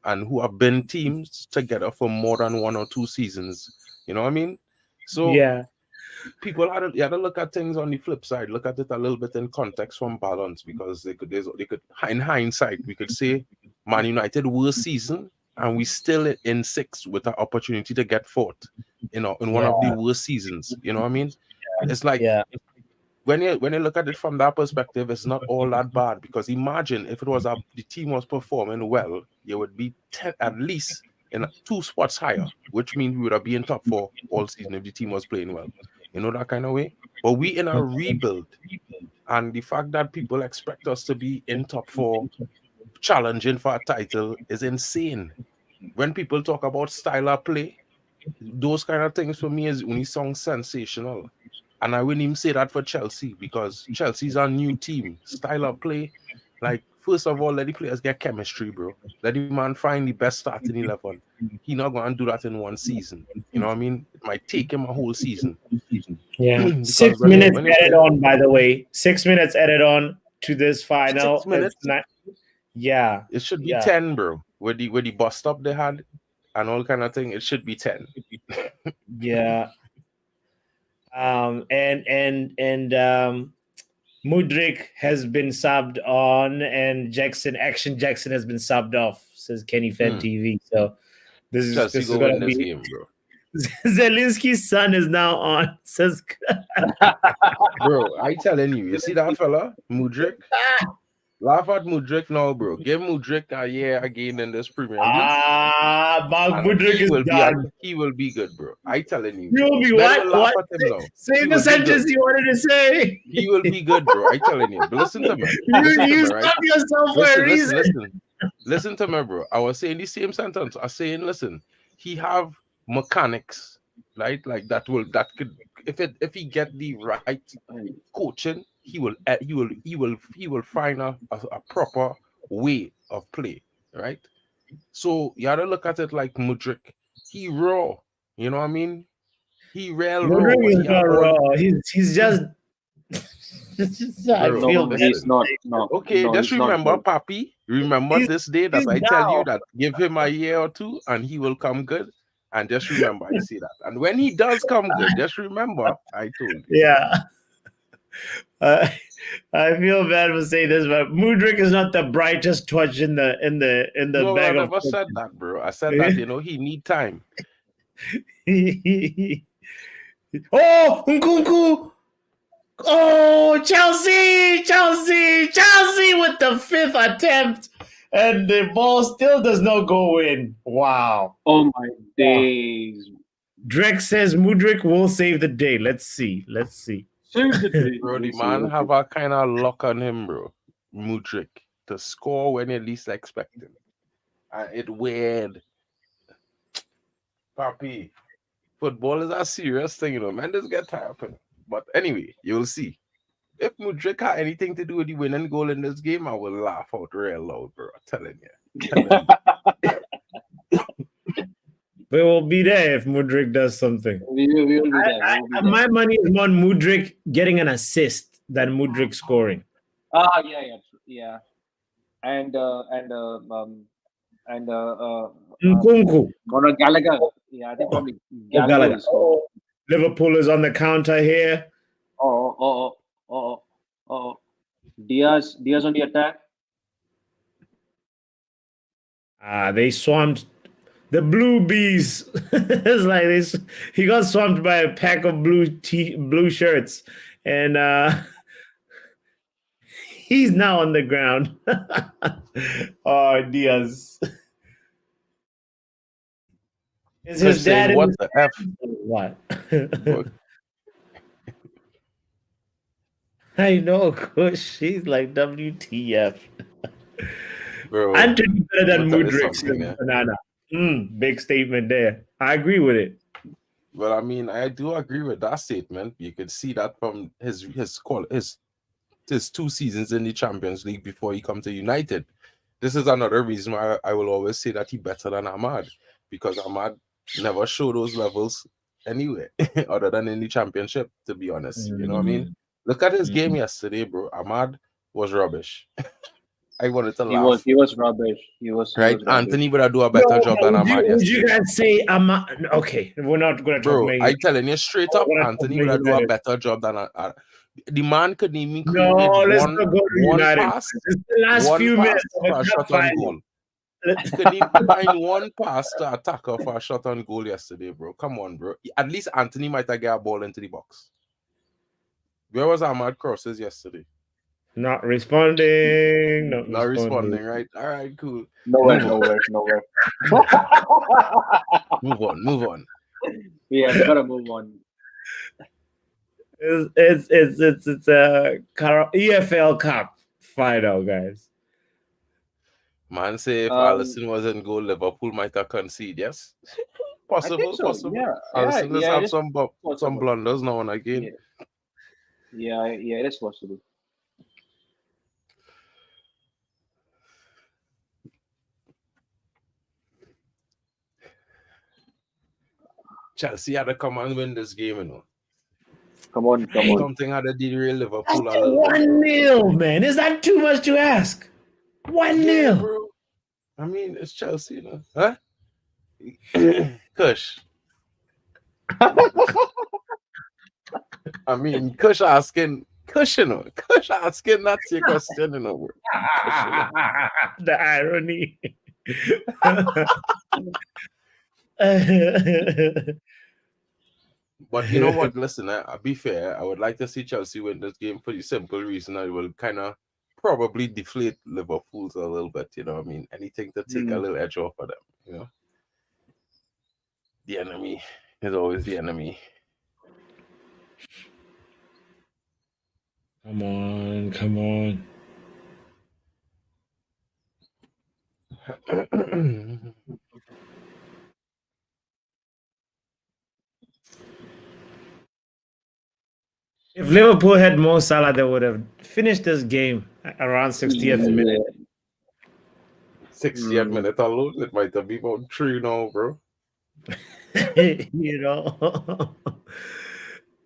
and who have been teams together for more than 1 or 2 seasons. You know what I mean? So people had to look at things on the flip side, look at it a little bit in context from balance because they could in hindsight we could say Man United worst season and we still in 6th with an opportunity to get 4th, in one of the worst seasons. You know what I mean? It's like when you look at it from that perspective, it's not all that bad because imagine if it was the team was performing well, you would be at least in 2 spots higher, which means we would have been in top 4 all season if the team was playing well. You know that kind of way? But we in a rebuild, and the fact that people expect us to be in top 4 challenging for a title is insane. When people talk about style of play, those kind of things for me is only sound sensational. And I wouldn't even say that for Chelsea because Chelsea's a new team. Style of play, like, first of all, let the players get chemistry, bro. Let the man find the best starting 11. He not going to do that in 1 season. You know what I mean? It might take him a whole season. Yeah. 6 minutes added on, by the way. 6 minutes added on to this final. 6 minutes? Yeah. It should be 10, bro. With the bus stop they had and all kind of thing, it should be 10. Yeah. Mudryk has been subbed on and Jackson has been subbed off, says Kenny Fan TV. So this is going to be game, bro. Zelinski's son is now on, says bro, I telling you see that fella, Mudryk? Laugh at Mudryk now, bro. Give Mudryk a year again in this Premier League. Mark Mudryk is done. He will be good, bro. I telling you. He will be what? Say the sentence you wanted to say. He will be good, bro. I telling you. But listen to me. You stop yourself for a reason. Listen to me, bro. I was saying the same sentence. I was saying, listen, he have mechanics, right? Like that could if he get the right coaching. He will find a proper way of play, right? So you gotta look at it like Mudryk. He raw, you know what I mean? He raw. Mudryk is not raw. He's just. I feel he's not. No. Okay, no, just remember, Papi. Remember this day that I tell you that give him a year or 2 and he will come good. And just remember, I see that. And when he does come good, just remember, I told you. Yeah. I feel bad for saying this, but Mudryk is not the brightest torch in the no, bag I of. never said that, bro. I said that he need time. Oh, Nkunku! Oh, Chelsea with the 5th attempt, and the ball still does not go in. Wow! Oh my days! Drake says Mudryk will save the day. Let's see. Bro, the man have a kind of luck on him, bro. Mudryk to score when you least expect him. And it weird. Papi, football is a serious thing, you know. Man, just get tired of it. But anyway, you'll see. If Mudryk had anything to do with the winning goal in this game, I will laugh out real loud, bro. I'm telling you. We will be there if Mudryk does something. We will be there. We will be there. My money is on Mudryk getting an assist than Mudryk scoring. Yeah. And Nkunku. Conor Gallagher. Yeah, I think probably Gallagher Gallagher. will score. Liverpool is on the counter here. Diaz on the attack. They swamped the blue bees. It's like this. He got swamped by a pack of blue shirts, and he's now on the ground. Oh, Diaz. Is his dad what the F? What? What? I know, Kush. She's like WTF. Bro, Antony better than what the- Mudryk something, says Banana. Big statement there. I agree with it. Well, I mean, I do agree with that statement. You could see that from his 2 seasons in the Champions League before he come to United. This is another reason why I will always say that he better than Ahmad, because Ahmad never showed those levels anywhere other than in the Championship, to be honest. You know what I mean? Look at his game yesterday, bro. Ahmad was rubbish. I wanted to laugh. He was rubbish. He was Right? rubbish. Anthony would have do a better job than Ahmad Would yesterday. you guys say Ahmad? Okay, we're not going to talk Bro, Man I United. telling you straight up, We're not Anthony talking would have do a United. better job than the man couldn't even create No, let's not go to one United. pass. It's the last One few pass minutes for of a the shot cup on final. goal. He couldn't even find one pass to attacker for a shot on goal yesterday, bro. Come on, bro. At least Anthony might have got a ball into the box. Where was Ahmad crosses yesterday? Not responding. Not responding, right? All right, cool. Nowhere. Move on. Yeah, we gotta move on. It's a EFL Cup final, guys. Man say if Um, Alisson was in goal, Liverpool might have conceded, yes? Possible. Yeah, Alisson does it have is some possible. blunders now and again. Yeah, it is possible. Chelsea had to come and win this game, you know. Come on. Something had to derail Liverpool a little bit. 1-0, man. Is that too much to ask? 1-0. Yeah, bro. I mean, it's Chelsea, you know. Huh? Kush. I mean, Kush asking that's your question, you know, bro. The irony. But you know what? Listen, I'll be fair. I would like to see Chelsea win this game for the simple reason that it will kind of probably deflate Liverpool's a little bit. You know what I mean? Anything to take a little edge off of them, you know? The enemy is always the enemy. Come on. If Liverpool had Mo Salah, they would have finished this game around 60th minute. 60th minute alone, it might have been about 3 now, bro. You know,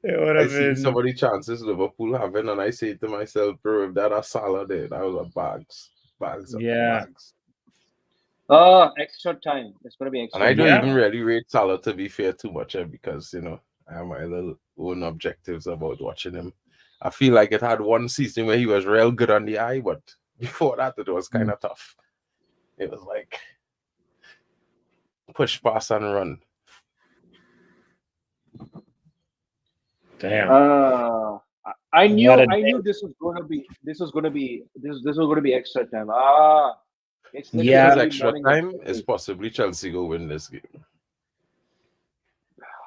it would I have see been. some of the chances Liverpool having, and I say to myself, bro, if that a Salah there, that was a bags of bags. Extra time. It's gonna be extra. And I don't time. even really rate Salah, to be fair, too much because, you know, I have my little own objectives about watching him. I feel like it had one season where he was real good on the eye, but before that, it was kind of tough. It was like push, pass, and run. Damn. I knew this was gonna be extra time. It's Yeah. Extra time is possibly Chelsea go win this game.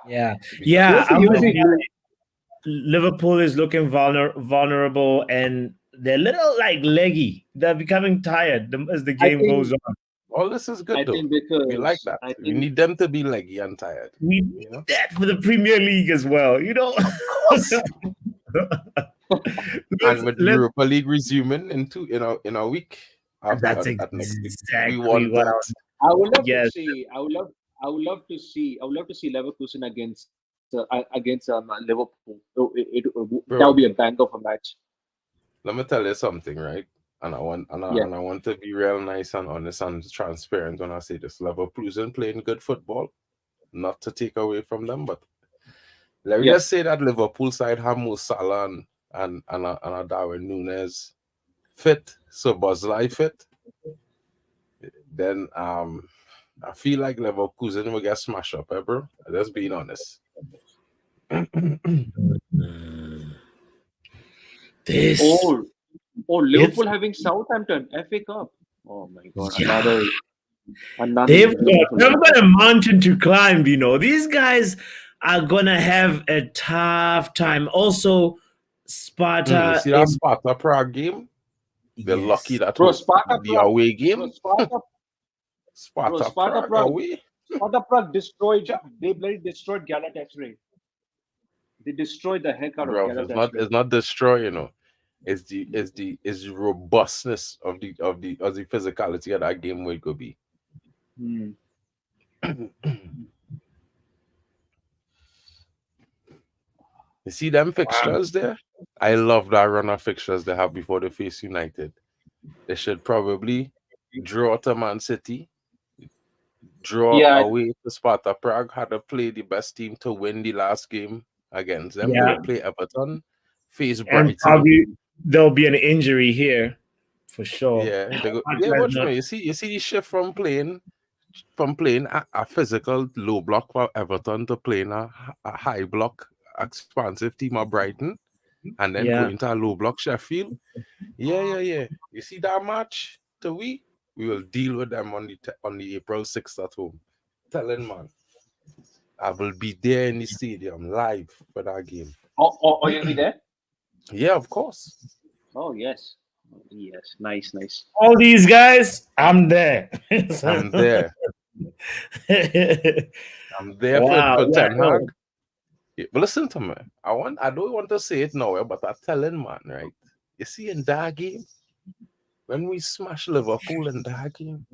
Yeah. Liverpool is looking vulnerable, and they're a little like leggy. They're becoming tired as the game goes on. All this is good, I though. think because We like that. We need them to be leggy and tired. We need that for the Premier League as well, you know. And with Europa League resuming in a week. That's exactly what that. I would love to see. I I would love to see Leverkusen against Liverpool. That Bro, would be a bang of a match. let me tell you something, right? And Yeah. I want to be real nice and honest and transparent when I say this. Leverkusen playing good football, not to take away from them, but let me Yeah. just say that Liverpool side have Mo Salah and a Darwin Núñez fit, so Bosley fit. Then I feel like Leverkusen will get smashed up, bro. Just being honest. This Oh, Liverpool it's having Southampton FA Cup. Oh my God, yeah. another They've Liverpool. got a mountain to climb, you know. These guys are gonna have a tough time. Also, You Sparta see that Sparta Prague game? They're yes. lucky that Bro, Sparta the Prague. away Bro, game. Sparta Prague Prague. away. Sparta Prague destroyed. They bloody destroyed Galatasaray. They destroyed the heck out of Bro, Galatasaray. it's not destroy, you know. It's the robustness of the physicality of that game will go be. Hmm. You see them fixtures there? I love that run of fixtures they have before they face United. They should probably draw to Man City, draw Yeah, away to Sparta Prague, had to play the best team to win the last game against them. Yeah. Go play Everton, face And Brighton. probably there'll be an injury here for sure. Yeah, watch me. You see the shift from playing a physical low block for Everton to playing a high block expansive team of Brighton, and then Yeah. going to a low block Sheffield. Yeah. You see that match? We will deal with them on the April 6th at home. Telling man, I will be there in the stadium live for that game. Oh, you'll be there? Yeah, of course. Oh, yes. Yes. Nice. All these guys, I'm there. I'm there. I'm there Wow, for yeah, Ten Hag. Yeah, but listen to me. I don't want to say it now, but I'm telling man, right? You see in that game, when we smash Liverpool in that game,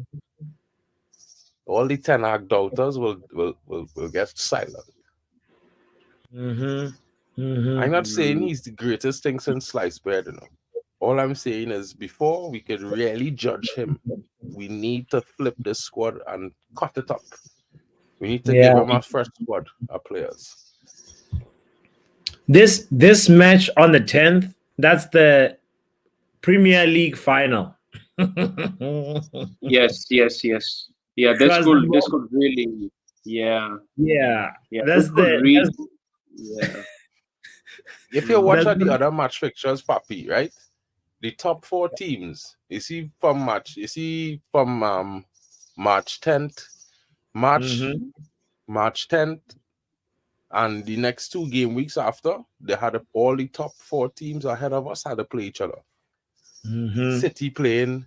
all the Ten Hag doubters will get silent. I'm not saying he's the greatest thing since sliced bread, you know. All I'm saying is before we could really judge him, we need to flip this squad and cut it up. We need to give him a fresh squad of players. This match on the 10th, that's the Premier League final. Yes. Yeah, this could really. Yeah. That's really. Yeah. If you watch the other match fixtures, Papi, right? The top 4 teams, you see from March 10th, March 10th, and the next 2 game weeks after, they had all the top 4 teams ahead of us had to play each other. City playing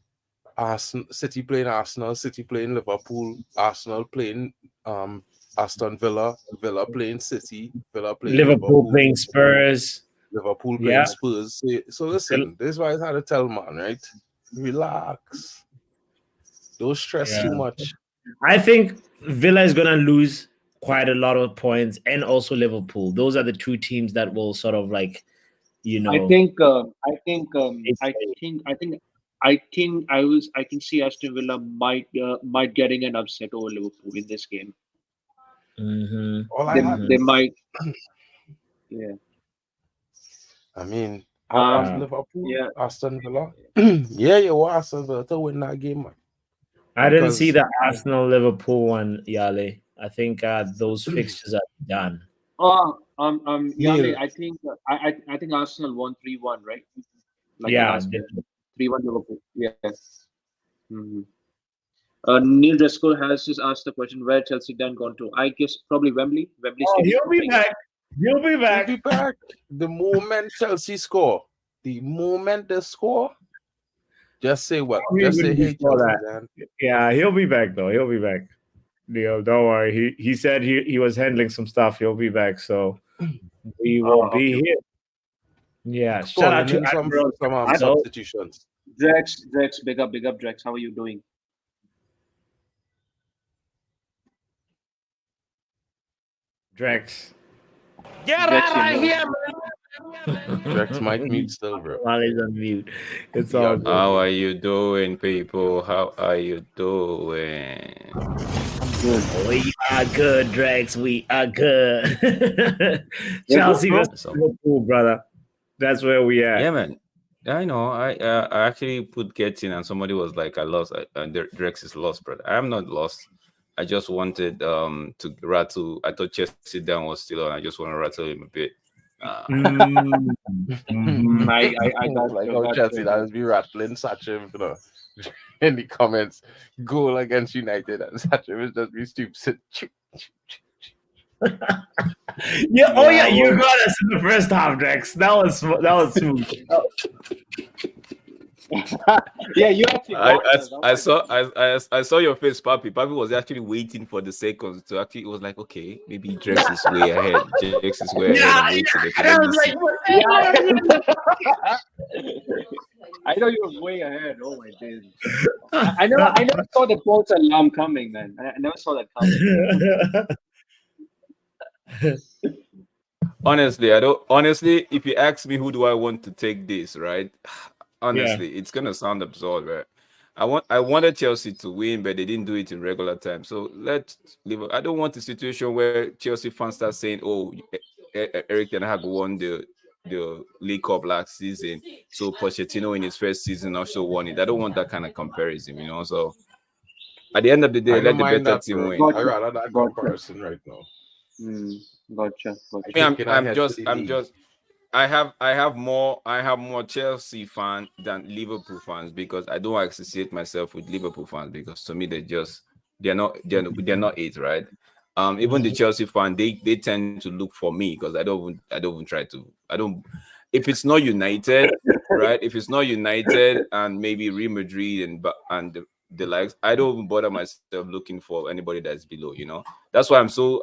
Arsenal, City playing Liverpool, Arsenal playing Aston Villa, Villa playing City, Villa playing Liverpool playing Spurs. Liverpool playing Spurs. So listen, this is why I had to tell man, right? Relax. Don't stress too much. I think Villa is gonna lose quite a lot of points, and also Liverpool. Those are the 2 teams that will sort of like, you know. I can see Aston Villa might getting an upset over Liverpool in this game. They might. Yeah. I mean, Liverpool, Aston Villa. You want Aston Villa to win that game, man. I didn't see the Arsenal Liverpool one, Yale. I think those fixtures are done. Yale, I think Arsenal won 3-1, right? Like 3-1 Liverpool. Yeah. Neil Driscoll has just asked the question, where Chelsea done gone to? I guess probably Wembley. He'll be back. He'll be back. The moment Chelsea score, the moment they score, just say what? Just say, hey, Chelsea, man. Yeah, he'll be back though. He'll be back. Neil, don't worry. He said he was handling some stuff. He'll be back, so we will be here. Yeah, shout out to some substitutions. Drex, big up, Drex. How are you doing? Drex. Get Drex, out you of know. here, Drex might mute still, bro. While he's on mute. It's Yeah. all good. How are you doing, people? How are you doing? Good. We are good, Drex. We are good. Chelsea bro. versus Liverpool, brother. That's where we are. Yeah, man. I know. I actually put get in, and somebody was like, "I lost." Drex is lost, brother. I am not lost. I just wanted to rattle. I thought Chelsea down was still on. I just want to rattle him a bit. Mhm. I got like you, how got Chelsea you. that be rattling Sancho, you know, in the comments. Goal against United, and Sancho is just be stupid. Yeah. Oh yeah, you well, got us in the first half, Drex. That was smooth. yeah, you actually got us. I saw your face, Papi. Papi was actually waiting for the seconds to actually. It was like, okay, maybe Drex is way ahead. Drex is way ahead. I'm waiting. Okay, And I let me was see. like, what the I know you were way ahead. Oh my days. I never saw the false alarm coming, man. I never saw that coming. Honestly, I don't. Honestly, if you ask me, who do I want to take this, right? Honestly, it's gonna sound absurd, right? I wanted Chelsea to win, but they didn't do it in regular time. So let's leave. I don't want a situation where Chelsea fans start saying, "Oh, eriktenhag won the League Cup last season, so Pochettino in his first season also won it." I don't want that kind of comparison, you know. So at the end of the day, I let don't the mind better that, team bro. win. Gotcha. I rather that Gotcha. comparison right now. Gotcha. I have more Chelsea fan than Liverpool fans because I don't associate myself with Liverpool fans because to me they're not it, right? Even the Chelsea fan they tend to look for me because I don't even try to if it's not United, right? If it's not United and maybe Real Madrid and the likes, I don't even bother myself looking for anybody that's below, you know. That's why I'm so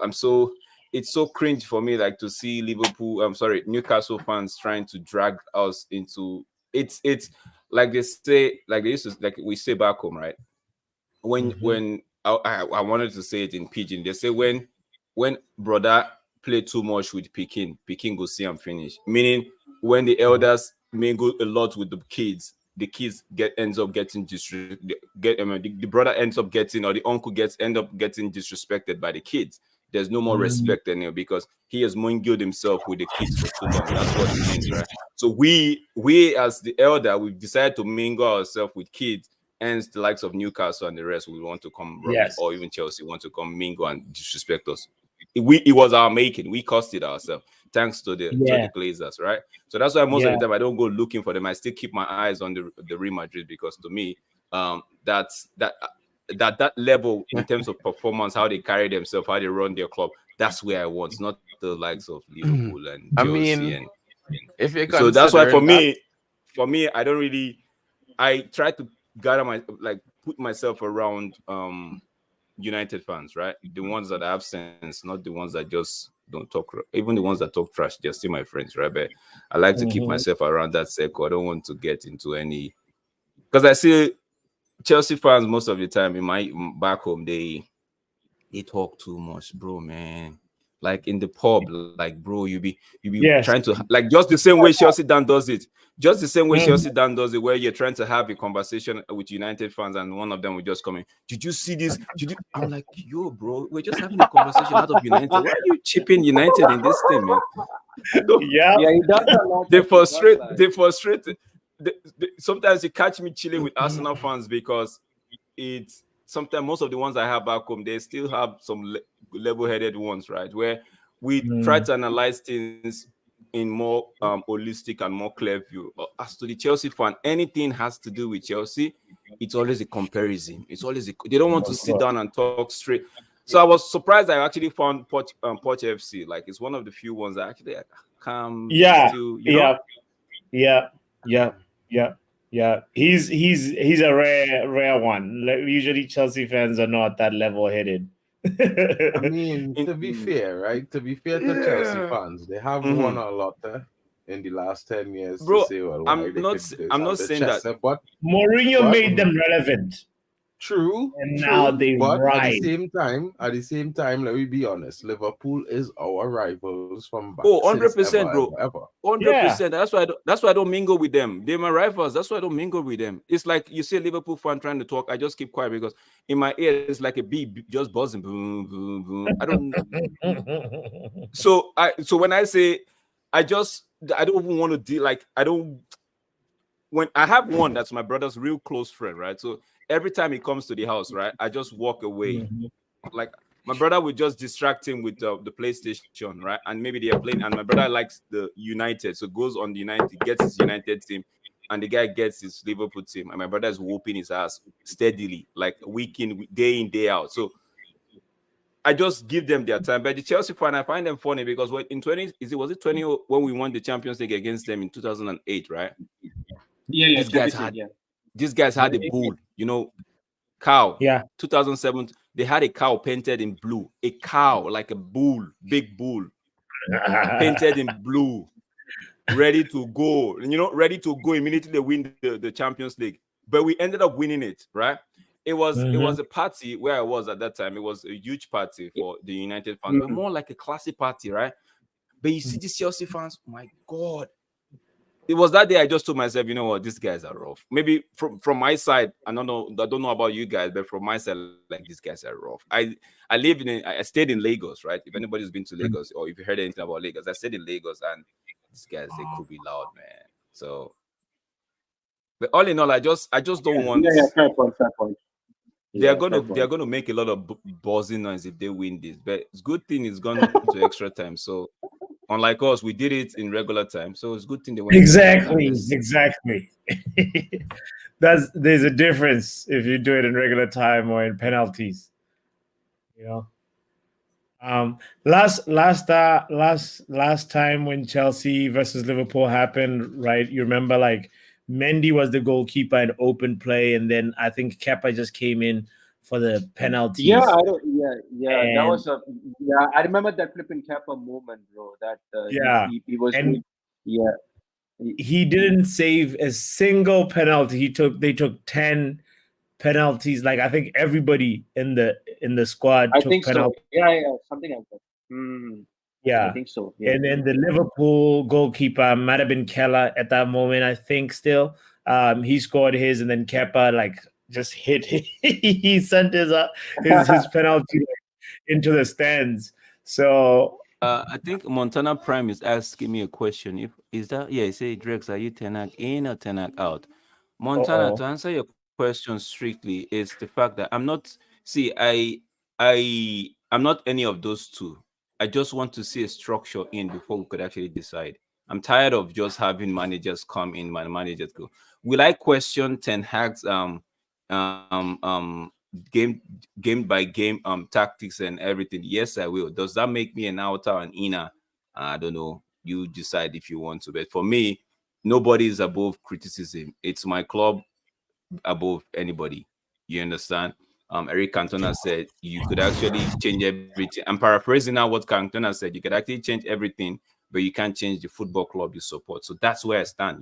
it's so cringe for me, like to see Newcastle fans trying to drag us into it's like they used to, like we say back home, right? When I wanted to say it in pidgin, they say when brother play too much with Pekin go see and finish. Meaning when the elders mingle a lot with the kids ends up getting the brother ends up getting, or the uncle end up getting disrespected by the kids. There's no more respect anymore because he has mingled himself with the kids for too long. That's what it means, right? So we as the elder, we've decided to mingle ourselves with kids, and the likes of Newcastle and the rest will want to come rub it, or even Chelsea want to come mingle and disrespect us. It was our making. We caused it ourselves, thanks to the Glazers, right? So that's why most of the time I don't go looking for them. I still keep my eyes on the Real Madrid because to me, that's that level in terms of performance, how they carry themselves, how they run their club. That's where I want, not the likes of Liverpool and Chelsea. If you so that's why for that, me, I don't really. I try to put myself around United fans, right? The ones that have sense, not the ones that just don't talk. Even the ones that talk trash, they're still my friends, right? But I like to keep myself around that circle. I don't want to get into any, because I see Chelsea fans most of the time in my back home, they talk too much, bro, man. Like in the pub, like bro, you be trying to, like, just the same way Chelsea Dan does it. Just the same way Chelsea Dan does it, where you're trying to have a conversation with United fans and one of them will just come in. Did you see this? I'm like, yo, bro, we're just having a conversation out of United. Why are you chipping United in this thing, man? Yeah, he does a lot. They frustrate. Sometimes you catch me chilling with Arsenal fans because it's sometimes most of the ones I have back home, they still have some level-headed ones, right? Where we try to analyze things in more holistic and more clear view. As to the Chelsea fan, anything has to do with Chelsea, it's always a comparison. It's always they don't want to sit down and talk straight. So I was surprised I actually found Poch FC. Like it's one of the few ones that actually come. Yeah. He's a rare one. Usually Chelsea fans are not that level-headed. I mean, to be fair, right? To be fair to Chelsea fans, they have won a lot in the last 10 years. Bro, to say, well, I'm not saying that. but Mourinho made them relevant. True, and true. now they But at the ride. same time, let me be honest. Liverpool is our rivals from back Oh, since 100%, ever, bro. ever. 100%. That's why I don't mingle with them. They're my rivals. That's why I don't mingle with them. It's like you see a Liverpool fan trying to talk. I just keep quiet because in my ear it's like a bee just buzzing. Boom, boom, boom. I don't. So when I say I don't even want to deal, like I don't. When I have one that's my brother's real close friend, right? So every time he comes to the house, right, I just walk away. Like my brother would just distract him with the PlayStation, right? And maybe they are playing, and my brother likes the United, so goes on the United, gets his United team, and the guy gets his Liverpool team, and my brother is whooping his ass steadily, like week in, day out. So I just give them their time. But the Chelsea fan, I find them funny because when in 20, was it 20 when we won the Champions League against them in 2008, right? Yeah, These guys had a bull, cow. Yeah. 2007, they had a cow painted in blue. A cow, like a bull, big bull, painted in blue, ready to go. Ready to go immediately they win the Champions League. But we ended up winning it, right? It was a party where I was at that time. It was a huge party for the United fans, but more like a classy party, right? But you see these Chelsea fans, my God. It was that day I just told myself, you know what, these guys are rough. Maybe from my side, I don't know about you guys, but from my side, like these guys are rough. I stayed in Lagos, right? If anybody's been to Lagos or if you heard anything about Lagos, I stayed in Lagos and these guys, they could be loud, man. So, but all in all, I just don't want. Yeah, fair point. They're gonna make a lot of buzzing noise if they win this. But it's good thing it's gone to extra time. So unlike us, we did it in regular time. So it's a good thing they went Exactly. There's a difference if you do it in regular time or in penalties. Last time when Chelsea versus Liverpool happened, right? You remember, like Mendy was the goalkeeper in open play, and then I think Kepa just came in for the penalties. Yeah, that was I remember that flipping Kappa moment, bro. That he was and doing, he didn't save a single penalty. They took 10 penalties. Like I think everybody in the squad I took think penalties. so. Yeah, something like that. Yeah, I think so. Yeah. And then the Liverpool goalkeeper might have been Keller at that moment, I think. Still, he scored his, and then Kepa like just hit. He sent his penalty into the stands. So I think Montana Prime is asking me a question. He say, Drex, are you Tenag in or Tenag out? Montana, to answer your question strictly, is the fact that I'm not. See, I'm not any of those two. I just want to see a structure in before we could actually decide. I'm tired of just having managers come in, managers go. Will I question Ten Hag's game by game tactics and everything? Yes, I will. Does that make me an outer and inner? I don't know. You decide if you want to. But for me, nobody is above criticism. It's my club above anybody. You understand? Eric Cantona said you could actually change everything. I'm paraphrasing now what Cantona said. You could actually change everything, but you can't change the football club you support. So that's where I stand,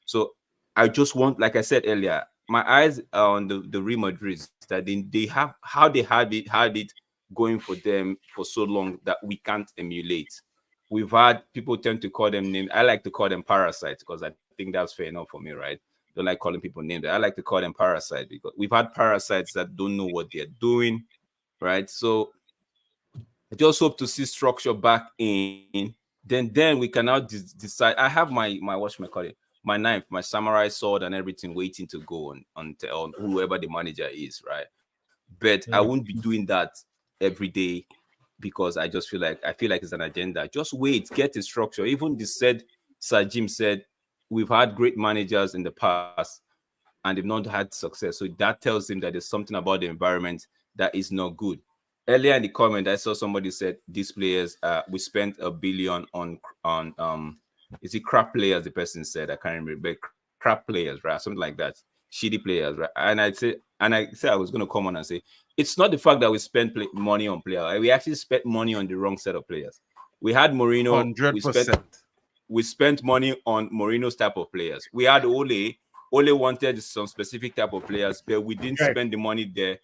So I just want, like I said earlier, my eyes are on the Real Madrid, that they have how they had it going for them for so long that we can't emulate. We've had people tend to call them names. I like to call them parasites because I think that's fair enough for me, right? Don't like calling people names. I like to call them parasites because we've had parasites that don't know what they're doing, right? So I just hope to see structure back in. Then we can now decide. I have my my knife, my samurai sword, and everything waiting to go on whoever the manager is, right? But I won't be doing that every day because I feel like it's an agenda. Just wait, get a structure. Even Sir Jim said we've had great managers in the past and they've not had success. So that tells him that there's something about the environment that is not good. Earlier in the comment, I saw somebody said these players, we spent $1 billion on is it crap players? The person said, I can't remember, but crap players, right? Something like that. Shitty players, right? And I said I was going to come on and say it's not the fact that we spent money on players. We actually spent money on the wrong set of players. We had Mourinho. 100%. We spent money on Mourinho's type of players. We had Ole only wanted some specific type of players, but we didn't Correct. spend the money there.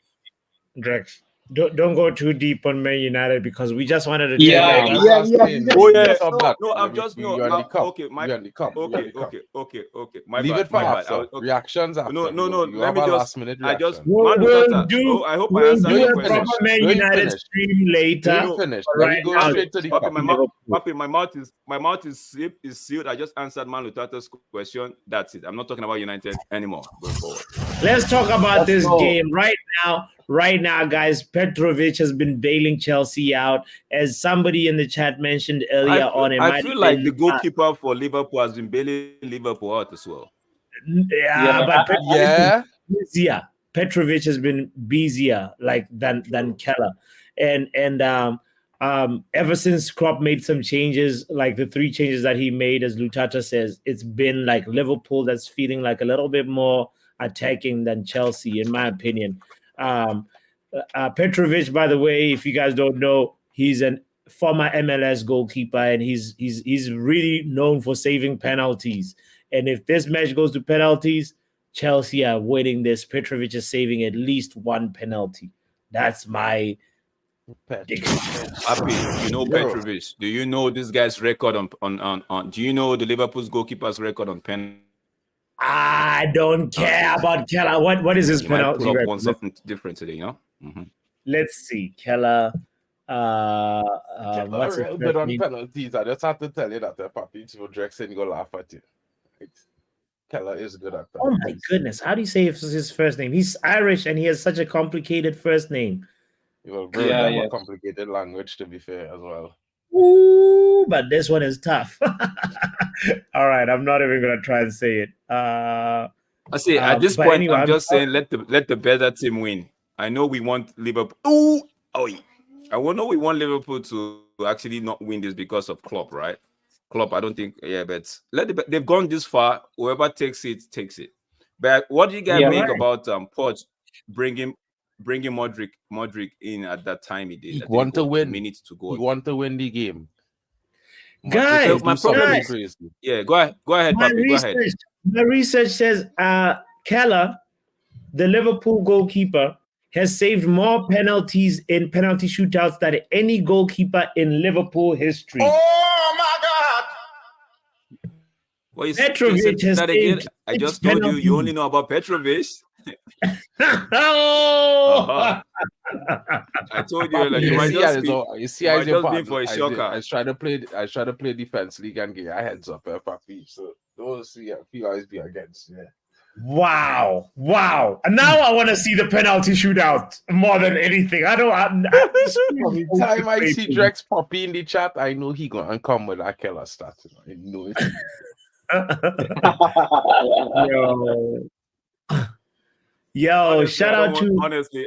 Drex, don't go too deep on Man United because we just wanted to take Yeah, out. That's yeah, us yeah. saying, Oh yeah, mess up that. no, I'm just You're on the cup. okay, my You're on the cup. You're on okay, the cup. okay. My Leave bad, it for my bad. after. Okay. Reactions after. No. You Let have me a just. last minute I just. reaction. We'll Man, do I hope I we'll answered do your a question. proper Man Don't United finish. stream later. Don't finish. But Let right me go now, straight to the Okay, cup. my mouth is sealed. I just answered Man Lutata's question. That's it. I'm not talking about United anymore. Going forward. Let's talk about Let's this go. game right now. Right now, guys, Petrovic has been bailing Chelsea out. As somebody in the chat mentioned earlier on, it I might feel have like been, the goalkeeper for Liverpool has been bailing Liverpool out as well. yeah, but Petrovic Yeah. is busier. Petrovic has been busier than Keller, and ever since Klopp made some changes, like the 3 changes that he made, as Lutata says, it's been like Liverpool that's feeling like a little bit more attacking than Chelsea, in my opinion. Petrovic, by the way, if you guys don't know, he's a former MLS goalkeeper, and he's really known for saving penalties. And if this match goes to penalties, Chelsea are winning this. Petrovic is saving at least 1 penalty. That's my prediction. Happy, you know Bro. Petrovic. Do you know this guy's record on do you know the Liverpool's goalkeeper's record on penalty? I don't care about Keller. What is his You might penalty pull up record? on something different today, you know? Mm-hmm. Let's see. Keller. Keller What's his real good first on name? penalties. I just have to tell you that the Papi to Drexen go laugh at you. Right. Keller is good at Oh penalties. my goodness. How do you say his first name? He's Irish and he has such a complicated first name. Well, bro, Yeah, have yeah. a complicated language to be fair as well. Ooh, but this one is tough. All right, I'm not even gonna try and say it. I see at this but point, anyway, I'm just saying let the better team win. I know we want Liverpool. Ooh, I know we want Liverpool to actually not win this because of Klopp, right? Klopp, I don't think, yeah, but they've gone this far. Whoever takes it, takes it. But what do you guys Yeah. make Right. about Poch bringing Modric in at that time he did? He I think want to it was win. 2 minutes to go. He want to win the game. Guys, Modric my do something problem is- crazy. Yeah, go ahead, Papi, go ahead. My research says Keller, the Liverpool goalkeeper, has saved more penalties in penalty shootouts than any goalkeeper in Liverpool history. Oh my God! Well, Petrovic has that again. saved I 6 just told you penalties. only know about Petrovic. Oh! Uh-huh. I told you, like, You you might see, just be, you see, you as might your just be for a partner, shocker. I try to play defense league and get your heads up, Papi. So those see, you always be against. Yeah. Wow. And now I want to see the penalty shootout more than anything. From the time I see Drex Poppy in the chat, I know he gonna come with that Keller stat. I know it. Yo, Honestly, shout out to honestly,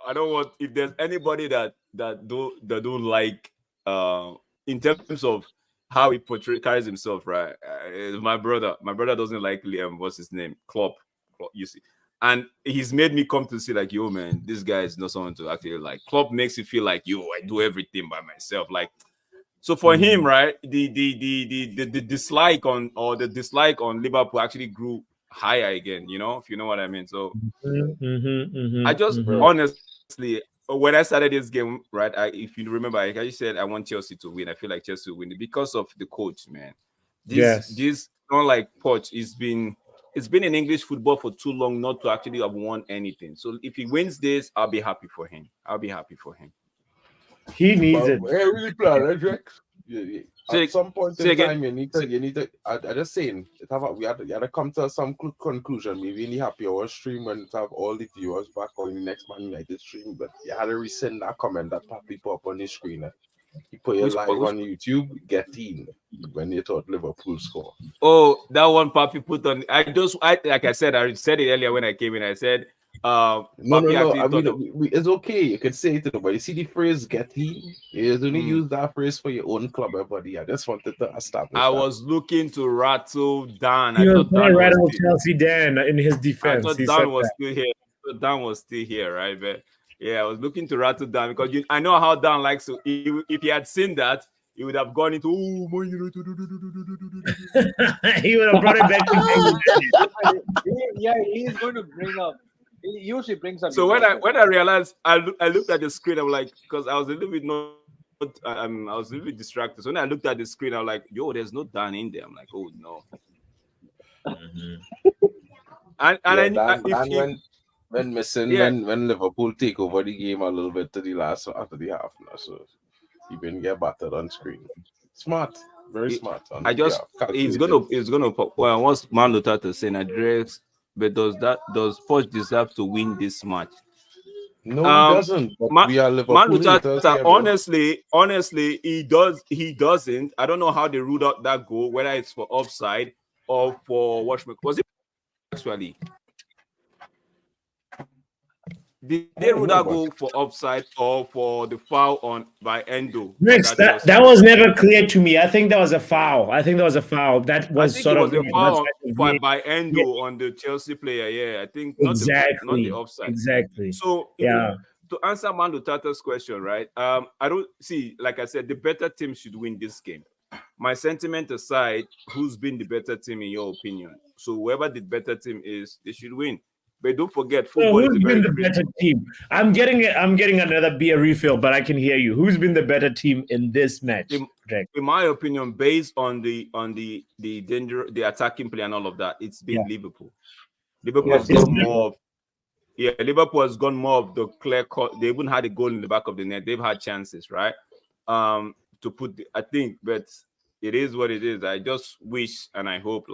I don't want, if there's anybody that don't like in terms of how he carries himself, right? It's my brother. My brother doesn't like Liam. What's his name? Klopp, you see. And he's made me come to see, like, yo, man, this guy is not someone to actually like. Klopp makes you feel like, yo, I do everything by myself. Like, so for him, right, the dislike on Liverpool actually grew higher again, you know, if you know what I mean. So I just honestly, when I started this game, right, if you remember, like I said, I want Chelsea to win. I feel like Chelsea will win because of the coach, man. This not like Poch. It's been in English football for too long not to actually have won anything. So if he wins this, I'll be happy for him. He needs it. Really plan, right, Drex? Yeah. At some point in time, you need to. I just saying, we had to come to some conclusion. Maybe in the happy hour stream when to have all the viewers back on the next Man United stream, but you had to resend that comment that Papi put up on the screen. You put your live on YouTube, get in when you thought Liverpool score. Oh, that one Papi put on. Like I said it earlier when I came in. I said, no. I mean, it's okay. You can say it to them, but you see the phrase "get in." You only use that phrase for your own club, everybody. I just wanted to establish. I was looking to rattle Dan. He was trying to rattle Chelsea Dan in his defense. I thought Dan was still here. Dan was still here, right? But yeah, I was looking to rattle Dan because I know how Dan likes to. If he had seen that, he would have gone into Man United. He would have brought it back to Man United. Yeah, he's going to bring up. He usually brings up. So when I realized, I looked at the screen. I'm like, because I was a little bit I was a little bit distracted. So when I looked at the screen, I was like, yo, there's no Dan in there. I'm like, oh no. When missing, when Liverpool take over the game a little bit to the last after the half, so he been get battered on screen. Smart, very smart. It's gonna pop. Well, what's Man Lutata saying? Address, but does Poch deserve to win this match? No, he doesn't. But we are Liverpool. Man Lutata, honestly, he doesn't. I don't know how they ruled out that goal, whether it's for offside or for Watchman. Was it actually? Did they rule that goal for offside or for the foul by Endo? That was never clear to me. I think that was a foul. That was sort of a foul by Endo on the Chelsea player. Yeah, I think not the offside. Exactly. So to answer Man Lutata's question, right? I don't see, like I said, the better team should win this game. My sentiment aside, who's been the better team in your opinion? So whoever the better team is, they should win. But don't forget, football is who's been the better team? I'm getting another beer refill, but I can hear you. Who's been the better team in this match? In my opinion, based on the danger, the attacking play and all of that, it's been Liverpool. Liverpool has gone more. Liverpool has gone more of the clear cut. They even had a goal in the back of the net. They've had chances, right? To put, I think, but it is what it is. I just wish and I hope,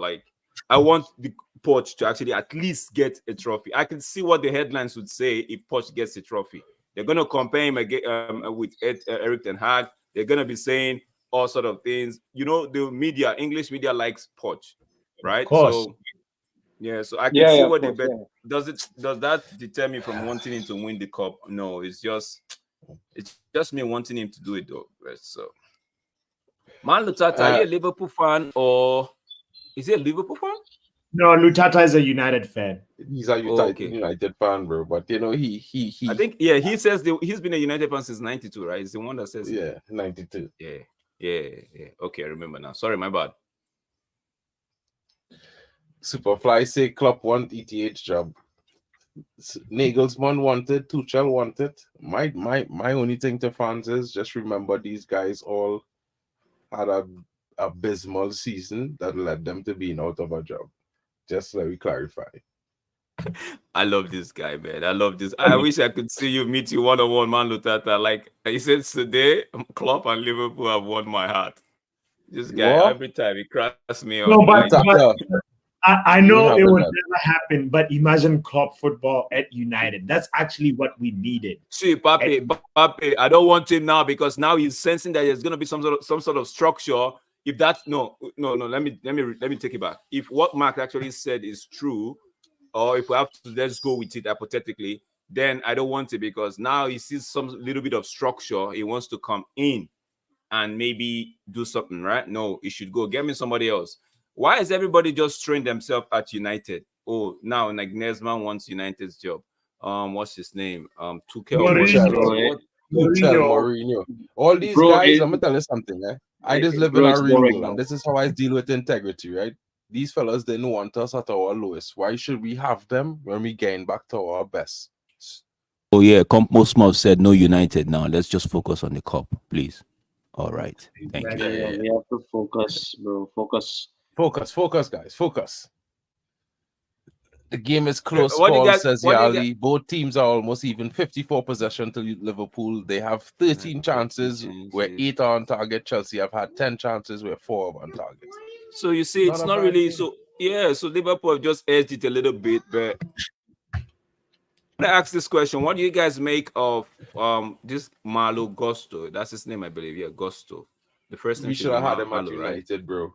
I want the Poch to actually at least get a trophy. I can see what the headlines would say if Poch gets a trophy. They're going to compare him again with eriktenhag. They're going to be saying all sort of things. You know, the media, English media likes Poch, right? Of course. So I can see what they bet. Does that deter me from wanting him to win the cup? No, it's just me wanting him to do it though. So, Man Lutata, are you a Liverpool fan or is he a Liverpool fan? No, Lutata is a United fan. He's a United fan, bro. But you know, he I think he says he's been a United fan since '92, right? He's the one that says 92. Yeah. Okay, I remember now. Sorry, my bad. Superfly say Klopp want ETH job. Nagelsmann wanted, Tuchel wanted. My only thing to fans is just remember these guys all had a abysmal season that led them to being out of a job. Just let me clarify. I love this guy, man. I love this. I wish I could see you meet you one-on-one, Man Lutata. Like he said today, Klopp and Liverpool have won my heart. This guy, every time he cracks me up. No, but I know it would never happen, but imagine Klopp football at United. That's actually what we needed. See, Papi, I don't want him now because now he's sensing that there's going to be some sort of structure. If that's no, let me take it back. If what Mark actually said is true, or if we have to let's go with it hypothetically, then I don't want it because now he sees some little bit of structure. He wants to come in and maybe do something, right? No, he should go. Get me somebody else. Why is everybody just throwing themselves at United? Oh, now like Nesman wants United's job. What's his name? Mourinho. All these guys, I'm gonna tell you something, I just live in a real world, and this is how I deal with integrity, right? These fellas didn't want us at our lowest. Why should we have them when we gain back to our best? Oh yeah, most have said no United now. Let's just focus on the cup, please. All right, thank you. Yeah, we have to focus, bro. Focus, guys. Focus. The game is close, Paul says Yali. Both teams are almost even. 54 possession to Liverpool. They have 13 chances where 8 are on target. Chelsea have had 10 chances where 4 are on target. So you see, it's not really so. Yeah, so Liverpool have just edged it a little bit. But I want to ask this question: what do you guys make of this Malo Gusto? That's his name, I believe. Yeah, Gusto. The first name we should have had him at United, right? Bro.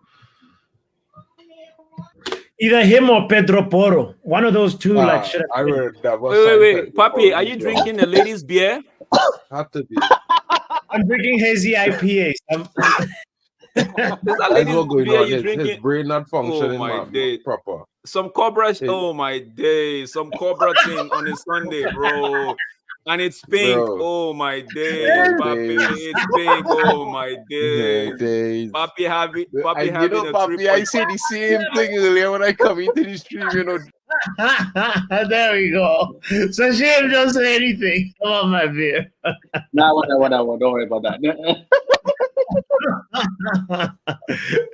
Either him or Pedro Porro. One of those two. I heard that was. Wait, Papi, are you drinking the ladies' beer? Have to be. I'm drinking hazy IPA. His brain not functioning, proper. Some Cobra. Oh my day. Some Cobra thing on a Sunday, bro. And it's pink. Bro. Oh my days, Papi. It's pink. Oh my days. Days. Papi having a Papi, I say the same thing earlier when I come into the stream, There we go. So Shame, don't say anything. Come on, my beer. Nah, whatever. Don't worry about that.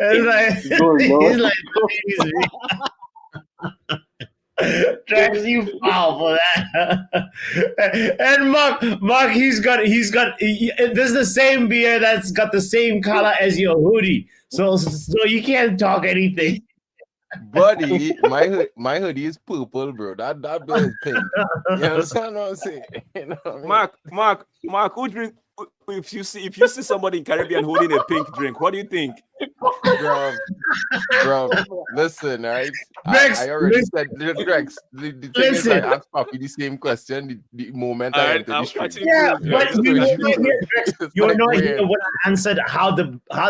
He's like, Drax, you foul for that. And Mark, he's got. This is the same beer that's got the same color as your hoodie. So you can't talk anything. Buddy, my hoodie is purple, bro. That bill is pink. You understand what I'm saying? You know what I mean? Mark, who drink? If you see somebody in Caribbean holding a pink drink, what do you think? Bro, listen, right? Rex, I already said, Rex. The thing is, I asked Papi the same question the moment I entered the stream. Yeah, but you're not here when I answered how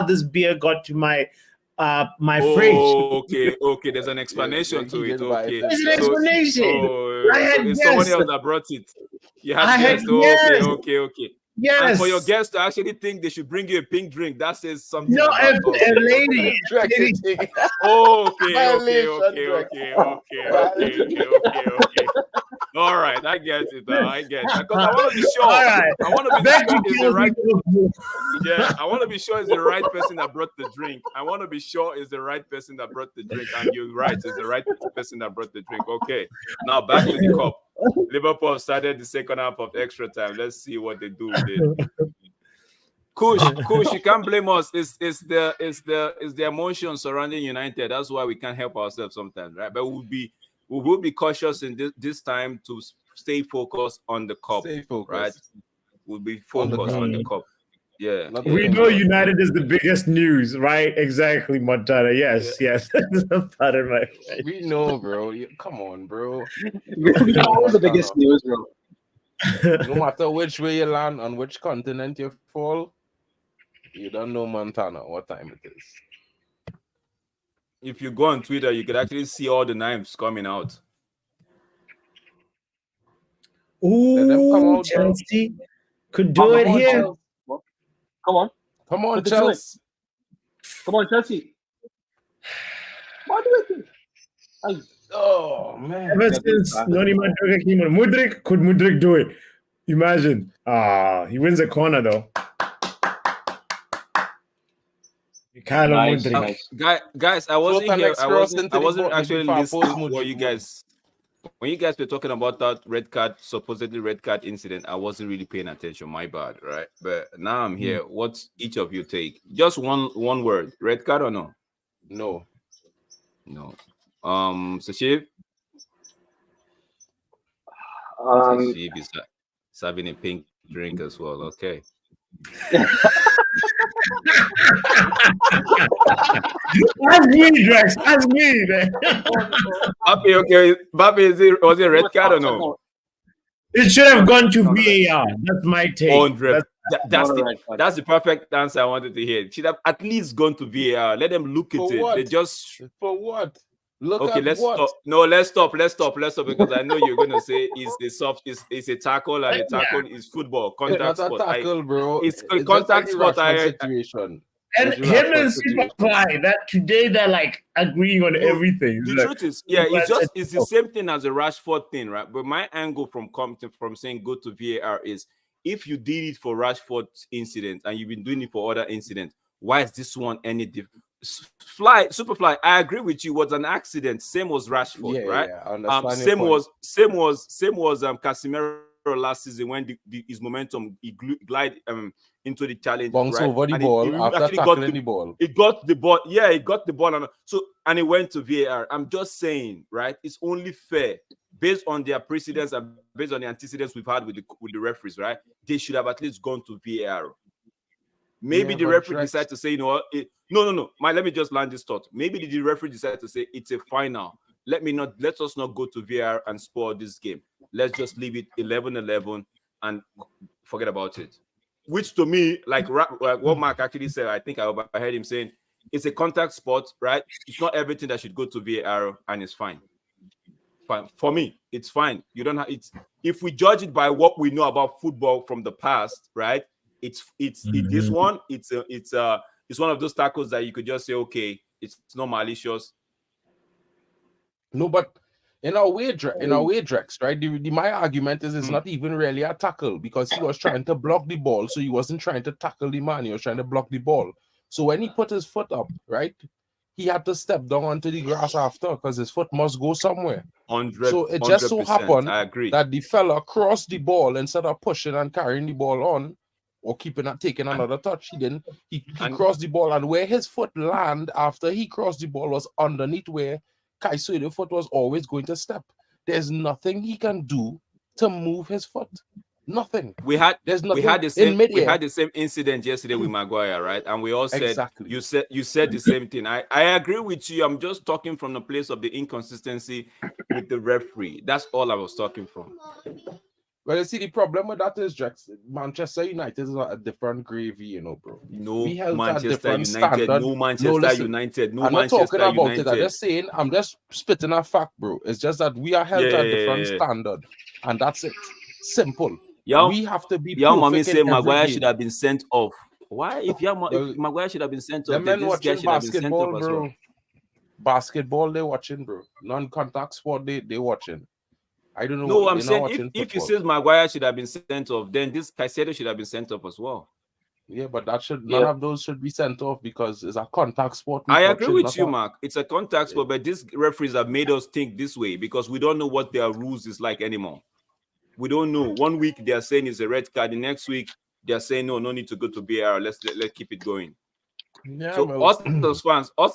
this beer got to my fridge. Okay. There's an explanation to it. Okay, there's an explanation. I had it's someone else that brought it. You had guessed. Okay. Yes. And for your guests to actually think they should bring you a pink drink, that says something. No, a lady. Okay. All right, I get it. I get it. Because I want to be sure. All right. I want to be sure it's the right. Yeah, I want to be sure it's the right person that brought the drink. And you're right, it's the right person that brought the drink. Okay. Now back to the cup. Liverpool started the second half of extra time. Let's see what they do with it. Kush, you can't blame us. It's the emotion surrounding United. That's why we can't help ourselves sometimes, right? But we will be cautious in this time to stay focused on the cup. Right? We'll be focused on the cup. Yeah. We know United is the biggest news, right? Exactly, Montana. Yes. Pardon my friend. We know, bro. Come on, bro. That the biggest news, bro. No matter which way you land, on which continent you fall, you don't know Montana what time it is. If you go on Twitter, you could actually see all the names coming out. Ooh, Chelsea could do it here. Come on, Chelsea. Come on, Chelsea. What do you think? Oh man! Ever since Noni Madrid came on, could Mudryk do it? Imagine. He wins a corner though. Nice. Guys, I wasn't here. I wasn't actually listening to you guys. When you guys were talking about that supposedly red card incident, I wasn't really paying attention. My bad, right? But now I'm here. What's each of you take? Just one word. Red card or no? No. Sashiv? Sashiv is having a pink drink as well. Okay. That's me, Drex. That's me, man. Bappy, was it a red card or no? It should have gone to VAR. That's my take. That's the perfect answer I wanted to hear. It should have at least gone to VAR. Let them look at it. What? They just for what? Let's stop. No, let's stop because I know you're gonna say it's a tackle and a tackle is football contact sport. Tackle, bro. It's contact sport. Situation. And him and Superfly that today they're like agreeing on everything. The truth is, it's the same thing as a Rashford thing, right? But my angle from saying go to VAR is if you did it for Rashford's incident and you've been doing it for other incidents, why is this one any different? Superfly, I agree with you. Was an accident. Same was Rashford, right? Yeah, same was Casemiro last season when his momentum glide into the challenge. Bounce right? over the and ball after tackling the ball. It got the ball. Yeah, it got the ball, and it went to VAR. I'm just saying, right? It's only fair based on their precedents and based on the antecedents we've had with the referees, right? They should have at least gone to VAR. Maybe the referee decided to say, you know what? No. Let me just land this thought. Maybe the referee decided to say it's a final. Let us not go to VAR and spoil this game. Let's just leave it 11-11 and forget about it. Which to me, like what Mark actually said, I think I overheard him saying, it's a contact sport, right? It's not everything that should go to VAR and it's fine. fine. For me, it's fine. You don't have it's if we judge it by what we know about football from the past, right? This one, it's one of those tackles that you could just say, okay, it's not malicious. No, but in our way, Drex, right? My argument is it's not even really a tackle because he was trying to block the ball, so he wasn't trying to tackle the man. He was trying to block the ball. So when he put his foot up, right, he had to step down onto the grass after because his foot must go somewhere. 100%. So it just so happened I agree that the fella crossed the ball instead of pushing and carrying the ball on or taking another touch. He didn't. He crossed the ball, and where his foot landed after he crossed the ball was underneath where Caicedo's foot was always going to step. There's nothing he can do to move his foot. Nothing. We had the same incident yesterday with Maguire, right? And we all said exactly. you said the same thing. I agree with you. I'm just talking from the place of the inconsistency with the referee. That's all I was talking from. Well, you see, the problem with that is, Drex, Manchester United is a different gravy, you know, bro. No Manchester United, no Manchester United, no I'm not Manchester talking about United. it. I'm just saying, I'm just spitting a fact, bro. It's just that we are held to a different standard, and that's it. Simple. We have to be perfect. Mommy say Maguire game. should have been sent off. Why? If Maguire should have been sent off, then this guy should have been sent off as well. Basketball, they watching, bro. Non-contact sport, they watching. I don't know. No, I'm saying if he says Maguire should have been sent off, then this Caicedo should have been sent off as well. Yeah, but none of those should be sent off because it's a contact sport. I agree with you, Mark. It's a contact sport, but these referees have made us think this way because we don't know what their rules is like anymore. We don't know. 1 week they are saying it's a red card. The next week they are saying no need to go to BR. Let's keep it going. Yeah, so us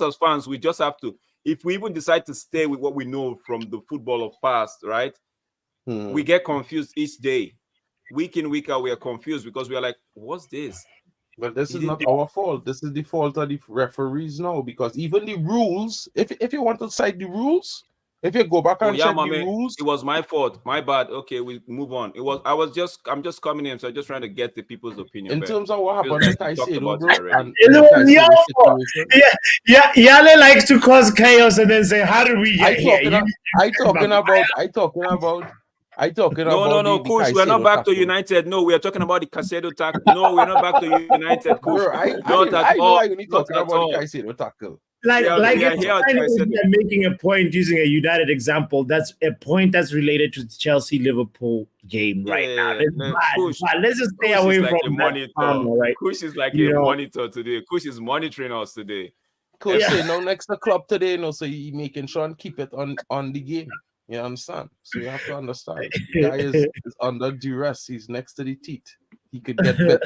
as fans, we just have to. If we even decide to stay with what we know from the football of past, right? We get confused each day. Week in, week out, we are confused because we are like, what's this? But this is not our fault. This is the fault of the referees now because even the rules, if you want to cite the rules, if you go back and check the rules, it was my fault. My bad. Okay, we move on. I'm just coming in, so I'm just trying to get the people's opinion. In terms of what happened to Caicedo, Yale likes to cause chaos and then say, "How did we get here?" I talking about. No, Coach, we're not back to United. No, we are talking about the Caicedo tackle. No, we're not back to United, Coach. I know you're talking about the Caicedo tackle. If making a point using a United example, that's a point that's related to the Chelsea-Liverpool game now. Let's just stay away from that. Right? Kush is like a monitor today. Kush is monitoring us today. Kush, next to club today, so he making sure and keep it on the game. You understand? So you have to understand. The guy is under duress. He's next to the teeth. He could get bit.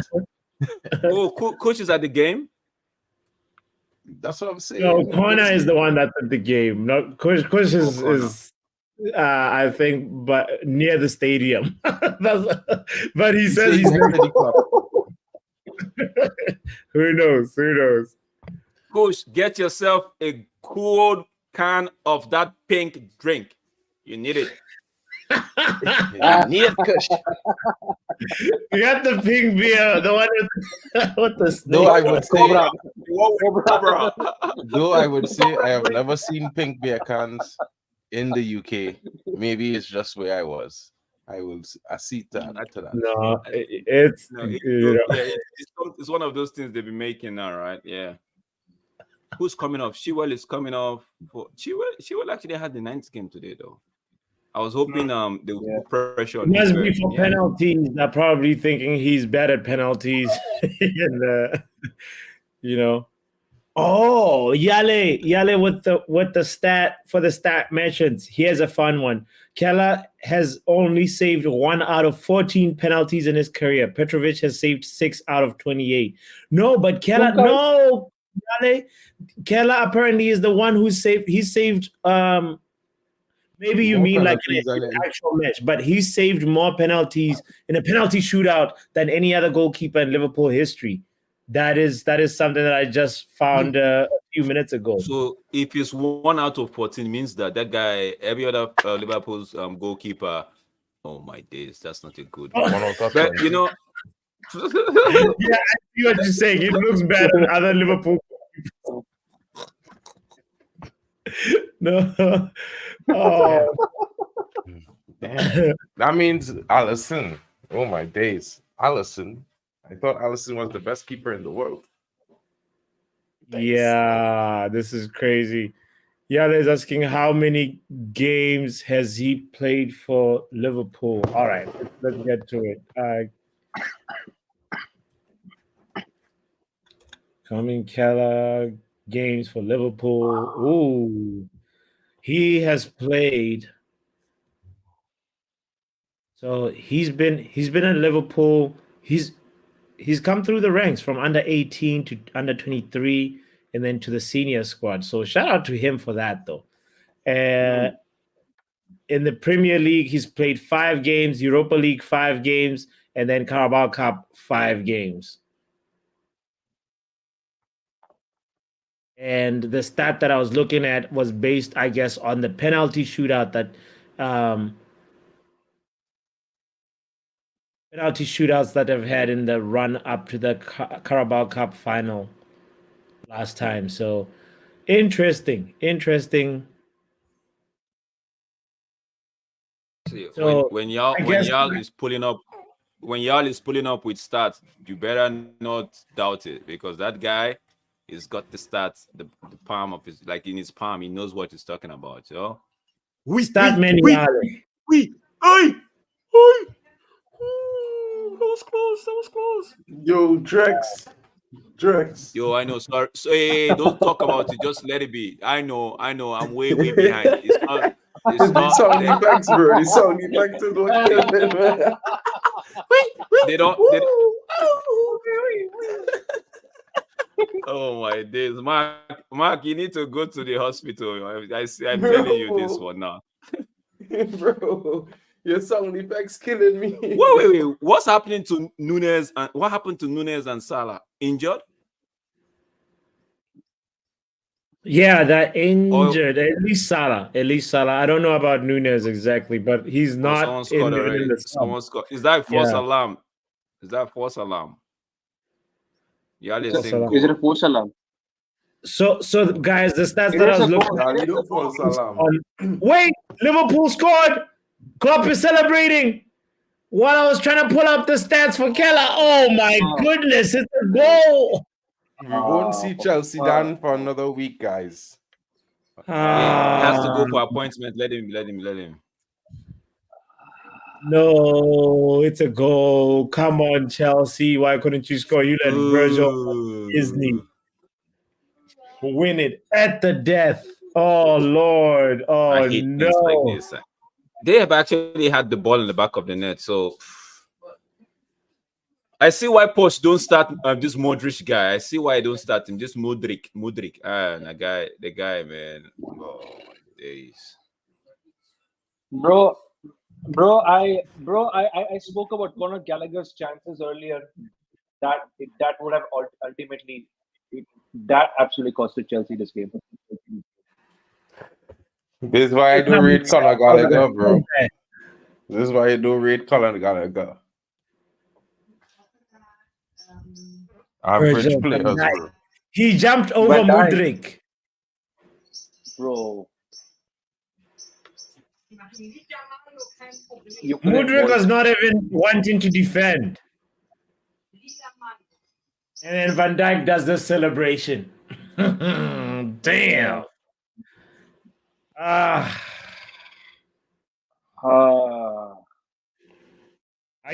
Coach is at the game? That's what I'm saying. No, Connor is the one that's at the game. No, Coach is I think, but near the stadium. But he says he's next to the club. Who knows? Coach, get yourself a cold can of that pink drink. You need it. You need it, Kush. You got the pink beer, the one with the snake. Though I would say I have never seen pink beer cans in the UK. Maybe it's just where I was. I see that. No, it's one of those things they've been making now, right? Yeah. Who's coming off? Chilwell is coming off. Chilwell actually had the 9th game today, though. I was hoping they would put pressure on him. Must be for penalties. They're probably thinking he's bad at penalties. And Oh, Yale with the stat for the stat mentions. Here's a fun one. Keller has only saved 1 out of 14 penalties in his career. Petrovic has saved 6 out of 28. No, but Keller, no, Yale. Keller apparently is the one who saved. He saved. Maybe you mean like in an actual match, but he saved more penalties in a penalty shootout than any other goalkeeper in Liverpool history. That is something that I just found a few minutes ago. So if it's 1 out of 14, means that guy, every other Liverpool's goalkeeper. Oh my days, that's not a good one. But yeah, I see what you're saying. It looks bad on other Liverpool. No. Oh. Damn. That means Alisson. Oh my days. Alisson. I thought Alisson was the best keeper in the world. Thanks. Yeah, this is crazy. Yeah, they're asking how many games has he played for Liverpool. All right, let's get to it. Coming Keller games for Liverpool. Ooh, he has played. So he's been at Liverpool. He's come through the ranks from under 18 to under 23 and then to the senior squad. So shout out to him for that though. In the Premier League, he's played 5 games, Europa League 5 games, and then Carabao Cup 5 games. And the stat that I was looking at was based, I guess, on the penalty shootout that penalty shootouts that I've had in the run up to the Carabao Cup final last time. So interesting. So when y'all is pulling up with stats, you better not doubt it, because that guy has got the stats, the palm of his, like in his palm. He knows what he's talking about, yo. Stat many. That was close. Yo, Drex. Yo, I know. Sorry. So, hey, don't talk about it. Just let it be. I know. I'm way behind. It's not. These sound effects, bro. These sound effects don't kill me, man. They don't. Oh my days, Mark, you need to go to the hospital. I'm telling you this one now. Bro, your sound effects killing me. Wait. What's happening to Nunes and what happened to Nunes and Salah? Injured? Yeah, that injured. At least Salah. I don't know about Nunes exactly, but he's not in the someone scored. Is that false alarm? Yeah, is it a false alarm? So guys, the stats that I was looking at. Wait, Liverpool scored. Klopp is celebrating. While I was trying to pull up the stats for Keller. Oh my goodness, it's a goal. We won't see Chelsea down for another week, guys. He has to go for appointment. Let him. No, it's a goal. Come on, Chelsea. Why couldn't you score? You let Virgil Disney win it at the death. Oh, Lord. Oh, I hate things like this. They have actually had the ball in the back of the net. So I see why Poch don't start this Modric guy. I see why I don't start him. Just Modric. The guy, man. Oh, days. Bro, I spoke about Conor Gallagher's chances earlier. That would have ultimately that absolutely costed Chelsea this game. This is why I don't rate Conor Gallagher, bro. This is why I don't rate Conor Gallagher. Average players, bro. He jumped over Modric. Bro. Modric was not even wanting to defend. And then Van Dijk does the celebration. Damn. I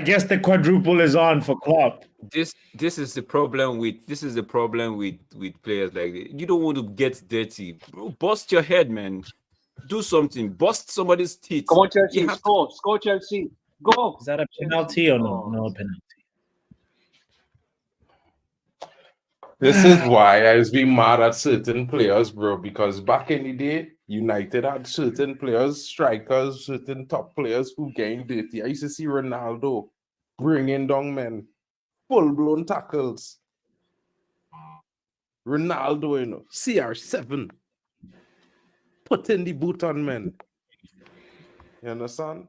guess the quadruple is on for Klopp. This is the problem with players like this. You don't want to get dirty, bro. Bust your head, man. Do something. Bust somebody's teeth. Come on, Chelsea. Score, Chelsea. Go. Is that a penalty or no? No penalty. This is why I was being mad at certain players, bro, because back in the day, United had certain players, strikers, certain top players who gained dirty. I used to see Ronaldo bringing down men, full-blown tackles. Ronaldo, you know, CR7, putting the boot on men. You understand?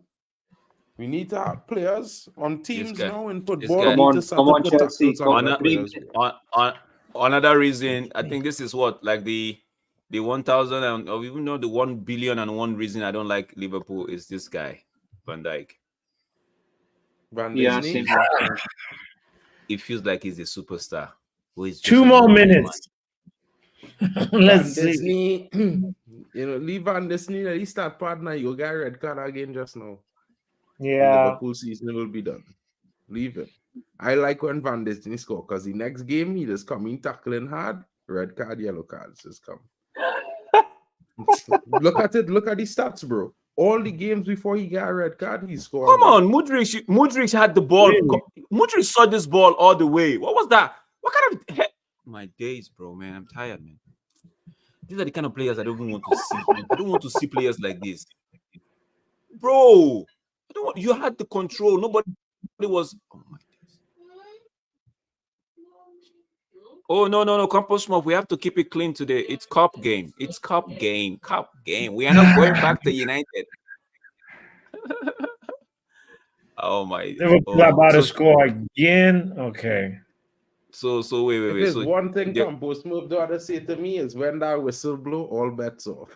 We need to have players on teams now in football. Come on, Chelsea. Another reason, I think this is what, like the the 1,000 or even though the 1,000,000,001 reason I don't like Liverpool is this guy, Van Dijk. Van Yeah, Disney. same here. It feels like he's a superstar. Who is just 2 a more normal minutes. Van Let's see. Disney. Leave Van Disney. At least that partner, you got a red card again just now. Yeah. Liverpool season will be done. Leave it. I like when Van Disney score because the next game he just come in tackling hard. Red card, yellow cards just come. Look at it. Look at the stats, bro. All the games before he got a red card, he scored. Come on, Mudryk had the ball. Really? Mudryk saw this ball all the way. What was that? What kind of heck? My days, bro, man. I'm tired, man. These are the kind of players I don't even want to see. I don't want to see players like this. Bro, you had the control. Nobody was. Oh my days. Oh no, Campus Smoke. We have to keep it clean today. It's cup game. It's cup game. Cup game. We are not going back to United. Oh my. Liverpool about to score again. Okay. So wait. There's So one thing Campos Move the other say to me is when that whistle blow, all bets off.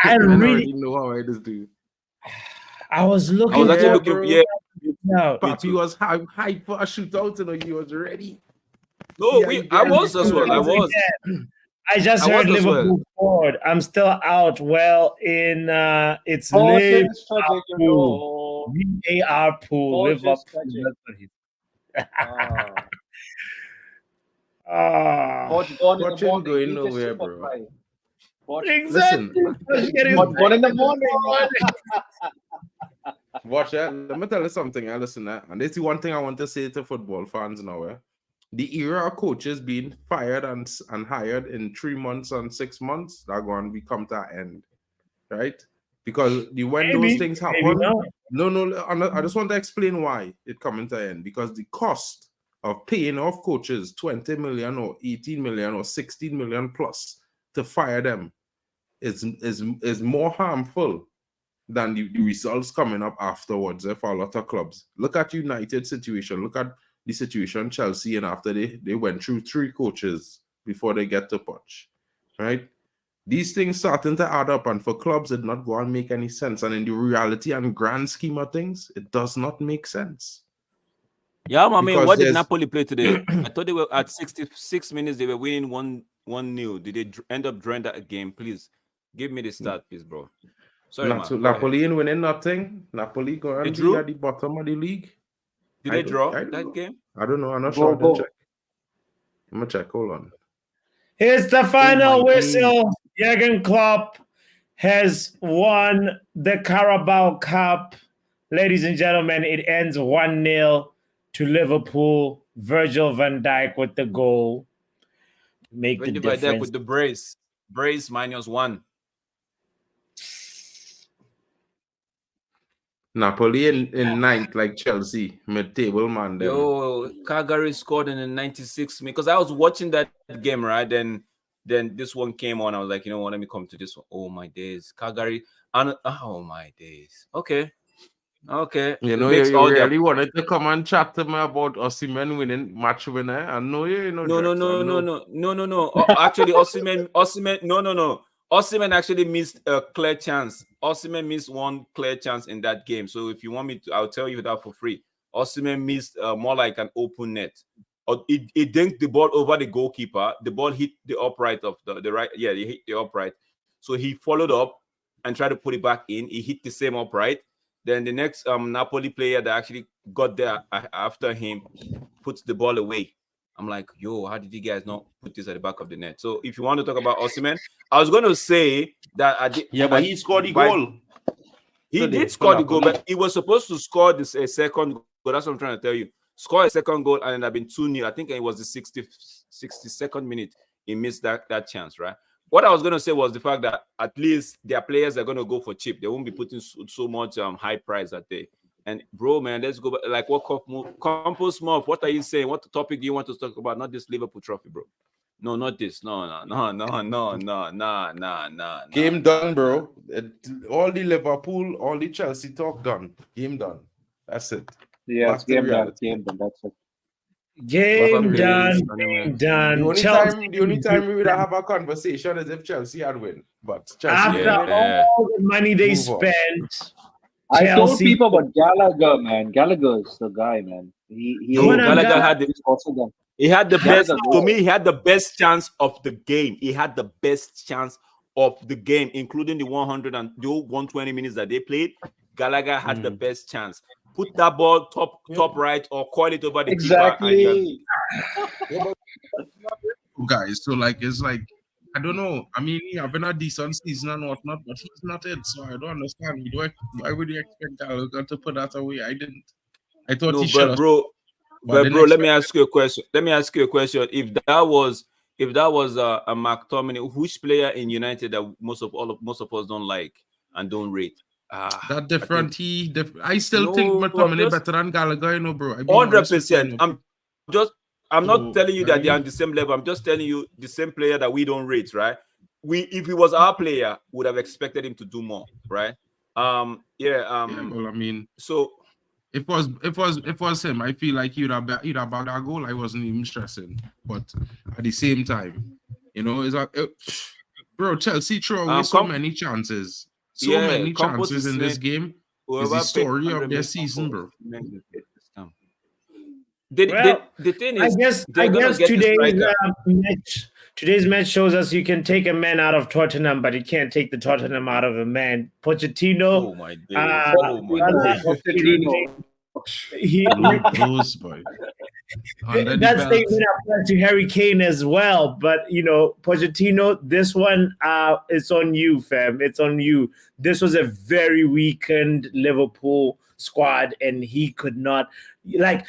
I already know how I just do. I was looking. I was actually looking. bro. Yeah. Papi was hyped for a shootout, he was ready. No, Yeah, I was as well. I was. I just I heard was as well. Liverpool scored. I'm still out. Well, in it's Horse is Liverpool. VAR pool. Horse is Liverpool. tragic. That's what he Watching going nowhere, bro. Exactly. Listen, 1 in the morning. watch that. Let me tell you something. Listen, and this is one thing I want to say to football fans now. The era of coaches being fired and hired in 3 months and 6 months, they're going to become to an end, right? Because when those things happen, I just want to explain why it coming to an end. Because the cost of paying off coaches 20 million or 18 million or 16 million plus to fire them is more harmful than the results coming up afterwards for a lot of clubs. Look at United situation. Look at the situation Chelsea, and after they went through 3 coaches before they get to Poch, right? These things starting to add up, and for clubs it not going to make any sense. And in the reality and grand scheme of things, it does not make sense. Yeah, I mean, what did Napoli play today? I thought they were at 66 minutes. They were winning 1-0. Did they end up drawing that game? Please give me the start, please, bro. Sorry, Napoli ain't winning nothing. Napoli going to be at the bottom of the league. Did they draw that game? I don't know. I'm not sure. I'm gonna check. Hold on. Here's the final whistle. Jurgen Klopp has won the Carabao Cup. Ladies and gentlemen, it ends 1-0 to Liverpool. Virgil van Dijk with the goal. Make the difference. With the brace. Brace -1. Napoli in ninth, like Chelsea, mid-table man. Then. Yo, Calgary scored in the 96th minute because I was watching that game, right? Then this one came on. I was like, you know what? Let me come to this one. Oh my days, Calgary! And oh my days. Okay. You know, you really wanted to come and chat to me about Osimhen winning match winner. I know you know. No. Actually, Osimhen. No. Osimhen actually missed a clear chance. Osimhen missed one clear chance in that game. So if you want me to, I'll tell you that for free. Osimhen missed more like an open net. It dinked the ball over the goalkeeper. The ball hit the upright of the right. Yeah, he hit the upright. So he followed up and tried to put it back in. He hit the same upright. Then the next Napoli player that actually got there after him puts the ball away. I'm like, yo, how did you guys not put this at the back of the net? So if you want to talk about Osimhen, I was going to say that but he scored the goal. He did score the goal, but he was supposed to score this a second goal. That's what I'm trying to tell you. Score a second goal and it had been 2-0. I think it was the 62nd minute he missed that chance, right? What I was going to say was the fact that at least their players are going to go for cheap. They won't be putting so much high price that day. And bro, man, let's go back. Like what Campus Mob? What are you saying? What topic do you want to talk about? Not this Liverpool trophy, bro. No, not this. No. Game done, bro. All the Liverpool, all the Chelsea talk done. Game done. That's it. Yeah, it's game done. That's it. Game Pace, done. man. Game The done. only time we would have a conversation is if Chelsea had win. But Chelsea After didn't win. all the money they Move on. spent, I told Chelsea. people about Gallagher, man. Gallagher's the guy, man. He Yo, Gallagher had the he's also the He had the Gallagher best. goal. To me, he had the best chance of the game. He had the best chance of the game, including the 100 and the 120 minutes that they played. Gallagher had the best chance. Put that ball top right or coil it over the Exactly. Guys, so like it's like I don't know. I mean, he having a decent season and whatnot, but he's not it. So I don't understand. Why would you expect Gallagher to put that away? I didn't. I thought No, he should but have. bro, But but bro, let me ask you a question. If that was a McTominay, which player in United that most of us don't like and don't rate? That different. I still think No, McTominay better than Gallagher, you know, bro. 100%. I'm not telling you that I they're on the same level. I'm just telling you the same player that we don't rate, right? If he was our player, would have expected him to do more, right? Well, I mean, so if it was him, I feel like he'd have bagged that goal. I wasn't even stressing, but at the same time, you know, bro, Chelsea throw away so many chances, many chances in this game. Is the story of their season, bro. The thing is, I guess today's match shows us you can take a man out of Tottenham, but you can't take the Tottenham out of a man. Pochettino. Oh my days. Pochettino. That statement applies to Harry Kane as well. But you know, Pochettino, this one, it's on you, fam. It's on you. This was a very weakened Liverpool squad, and he could not like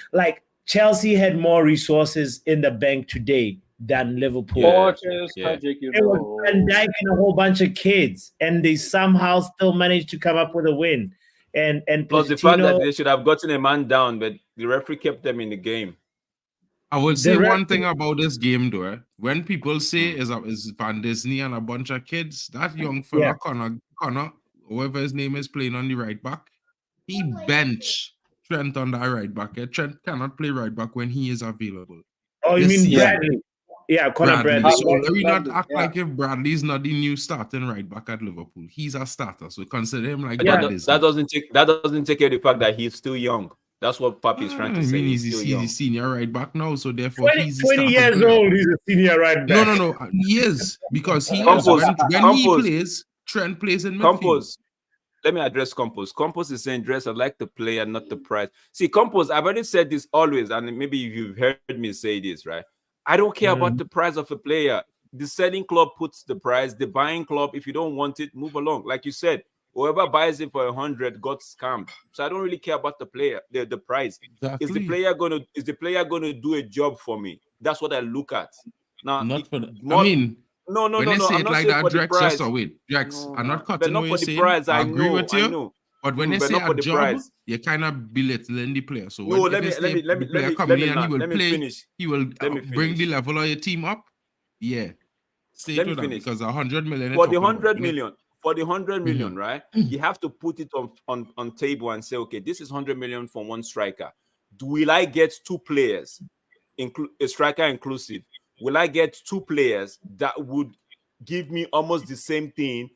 Chelsea had more resources in the bank today than Liverpool. It was Van Dijk and a whole bunch of kids, and they somehow still managed to come up with a win. And plus the fact that they should have gotten a man down, but the referee kept them in the game. I will say one thing about this game, though. When people say is Van Disney and a bunch of kids, that young fella, Connor, whoever his name is, playing on the right back, he bench Trent on that right back. Trent cannot play right back when he is available. Oh, you mean Bradley? Yeah, Conor Bradley. So let me not act like if Bradley's not the new starting right back at Liverpool. He's a starter, so consider him like that doesn't take away the fact that he's still young. That's what Papi is trying to say. He's a senior right back now, so therefore he's 20 years old. He's a senior right back. No. He is because he is when he plays. Trent plays in midfield. Let me address Campos. Campos is saying, dress, I like the player, not the price. See, Campos, I've already said this always, and maybe you've heard me say this, right? I don't care about the price of a player. The selling club puts the price. The buying club, if you don't want it, move along. Like you said, whoever buys it for 100 got scammed. So I don't really care about the player, the price. Exactly. Is the player gonna do a job for me? That's what I look at. Now, No. When they say I'm it not like saying that, for the Drex, price. just wait. Drex, I'm not cutting not what for you're the saying. price. I agree with you. I know. But when they but say not for a the job, price. you kind of belittling the player. So No, when let me come in and he will play, finish. he will bring the finish. level of your team up. Yeah. Stay Let to me that finish. because 100 million For the 100 million, right? Mm-hmm. You have to put it on table and say, okay, this is 100 million for one striker. Will I get two players, a striker inclusive? Will I get two players that would give me almost the same thing,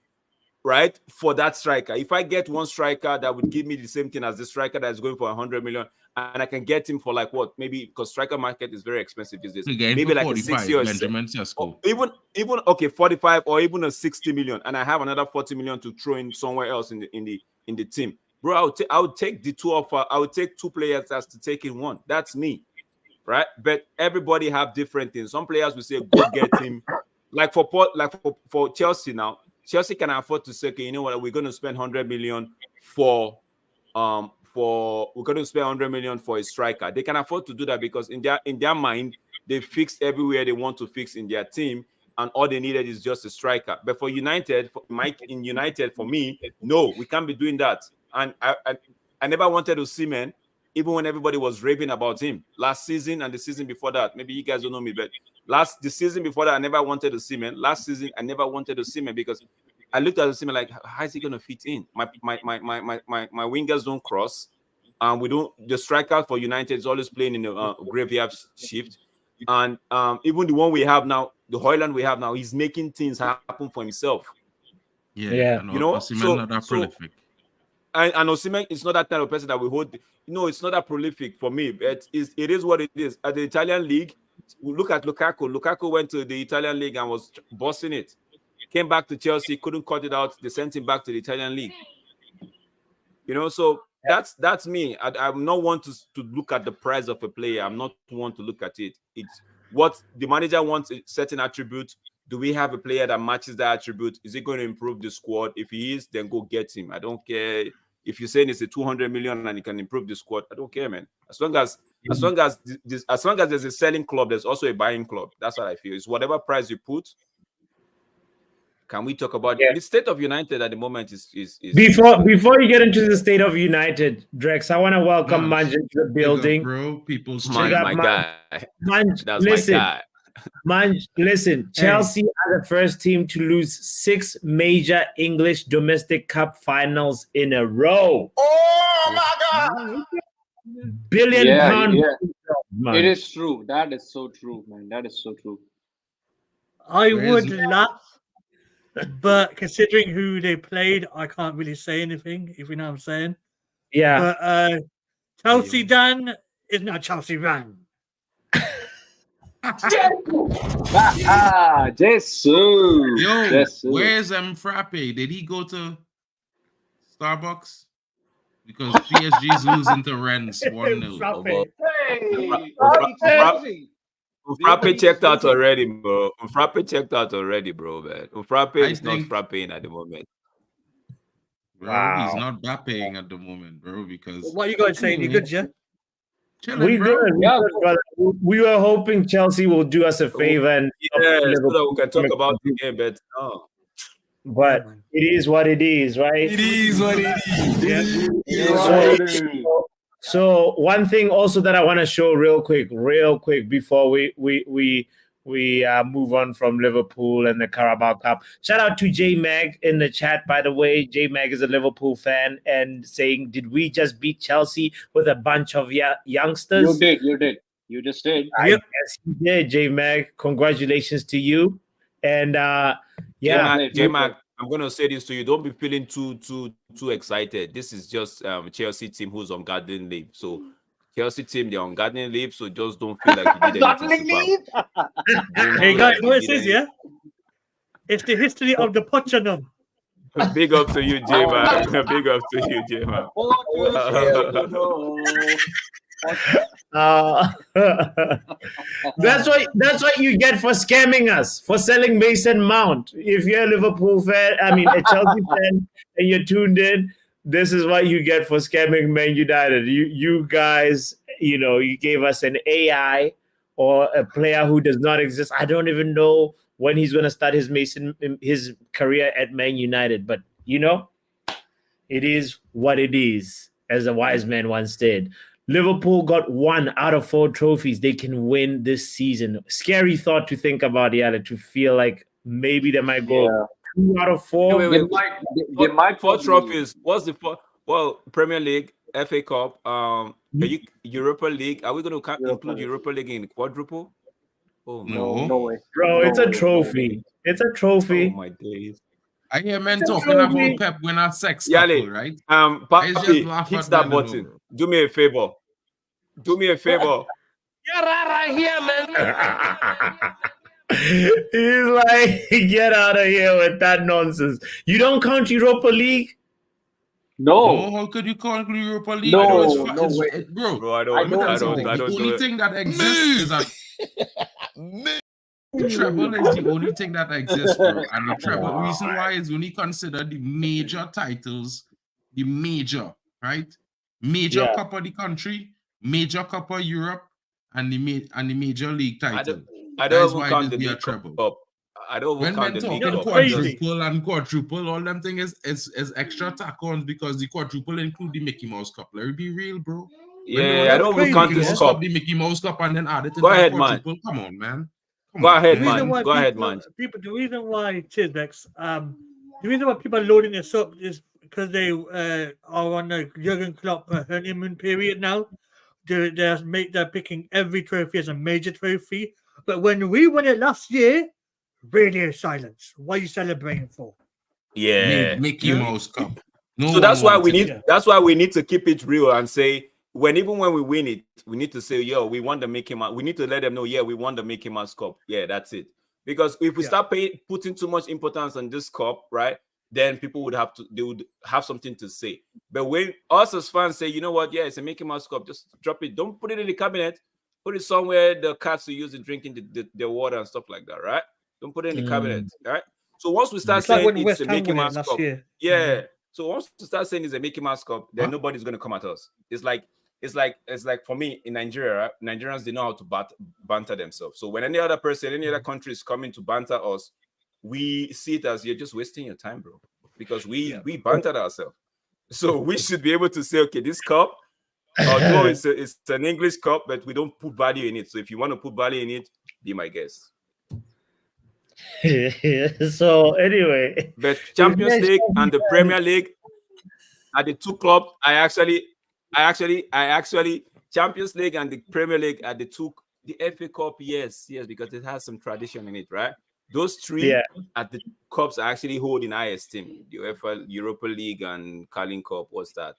right, for that striker? If I get one striker that would give me the same thing as the striker that is going for 100 million, and I can get him for like what? Maybe because striker market is very expensive these days. Maybe like 45, a 60 or Benjamin even okay, 45 or even a 60 million, and I have another 40 million to throw in somewhere else in the team. Bro, I would take the two offer. I would take two players as to take in one. That's me, right? But everybody have different things. Some players will say, go get him. Like for Chelsea now, Chelsea can afford to say, okay, you know what, we're going to spend 100 million we're going to spend 100 million for a striker. They can afford to do that because in their mind, they fixed everywhere they want to fix in their team, and all they needed is just a striker. But for United, for me, no, we can't be doing that. And I never wanted to see man, even when everybody was raving about him last season and the season before that. Maybe you guys don't know me, but the season before that, I never wanted to see man. Last season, I never wanted to see man because I looked at the team like, how is he going to fit in? My wingers don't cross. We don't. The striker for United is always playing in the graveyard shift, and even the one we have now, the Haaland we have now, he's making things happen for himself. Yeah. You know, Osimhen not that prolific. And Osimhen is not that kind of person that we hold. No, it's not that prolific for me. But it is what it is. At the Italian league, look at Lukaku. Lukaku went to the Italian league and was bossing it. Came back to Chelsea, couldn't cut it out. They sent him back to the Italian league. You know, so that's me. I'm not one to look at the price of a player. I'm not one to look at it. It's what the manager wants, a certain attribute. Do we have a player that matches that attribute? Is it going to improve the squad? If he is, then go get him. I don't care if you're saying it's a 200 million and he can improve the squad. I don't care, man. As long as there's a selling club, there's also a buying club. That's what I feel. It's whatever price you put. Can we talk about the state of United at the moment? Is before you get into the state of United, Drex, I want to welcome Manj into the building. Bro, people's my guy. Manj, That's listen, my guy. Manj, listen. Chelsea are the first team to lose 6 major English domestic cup finals in a row. Oh my God! Billion pound. Yeah. It is true. That is so true, man. That is so true. I would laugh, but considering who they played, I can't really say anything, if you know what I'm saying. Yeah. But Chelsea Dan is not Chelsea Dan. Jesus. Yo, where's Frappe? Did he go to Starbucks? Because PSG's losing to Rennes 1-0. Frappe checked out already, bro. Frappe checked out already, bro, man. Frappe is not frapping at the moment. Bro, he's not frapping at the moment, bro, because... What are you guys saying? You good, yeah? We were hoping Chelsea will do us a favor and so that we can talk about the game, but no. But it is what it is, right? It is what it is. So one thing also that I want to show real quick before we move on from Liverpool and the Carabao Cup. Shout out to J Mag in the chat, by the way. J Mag is a Liverpool fan and saying, "Did we just beat Chelsea with a bunch of youngsters?" You did. You just did. I guess you did, J Mag. Congratulations to you. And J Mag, I'm gonna say this to you. Don't be feeling too excited. This is just Chelsea team who's on gardening leave. So Chelsea team, they're on gardening leave, so just don't feel like you did anything super. Hey guys, what it says, yeah? It's the history of the Pochettino. Big up to you, J-Man. Big up to you, J-Man. That's what you get for scamming us, for selling Mason Mount. If you're a Liverpool fan, I mean a Chelsea fan, and you're tuned in, this is what you get for scamming Man United. You guys, you gave us an AI or a player who does not exist. I don't even know when he's going to start his career at Man United, but it is what it is, as a wise man once said. Liverpool got 1 out of 4 trophies they can win this season. Scary thought to think about, to feel like maybe they might go 2 out of 4. They might 4 trophies. What's the 4? Well, Premier League, FA Cup, Europa League. Are we going to include Europa League in quadruple? Oh no way, bro! It's a trophy. It's a trophy. Oh my days! I hear men talking about Pep when I sex couple, right? Papi, hit that button. Do me a favor. You're right here, man. He's like, get out of here with that nonsense. You don't count Europa League? No. How could you count Europa League? No, bro. I don't. The only thing that exists is that the treble is the only thing that exists, bro. And the treble reason why is only considered the major titles, the major, right? Major cup of the country, major cup of Europe, and the major league title. I don't even count the league treble. Cup. I don't even count the league cup. Quadruple, all them thing is extra tack-ons because the quadruple include the Mickey Mouse Cup. Let me be real, bro. I don't even count this cup. The Mickey Mouse Cup and then add it to the quadruple. Man. Come on, man. Go ahead, man. The reason why, Chisbex, the reason why people are loading this up is because they are on a Jurgen Klopp honeymoon period now. They're picking every trophy as a major trophy. But when we won it last year, radio silence. What are you celebrating for? Yeah. Mickey Mouse Cup. No So one that's why we wanted need. it. That's why we need to keep it real and say even when we win it, we need to say, "Yo, we want the Mickey Mouse." We need to let them know, "Yeah, we won the Mickey Mouse Cup." Yeah, that's it. Because if we start putting too much importance on this cup, right, then people would have something to say. But when us as fans say, "You know what? Yeah, it's a Mickey Mouse Cup," just drop it. Don't put it in the cabinet. Put it somewhere the cats will use it drinking the water and stuff like that, right? Don't put it in the cabinet, right? So once we start It's like saying when it's West a Ham Mickey won it Mouse last Cup, year. yeah. So once we start saying it's a Mickey Mouse Cup, then nobody's gonna come at us. It's like for me in Nigeria, right? Nigerians, they know how to banter themselves. So when any other person, any other country is coming to banter us, we see it as you're just wasting your time, bro. Because we bantered ourselves. So we should be able to say, okay, this cup, although it's an English cup, but we don't put value in it. So if you want to put value in it, be my guest. So anyway, but Champions League and the Premier League are the two clubs I actually Champions League and the Premier League are the two. The FA Cup, yes, because it has some tradition in it, right? Those three are the cups I actually hold in high esteem. The UEFA, Europa League, and Carling Cup. What's that?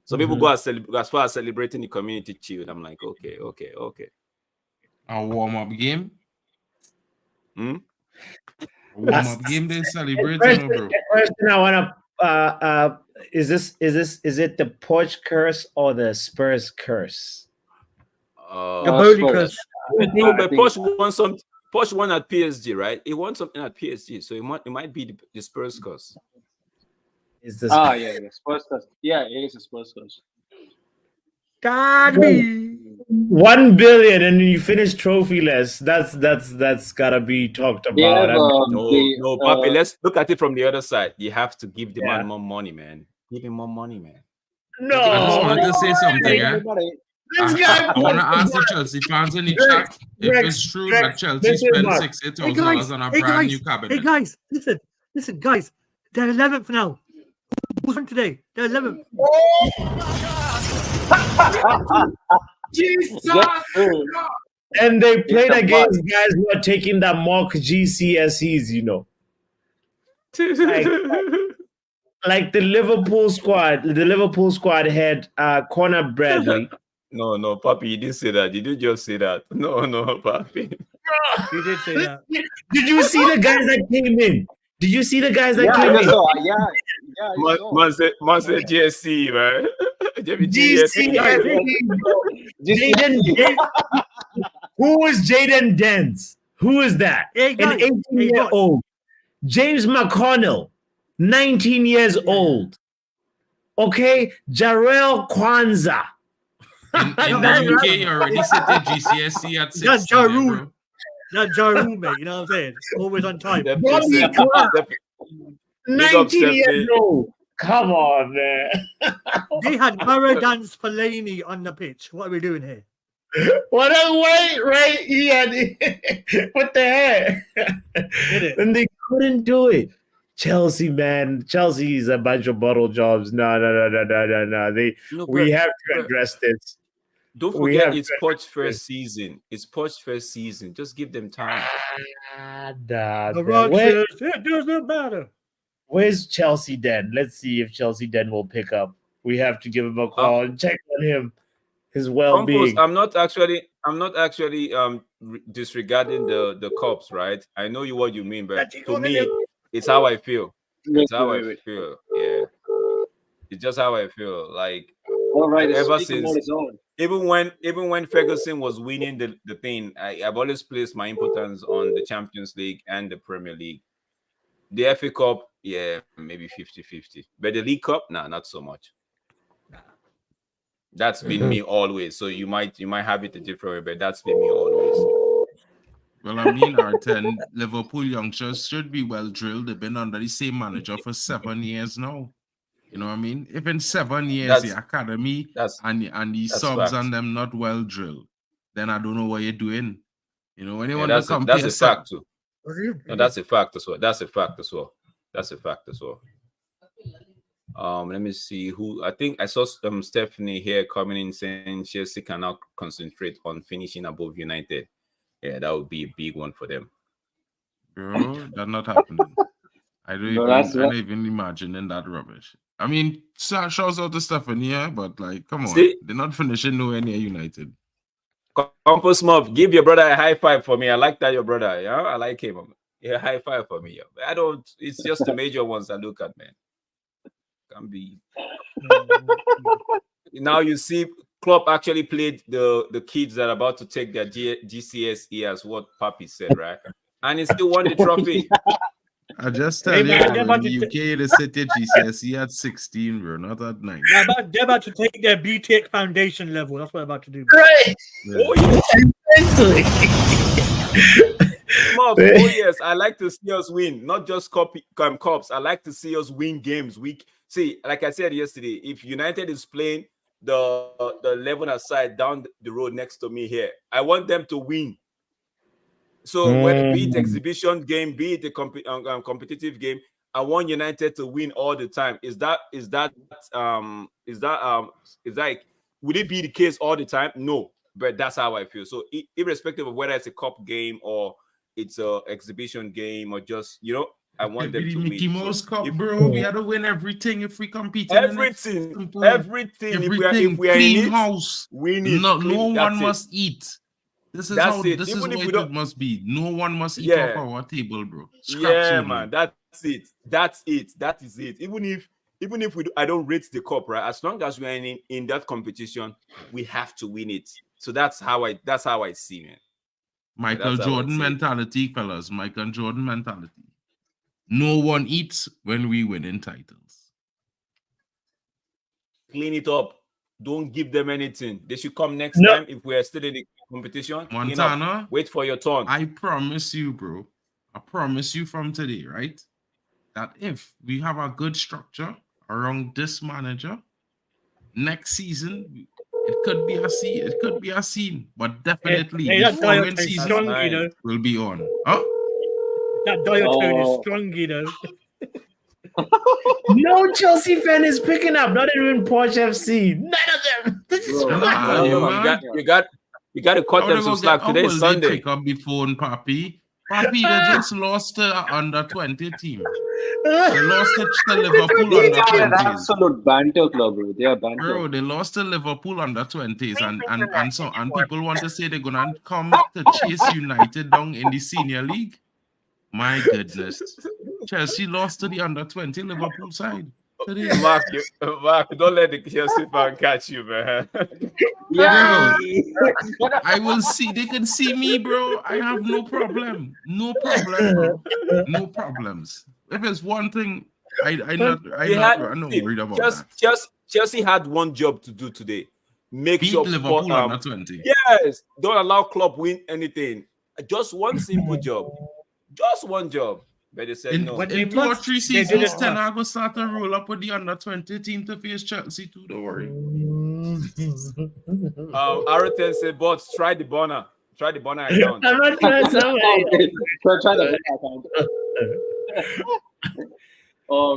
Some people go as far as celebrating the Community Shield. I'm like, okay. A warm-up game? Hmm? A warm-up game they celebrate, bro. Question I want to is it the Poch curse or the Spurs curse? The Bowley curse. No, but Poch won at PSG, right? He won something at PSG, so it might be the Spurs curse. Is this Spurs curse. Yeah, it is a Spurs curse. Can be 1 billion and you finish trophyless? That's gotta be talked about. No, Papi, let's look at it from the other side. You have to give the man more money, man. Give him more money, man. No, I just wanted to say something. I want to ask the Chelsea fans in the chat if it's true that Chelsea spent $68,000 on a brand new cabinet. Hey guys, listen, guys, they're 11th now. Who's on today? They're 11th. Jesus! And they played against guys who are taking the mock GCSEs, you know. Like the Liverpool squad. The Liverpool squad had Conor Bradley. No, Papi, you didn't say that. You did just say that. No, Papi. You did say that. Did you see the guys that came in? Did you see the guys that came in? Man said GSC, man. GCSE. Who is Jaden Dance? Who is that? An 18-year-old. James McConnell, 19 years old. Okay, Jarrell Kwanzaa. In the UK, you already set the GCSE at 16. That's Jaru. That's Jaru, mate. You know what I'm saying? Always on time. 19 years old. Come on, man. They had Paradance Fellaini on the pitch. What are we doing here? What a wait, right? What the heck? And they couldn't do it. Chelsea, man. Chelsea is a bunch of bottle jobs. No. We have to address this. Don't forget, it's Poch's first season. It's Poch's first season. Just give them time. It doesn't matter. Where's Chelsea Den? Let's see if Chelsea Den will pick up. We have to give him a call and check on him, his well-being. I'm not actually disregarding the cops, right? I know what you mean, but to me, it's how I feel. It's how I feel. Yeah, it's just how I feel. Like all right, ever since, even when Ferguson was winning the thing, I've always placed my importance on the Champions League and the Premier League. The FA Cup, yeah, maybe 50-50. But the League Cup, not so much. That's been me always. So you might have it a different way, but that's been me always. Well, I mean, our 10 Liverpool youngsters should be well drilled. They've been under the same manager for 7 years now. You know what I mean? If in 7 years the academy and the subs and them not well drilled, then I don't know what you're doing. You know, when you want to compare, that's a fact too. No, that's a fact as well. That's a fact as well. Let me see who. I think I saw Stephanie here coming in saying Chelsea can now concentrate on finishing above United. Yeah, that would be a big one for them. Bro, that's not happening. I don't even imagine that rubbish. I mean, shouts out to Stephanie, yeah, but like, come on, they're not finishing nowhere near United. Compost Muff, give your brother a high five for me. I like that, your brother. Yeah, I like him. Yeah, high five for me. Yeah. I don't. It's just the major ones I look at, man. Can be. Now you see, Klopp actually played the kids that are about to take their GCSE, as what Papi said, right? And he still won the trophy. I just tell you, in the UK, they set their GCSE at 16, bro, not at 9. They're about to take their BTEC foundation level. That's what they're about to do. Right. Yeah. Oh, yes. I like to see us win, not just cups. I like to see us win games. See, like I said yesterday, if United is playing the 11 aside down the road next to me here, I want them to win. So whether be it exhibition game, be it a competitive game, I want United to win all the time. Is that would it be the case all the time? No, but that's how I feel. So irrespective of whether it's a cup game or it's a exhibition game or just, I want them to win. Mickey Mouse Cup, bro. We had to win everything if we compete. Everything. If we are clean in house. Win it. No one must eat. This is how this is what it must be. No one must eat off our table, bro. Man, that's it. That is it. Even if I don't rate the cup, right? As long as we're in that competition, we have to win it. So that's how I see, man. Michael Jordan mentality, fellas. Michael Jordan mentality. No one eats when we win in titles. Clean it up. Don't give them anything. They should come next time if we're still in the competition. Montana, wait for your turn. I promise you, bro. I promise you from today, right? That if we have a good structure around this manager, next season it could be a scene, but definitely the following season will be on. Huh? That diatone is strong, No Chelsea fan is picking up. Not even Porsche FC. None of them. You got to cut them some slack. Today is Sunday. Pick up the phone, Papi. Papi, they just lost to under 20 team. They lost to Liverpool under 20s. Absolute banter club, bro. They are banter. Bro, they lost to Liverpool under 20s, and people want to say they're gonna come to chase United down in the senior league. My goodness. Chelsea lost to the under 20 Liverpool side. Mark, don't let the Chelsea fan catch you, man. Yeah. Bro, I will see. They can see me, bro. I have no problem. No problem, bro. No problems. If it's one thing, I'm not worried about that. Chelsea had one job to do today. Make beat sure Liverpool under 20. Yes. Don't allow Klopp win anything. Just one simple job. Just one job. But they said no. In 2 or 3 seasons, Ten Hag will start to roll up with the under 20 team to face Chelsea too. Don't worry. Arteta said, "Bots, try the Bonner. Try the Bonner account." I'm not trying somebody. Try the account.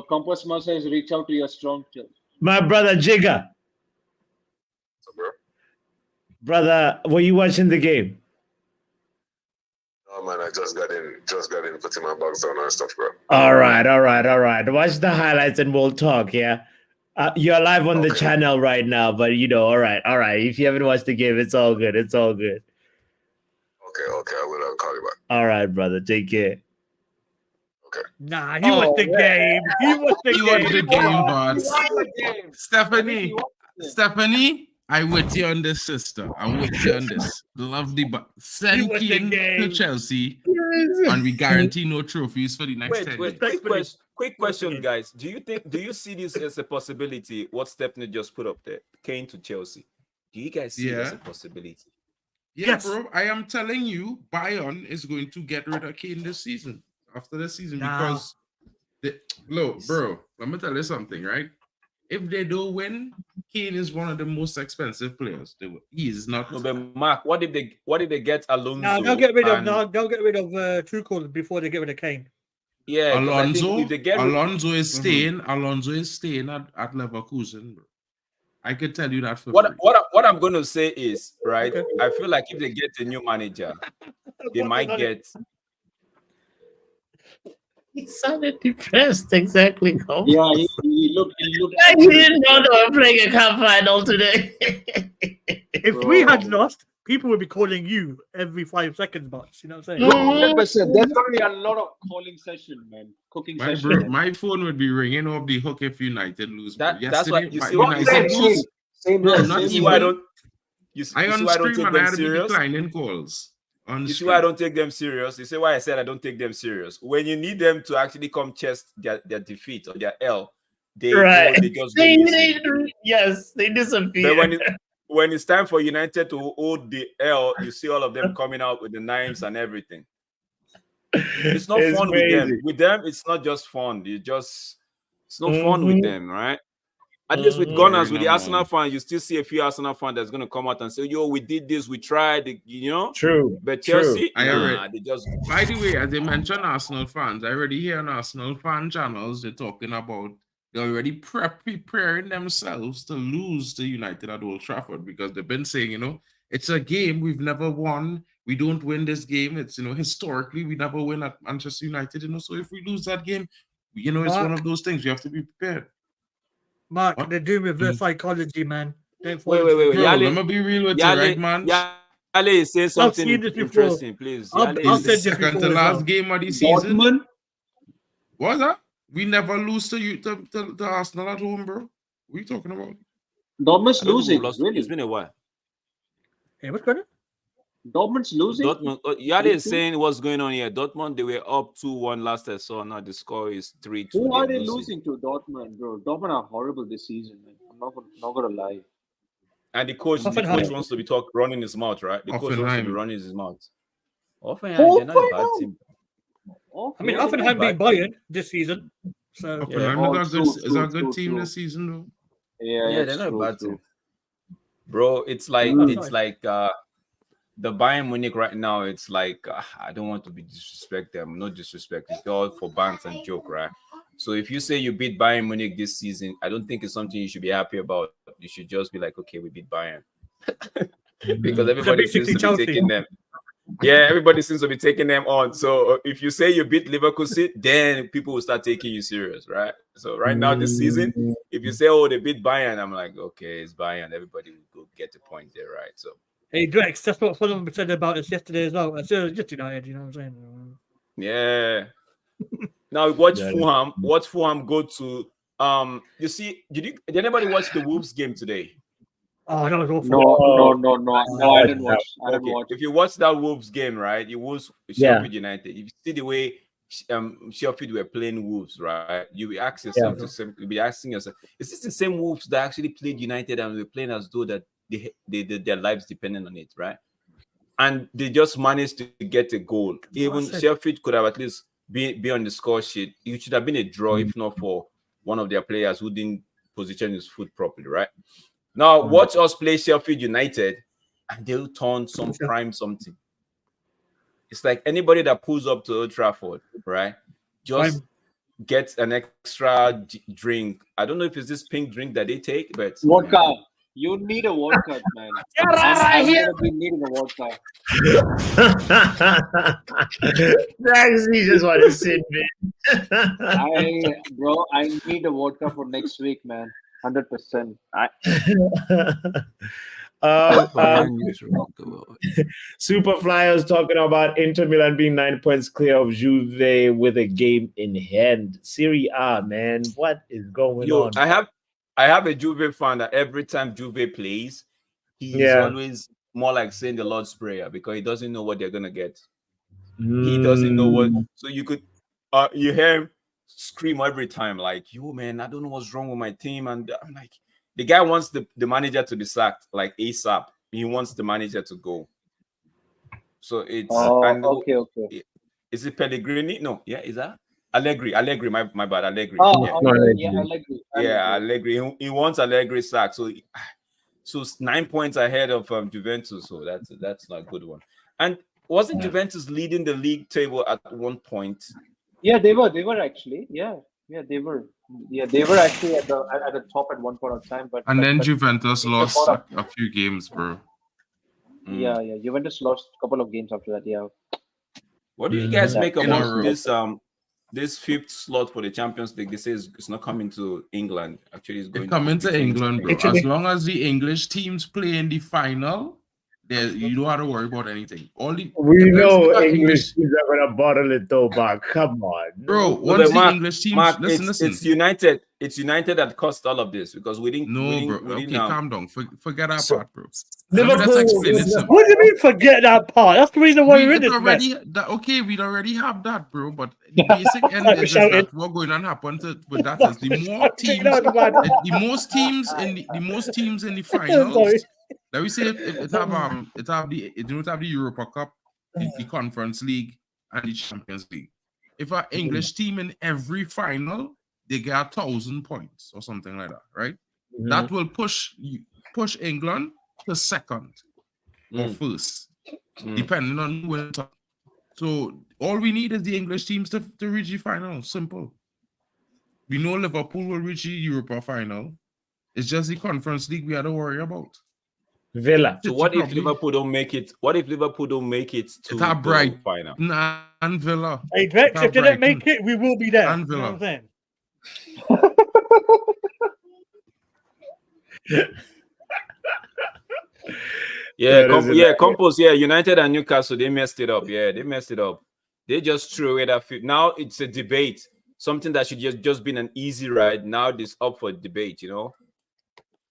Compass Mouse says, "Reach out to your strong chill." My brother Jigga. Brother, were you watching the game? Oh man, I just got in, putting my bags down and stuff, bro. All right. Watch the highlights and we'll talk, yeah? You're live on the channel right now, but all right. If you haven't watched the game, it's all good. Okay, I will. I'll call you back. All right, brother, take care. Okay. Nah, he watched the game. He watched the game, but Stephanie, I'm with you on this, sister. I'm with you on this. Love the send Kane to Chelsea, and we guarantee no trophies for the next 10 years. Quick question, guys. Do you see this as a possibility? What Stephanie just put up there, Kane to Chelsea. Do you guys see it as a possibility? Yes, bro. I am telling you, Bayern is going to get rid of Kane this season. After this season, because look, bro. Let me tell you something, right? If they don't win, Kane is one of the most expensive players. He is not. No, but Mark, what if they get Alonso? No, they'll get rid of Tuchel before they get rid of Kane. Yeah, because I think Alonso, if they get Alonso is staying. Alonso is staying at Leverkusen, bro. I could tell you that for free. what I'm going to say is, right, Okay. I feel like if they get a new manager, they might get. He sounded depressed. Exactly. Yeah, he looked. I didn't know they were playing a cup final today. If we had lost, people would be calling you every 5 seconds, bots. You know what I'm saying? 100%. There's gonna be a lot of calling session, man. Cooking session. My phone would be ringing off the hook if United lose. Bro. That's why Yesterday, you see United lose. Same Bro, here. not You Same see why I even. don't. You see I why on I don't stream take and I them had to be serious. declining calls. On You see stream. why I don't take them serious. You see why I said I don't take them serious. When you need them to actually come chest their defeat or their L, they just go missing. Yes, they disappear. But when it's time for United to hold the L, you see all of them coming out with the knives and everything. It's not It's fun crazy. with them. With them, it's not just fun. It's not fun with them, right? At least with Gunners, with the Arsenal fan, you still see a few Arsenal fans that's going to come out and say, yo, we did this, we tried, you know? True. But Chelsea, True. they just... By the way, as they mentioned Arsenal fans, I already hear on Arsenal fan channels, they're talking about they're already preparing themselves to lose to United at Old Trafford because they've been saying, you know, it's a game we've never won. We don't win this game. It's, you know, historically, we never win at Manchester United, you know, so if we lose that game, you know, it's one of those things. You have to be prepared. Mark, they're doing reverse psychology, man. Wait. Bro, let me be real with you, right, man? Yale is saying something interesting, please. It's the second to last game of the season. Dortmund? What's that? We never lose to Arsenal at home, bro. What are you talking about? Dortmund's losing. Really? It's been a while. Hey, what's going on? Dortmund's losing. Dortmund. Yale is saying what's going on here. Dortmund, they were up 2-1 last I saw. Now the score is 3-2. Who are they losing to? Dortmund, bro. Dortmund are horrible this season, man. I'm not gonna lie. And the coach wants to be running his mouth, right? The coach wants to be running his mouth. Offenheim, they're not a bad team. I mean, Offenheim beat Bayern this season. So is a good team this season, though. Yeah, they're not a bad team. Bro, it's like the Bayern Munich right now. It's like I don't want to be disrespect them. No disrespect. It's all for banks and joke, right? So if you say you beat Bayern Munich this season, I don't think it's something you should be happy about. You should just be like, okay, we beat Bayern. Because everybody seems to be taking them. Yeah, everybody seems to be taking them on. So if you say you beat Leverkusen, then people will start taking you serious, right? So right now this season, if you say, oh, they beat Bayern, I'm like, okay, it's Bayern. Everybody will go get the point there, right? So hey, Drex, that's what someone said about us yesterday as well. It's just United, you know what I'm saying? Yeah. Now watch Fulham. Watch Fulham go to you see, did anybody watch the Wolves game today? Oh, that was awful. No, I didn't watch. I didn't watch. If you watch that Wolves game, right? It was Sheffield United. If you see the way Sheffield were playing Wolves, right? You will ask yourself you'll be asking yourself, is this the same Wolves that actually played United and were playing as though that their lives depended on it, right? And they just managed to get a goal. Even Sheffield could have at least be on the score sheet. It should have been a draw if not for one of their players who didn't position his foot properly, right? Now watch us play Sheffield United and they'll turn some prime something. It's like anybody that pulls up to Old Trafford, right? Just get an extra drink. I don't know if it's this pink drink that they take, but vodka. You need a vodka, man. I'm gonna be needing a vodka. He just want to sit, man. I need a vodka for next week, man. 100%. Super Flyers talking about Inter Milan being 9 points clear of Juve with a game in hand. Serie A, man, what is going on? I have a Juve fan that every time Juve plays, he's always more like saying the Lord's Prayer because he doesn't know what they're gonna get. He doesn't know what. So you could, you hear him scream every time, like, "Yo, man, I don't know what's wrong with my team." And I'm like, the guy wants the manager to be sacked like ASAP. He wants the manager to go. So it's okay. Is it Pellegrini? No, is that Allegri? My bad, Allegri. Allegri. Allegri. He wants Allegri sacked. So 9 points ahead of Juventus. So that's not a good one. And wasn't Juventus leading the league table at one point? Yeah, they were actually. Yeah, they were. Yeah, they were actually at the top at one point of time, And then but Juventus Inter lost caught up. a few games, bro. Yeah, Juventus lost a couple of games after that. Yeah. What do you guys make In a about row. this fifth slot for the Champions League? They say it's not coming to England. Actually, it's going It coming to between England, bro. Italy. As long as the English teams play in the final, you don't have to worry about anything. We know if English teams are gonna bottle it though, but come on, bro. No, Once but the English teams, listen. it's United. It's United that caused all of this because we didn't. Okay, calm down. Forget that So, part, bro. Liverpool Let me just explain is this. the- What do you mean forget that part? That's the reason why we're in this mess. We'd already have that, bro. But the basic end is just that what's going to happen with that is the more teams, the most teams in the finals. Sorry. Let me say it have the Europa Cup, the Conference League, and the Champions League. If an English team in every final, they get 1,000 points or something like that, right? That will push England to second or first, depending on who wins. So all we need is the English teams to reach the final. Simple. We know Liverpool will reach the Europa final. It's just the Conference League we had to worry about. Villa. So what if Liverpool don't make it? What if Liverpool don't make it to the final? And Villa. Hey, Drex, if they don't make it, we will be there. And You know Villa. what I'm saying? Compos. Yeah, United and Newcastle, they messed it up. Yeah, they messed it up. They just threw away that field. Now it's a debate. Something that should just been an easy ride. Now it's up for debate, you know.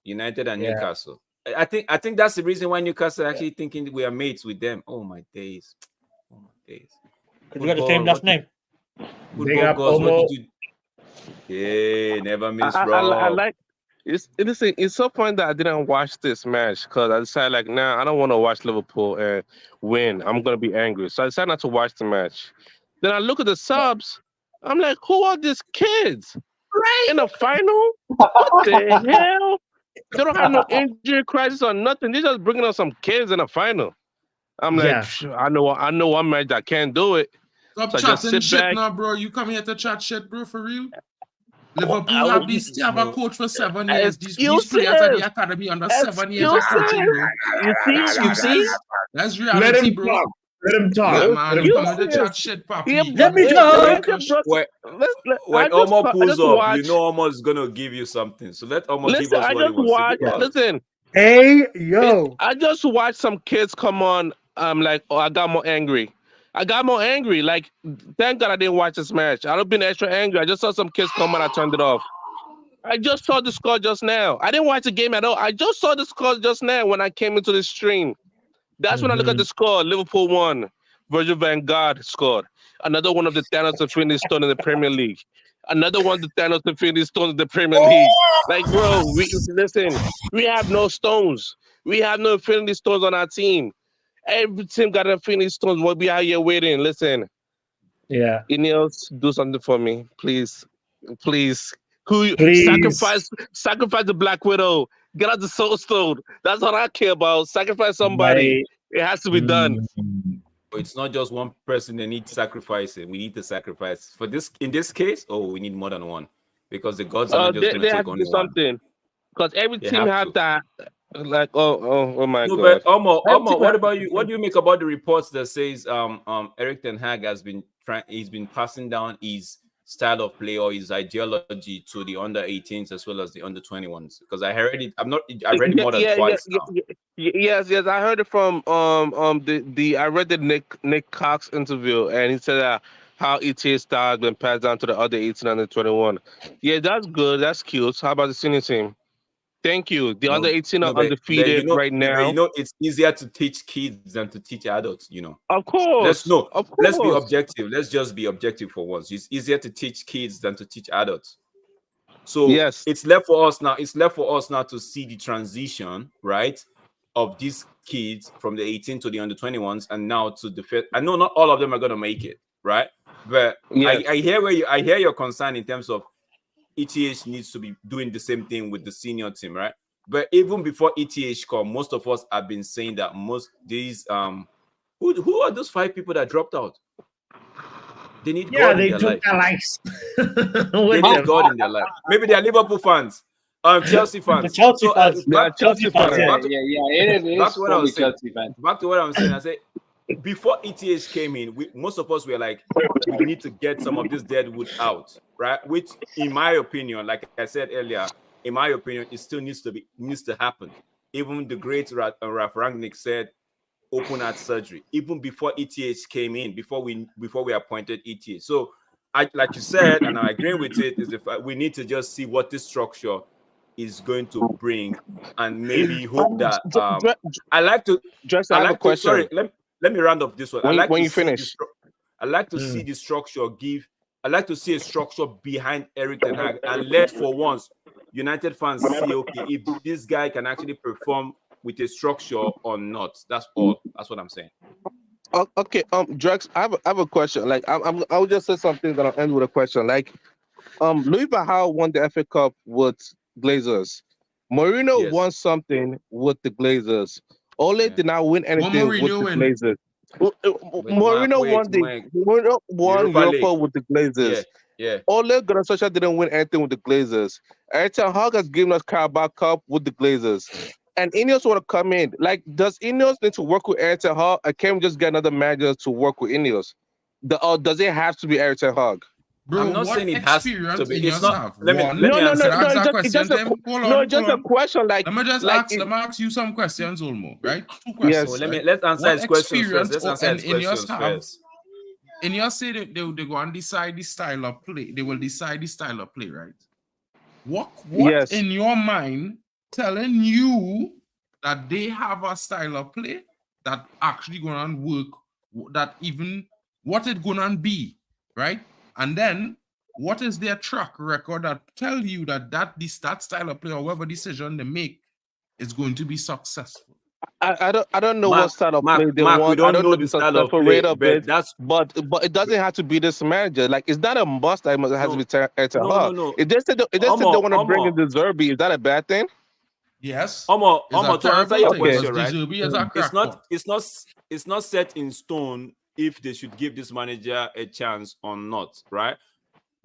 United and Newcastle. I think that's the reason why Newcastle actually thinking we are mates with them. Oh my days. Because we got the same last name. Football gods, what did you? Yeah, never miss, bro. I like it's so funny that I didn't watch this match because I decided like, nah, I don't want to watch Liverpool and win. I'm gonna be angry. So I decided not to watch the match. Then I look at the subs. I'm like, who are these kids? Right in the final? What the hell? They don't have no injury crisis or nothing. They're just bringing on some kids in the final. I'm like, I know one match that can't do it. Stop so chatting shit now, bro. You come here to chat shit, bro, for real? Liverpool have a coach for 7 years. These players at the academy under 7 years of coaching, bro. You see? That's reality, bro. Let him talk. Yeah, man. You come to chat shit, papi. Let me talk. When Omo pulls up, you know Omo's gonna give you something. So let Omo give us what he wants to give us. Listen. Hey, yo. I just watched some kids come on. I'm like, oh, I got more angry. Like, thank God I didn't watch this match. I'd have been extra angry. I just saw some kids come on. I turned it off. I just saw the score just now. I didn't watch the game at all. I just saw the score just now when I came into the stream. That's when I look at the score. Liverpool won. Virgil van Gogh scored. Another one of the Thanos Infinity Stone in the Premier League. Another one of the Thanos Infinity Stones in the Premier League. Like, bro, we have no stones. We have no Infinity Stones on our team. Every team got an Infinity Stones. What we out here waiting? Listen. Yeah. Ineos, do something for me, please. Please. Sacrifice the Black Widow. Get out the Soul Stone. That's all I care about. Sacrifice somebody. It has to be done. It's not just one person that needs sacrificing. We need to sacrifice. In this case, we need more than one. Because the gods are not just going to take only something. Because every team have that. Like, oh my God. But Omo, what about you? What do you make about the reports that says eriktenhag has been he's been passing down his style of play or his ideology to the under 18s as well as the under 21s? Because I heard it. I read it more than twice now. Yes. I heard it from I read the Nick Cox interview, and he said that how ETA style has been passed down to the other 18 and the 21. Yeah, that's good. That's cute. How about the senior team? Thank you. The under 18 are undefeated right now. You know, it's easier to teach kids than to teach adults, you know. Of course. Let's be objective. Let's just be objective for once. It's easier to teach kids than to teach adults. So yes, it's left for us now. It's left for us now to see the transition, right, of these kids from the 18 to the under 21s, and now to the first. I know not all of them are gonna make it, right? But yes. I hear your concern in terms of ETH needs to be doing the same thing with the senior team, right? But even before ETH come, most of us have been saying that most these who are those 5 people that dropped out? They need Yeah, God in they their took life. their lives. They need God in their life. Maybe they are Liverpool fans, Chelsea fans. The Chelsea So fans. They are Chelsea fans. Yeah, back to, It back is to what I probably was saying. Chelsea fans. Back to what I'm saying. I say before ETH came in, most of us were like, we need to get some of this dead wood out, right? Which, in my opinion, like I said earlier, in my opinion, it still needs to happen. Even the great Ralph Rangnick said open heart surgery, even before ETH came in, before we appointed ETH. So, like you said, and I agree with it, is the fact we need to just see what this structure is going to bring, and maybe hope that I like to. Just I have a question. Sorry, let me round up this one. When you finish. I like to see the structure I like to see a structure behind Eriktenhag, and let for once United fans see, okay, if this guy can actually perform with a structure or not. That's all. That's what I'm saying. Okay, Drex, I have a question. Like, I'll just say something that I'll end with a question. Like, Louis van Gaal won the FA Cup with Glazers. Mourinho won something with the Glazers. Ole did not win anything with the Glazers. Mourinho won Europa with the Glazers. Yeah. Ole Gunnar Solskjaer didn't win anything with the Glazers. Erikten has given us Carabao Cup with the Glazers. And Ineos want to come in. Like, does Ineos need to work with Erikten Hag? I can't just get another manager to work with Ineos. Does it have to be Erikten Hag? Bro, I'm not saying it has to be. It's not. No, just a question. Like, let me just ask you some questions, Olmo. Right? 2 questions. Yes. So let's answer his questions first. Let's answer his Ineos questions first. Ineos say they go and decide the style of play. They will decide the style of play, right? What in your mind telling you that they have a style of play that actually gonna work, that even what it gonna be, right? And then what is their track record that tell you that style of play or whatever decision they make is going to be successful? I don't know what style of play they want. We don't I don't know know the the style of successful play, rate of but it. But it doesn't have to be this manager. Like, it's not a must that it has to be Erikten Hag. No. It just said they want to bring in the Zerbi. Is that a bad thing? Yes. Omo, to answer your question, right? It's not set in stone if they should give this manager a chance or not, right?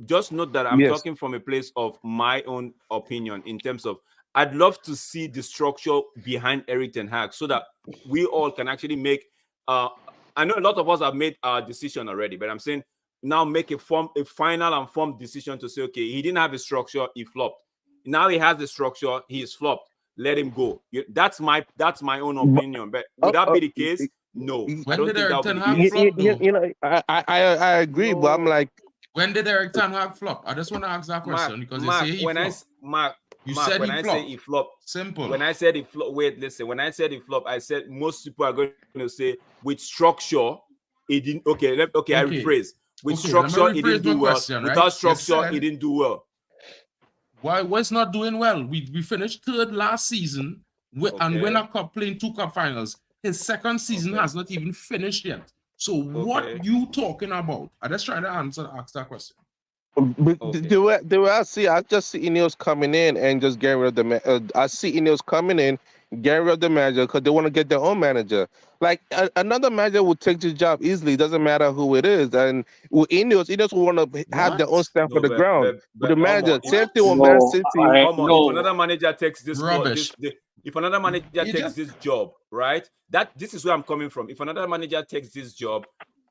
Just note that I'm talking from a place of my own opinion in terms of I'd love to see the structure behind Eriktenhag so that we all can actually make I know a lot of us have made our decision already, but I'm saying now make a final and formed decision to say, okay, he didn't have a structure, he flopped. Now he has the structure, he is flopped. Let him go. That's my own opinion. But would that be the case? No. I don't think that would be the case. I agree, but I'm like, when did Eriktenhag flop? I just want to ask that question because you say he flopped. When I say he flopped, simple. When I said he flopped, wait, listen. When I said he flopped, I said most people are going to say with structure, it didn't. Okay, I rephrase. With structure, it didn't do well. Question, right? Without structure, it didn't do well. Why was not doing well? We finished third last season and win a cup, playing 2 cup finals. His second season has not even finished yet. So what you talking about? I just trying to ask that question. The way I see, I just see Ineos coming in and just getting rid of the I see Ineos coming in, getting rid of the manager because they want to get their own manager. Like another manager would take the job easily. It doesn't matter who it is. And with Ineos will want to have their own stamp on the ground. But the manager, same thing with Man City. If another manager takes this rubbish. If another manager takes this job, right? This is where I'm coming from. If another manager takes this job,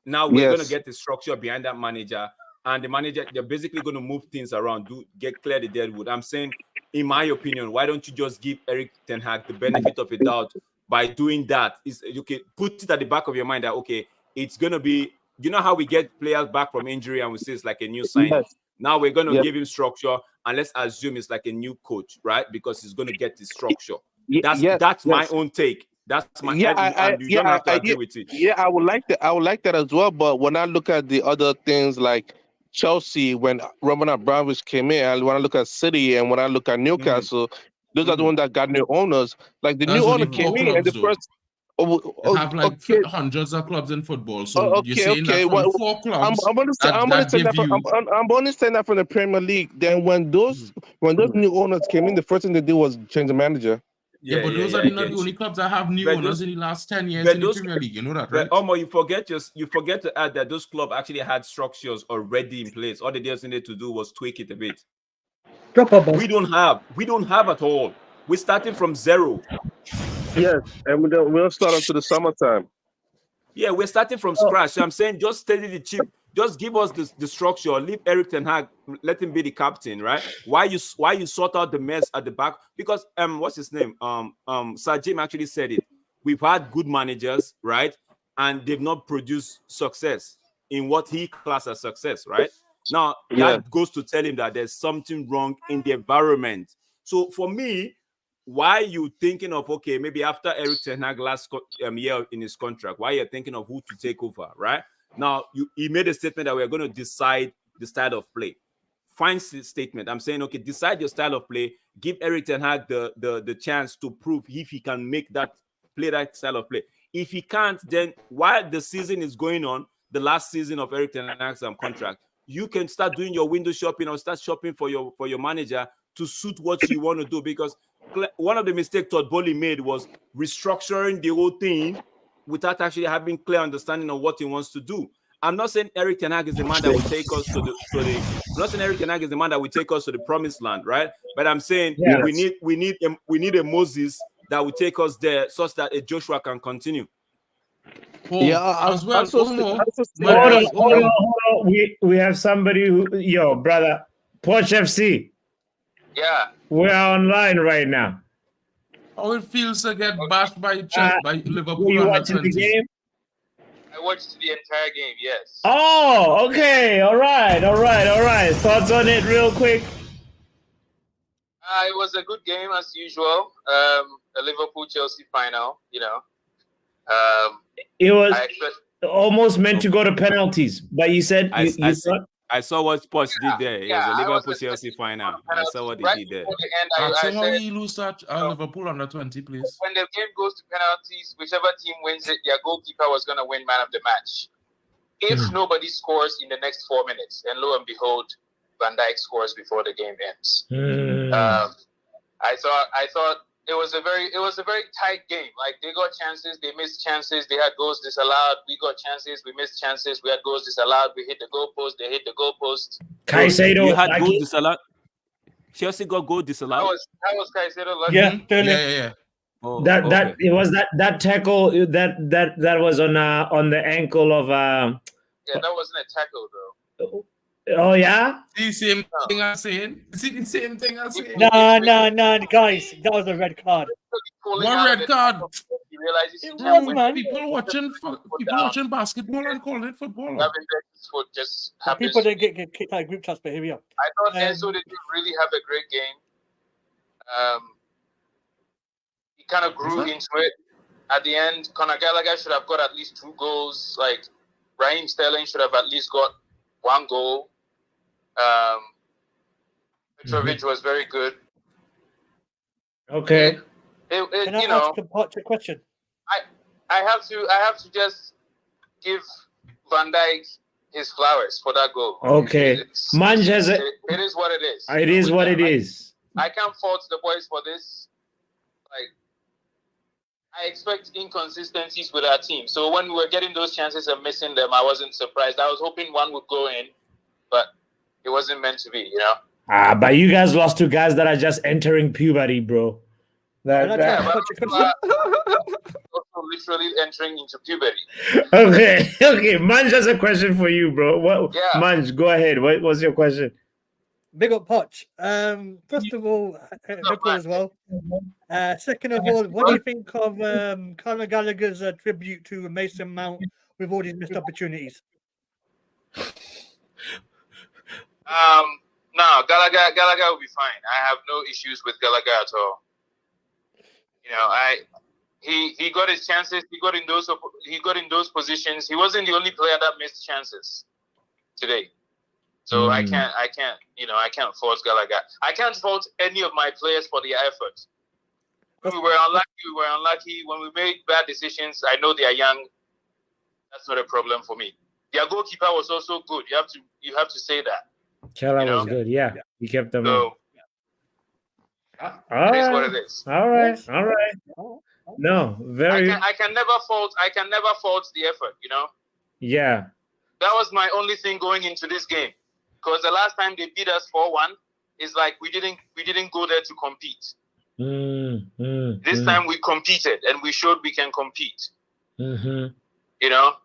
now we're going to get the structure behind that manager. And the manager, they're basically going to move things around, clear the deadwood. I'm saying, in my opinion, why don't you just give Eriktenhag the benefit of a doubt by doing that? Put it at the back of your mind that, okay, it's going to be, you know how we get players back from injury and we say it's like a new signing. Yes. Now we're going to give him structure and let's assume it's like a new coach, right? Because he's going to get the structure. That's my own take. That's my you don't have to agree with it. Yeah, I would like that. I would like that as well. But when I look at the other things like Chelsea, when Roman Abramovich came in, and when I look at City and when I look at Newcastle, those are the ones that got new owners. Like the new owner came in and the first have like hundreds of clubs in football. So you're saying that from 4 clubs. I'm only saying that from the Premier League. Then when those new owners came in, the first thing they did was change the manager. Yeah, but those are not the only clubs that have new owners in the last 10 years in the Premier League. You know that, right? But you forget to add that those clubs actually had structures already in place. All they just needed to do was tweak it a bit. We don't have at all. We're starting from zero. Yes, and we don't start until the summertime. Yeah, we're starting from scratch. So I'm saying just steady the chip. Just give us the structure. Leave eriktenhag, let him be the captain, right? Why you sort out the mess at the back? Because what's his name? Sir Jim actually said it. We've had good managers, right? And they've not produced success in what he classed as success, right? Now that goes to tell him that there's something wrong in the environment. So for me, why you thinking of, okay, maybe after eriktenhag last year in his contract, why you're thinking of who to take over, right? Now, he made a statement that we're going to decide the style of play. Fine statement. I'm saying, okay, decide your style of play. Give eriktenhag the chance to prove if he can make that style of play. If he can't, then while the season is going on, the last season of eriktenhag's contract, you can start doing your window shopping or start shopping for your manager to suit what you want to do. Because one of the mistakes Todd Bowley made was restructuring the whole thing without actually having clear understanding of what he wants to do. I'm not saying eriktenhag is the man that will take us to the. I'm not saying eriktenhag is the man that will take us to the promised land, right? But I'm saying we need a Moses that will take us there, such that a Joshua can continue. As well. Hold on. We have somebody who, brother, Poch FC. Yeah. We're online right now. How it feels to get bashed by Liverpool? Were you watching the game? I watched the entire game, yes. Oh, okay. All right. Thoughts on it real quick? It was a good game as usual. A Liverpool-Chelsea final, It was almost meant to go to penalties, but you said I saw what Poch did there. It was a Liverpool-Chelsea final. I saw what he did there. How you lose that Liverpool under 20, please? When the game goes to penalties, whichever team wins it, their goalkeeper was going to win man of the match. If nobody scores in the next 4 minutes, and lo and behold, Van Dijk scores before the game ends. I thought it was a very tight game. Like, they got chances, they missed chances, they had goals disallowed. We got chances, we missed chances, we had goals disallowed. We hit the goalpost, they hit the goalpost. Caicedo, you had goals disallowed. Chelsea got goal disallowed. How was Caicedo lucky? Yeah. Oh, that it was that tackle that was on the ankle of Yeah, that wasn't a tackle though. Oh yeah. See the same thing I'm saying. No, guys, that was a red card. One red card. He realizes it was, man. People watching basketball and calling it football. People didn't get kicked out of group chats, but here we are. I thought Enzo didn't really have a great game. He kind of grew into it. At the end, Conor Gallagher should have got at least 2 goals. Like, Raheem Sterling should have at least got 1 goal. Petrovic was very good. Okay. Can I ask a question? I have to just give Van Dijk his flowers for that goal. Okay. It is what it is. It is what it is. I can't fault the boys for this. Like, I expect inconsistencies with our team. So when we were getting those chances and missing them, I wasn't surprised. I was hoping one would go in, but it wasn't meant to be, But you guys lost to guys that are just entering puberty, bro. Also literally entering into puberty. Okay. Manj has a question for you, bro. Manj, go ahead. What's your question? Big up, Poch. First of all, Liverpool as well. Second of all, what do you think of Conor Gallagher's tribute to Mason Mount with all these missed opportunities? No, Gallagher will be fine. I have no issues with Gallagher at all. He got his chances. He got in those positions. He wasn't the only player that missed chances today. So I can't fault Gallagher. I can't fault any of my players for their efforts. When we were unlucky. When we made bad decisions, I know they are young. That's not a problem for me. Their goalkeeper was also good. You have to say that. Keller was good. Yeah. He kept them. It is what it is. All right. No, very. I can never fault the effort. Yeah. That was my only thing going into this game, because the last time they beat us 4-1, it's like we didn't go there to compete. This time we competed and we showed we can compete. Mm-hmm.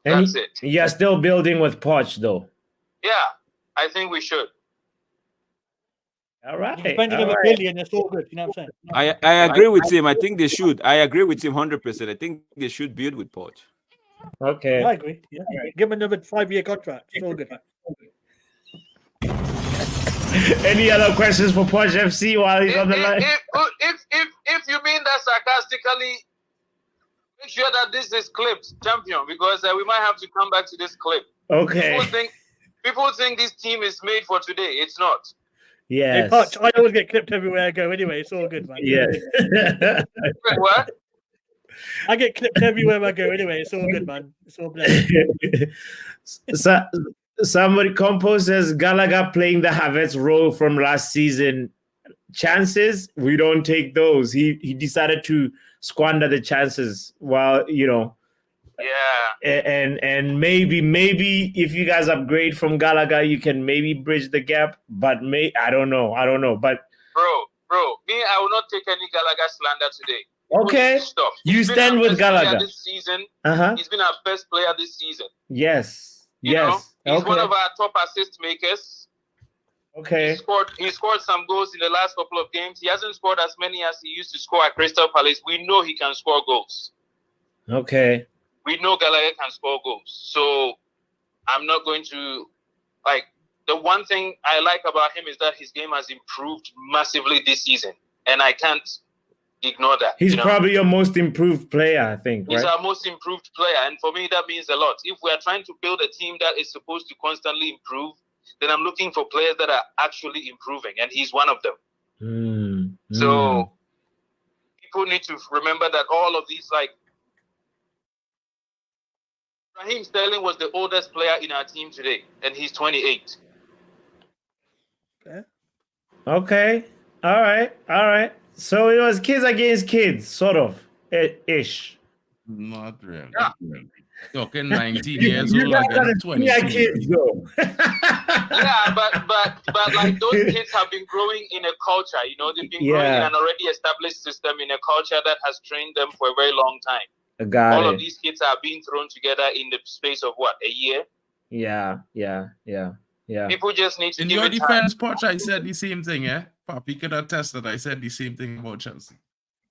That's it. Yeah, still building with Poch though. Yeah, I think we should. All right. Spending over $1 billion, that's all good. You know what I'm saying? I agree with him. I think they should. I agree with him 100%. I think they should build with Poch. Okay. Yeah, I agree. Yeah. Give him another 5-year contract. It's all good. Any other questions for Poch FC while he's on the line? If you mean that sarcastically, make sure that this is clipped, champion, because we might have to come back to this clip. Okay. People think this team is made for today. It's not. Yes. Hey, Poch, I always get clipped everywhere I go anyway. It's all good, man. Yeah. Wait, what? I get clipped everywhere I go anyway. It's all good, man. It's all blessed. Somebody says Gallagher playing the Havertz role from last season. Chances, we don't take those. He decided to squander the chances while, Yeah. And maybe if you guys upgrade from Gallagher, you can maybe bridge the gap. But I don't know. But bro, me, I will not take any Gallagher slander today. Okay. Stop. You stand with Gallagher this season. Uh-huh. He's been our best player this season. Yes. You know? He's Okay. one of our top assist makers. Okay. He scored some goals in the last couple of games. He hasn't scored as many as he used to score at Crystal Palace. We know he can score goals. Okay. We know Gallagher can score goals. So I'm not going to the one thing I like about him is that his game has improved massively this season. And I can't ignore that. He's probably your most improved player, I think. He's right? our most improved player. And for me, that means a lot. If we are trying to build a team that is supposed to constantly improve, then I'm looking for players that are actually improving. And he's one of them. So people need to remember that all of these, Raheem Sterling was the oldest player in our team today, and he's 28. Okay. All right. So it was kids against kids, sort of, ish. Not really. Yeah. Talking 19 years old guys are against 22. kids, though. Yeah, but those kids have been growing in a culture. They've been growing in an already established system, in a culture that has trained them for a very long time. All of these kids are being thrown together in the space of what, a year? Yeah. People just need to In give your it defense, time. Poch, I said the same thing, yeah? Papi could attest that I said the same thing about Chelsea.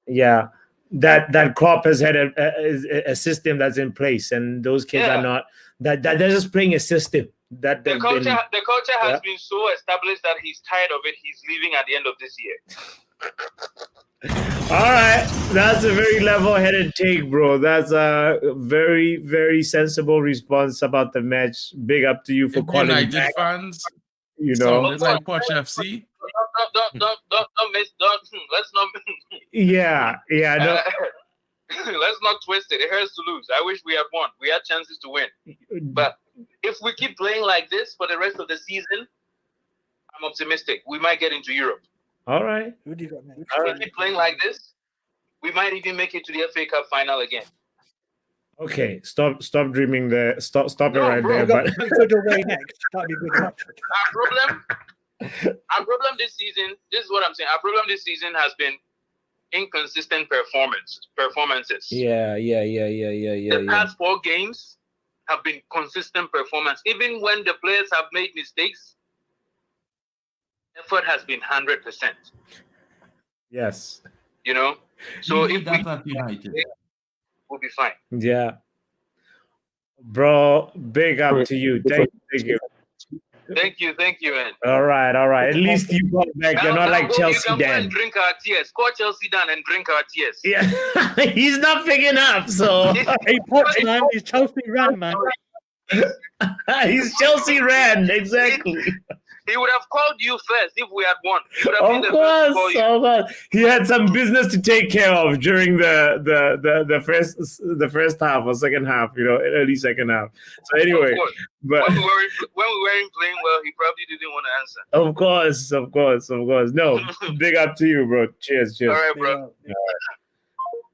Yeah. That Klopp has had a system that's in place, and those kids are not that they're just playing a system. That the culture has been so established that he's tired of it. He's leaving at the end of this year. All right, that's a very level-headed take, bro. That's a very, very sensible response about the match. Big up to you for calling United back. fans, Sounded like Poch FC. Don't miss. Let's not. Yeah. No. Let's not twist it. It hurts to lose. I wish we had won. We had chances to win. But if we keep playing like this for the rest of the season, I'm optimistic. We might get into Europe. All right. If we keep playing like this, we might even make it to the FA Cup final again. Okay, stop dreaming there. Stop it right bro, there. But That'd be good. Our problem this season, this is what I'm saying. Our problem this season has been inconsistent performances. Yeah. The past 4 games have been consistent performance. Even when the players have made mistakes, effort has been 100%. Yes. So You if need we that at United. we'll be fine. Yeah. Bro, big up to you. Thank you. Thank you, man. All right. At least you got back. You're not like Chelsea, You can go Dan. and drink our tears. Call Chelsea down and drink our tears. Yeah, he's not picking up. So Hey, Poch, man, he's Chelsea ran, man. he's Chelsea ran exactly. He would have called you first if we had won. He would have been Of the first to course, call you. he had some business to take care of during the first half or second half, early second half. So anyway, Of course. but When we weren't playing well, he probably didn't want to answer. of course. No, big up to you, bro. Cheers. All right, bro.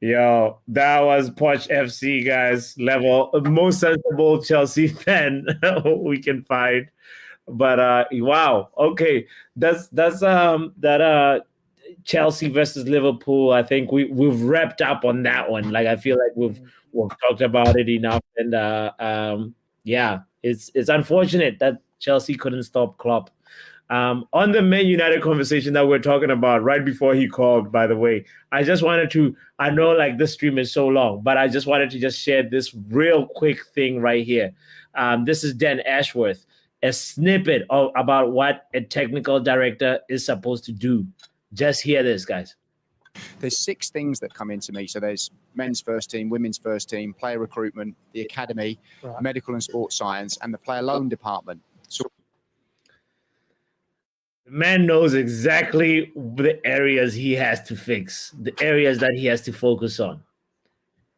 Yo, that was Poch FC, guys. Level most sensible Chelsea fan we can find. But wow, okay, that's Chelsea versus Liverpool. I think we've wrapped up on that one. Like I feel like we've talked about it enough, and yeah, it's unfortunate that Chelsea couldn't stop Klopp. On the Man United conversation that we're talking about right before he called, by the way, I just wanted to, I know like this stream is so long, but I just wanted to just share this real quick thing right here. This is Dan Ashworth, a snippet about what a technical director is supposed to do. Just hear this, guys. There's 6 things that come into me. So there's men's first team, women's first team, player recruitment, the academy, medical and sports science, and the player loan department. So the man knows exactly the areas he has to fix, the areas that he has to focus on.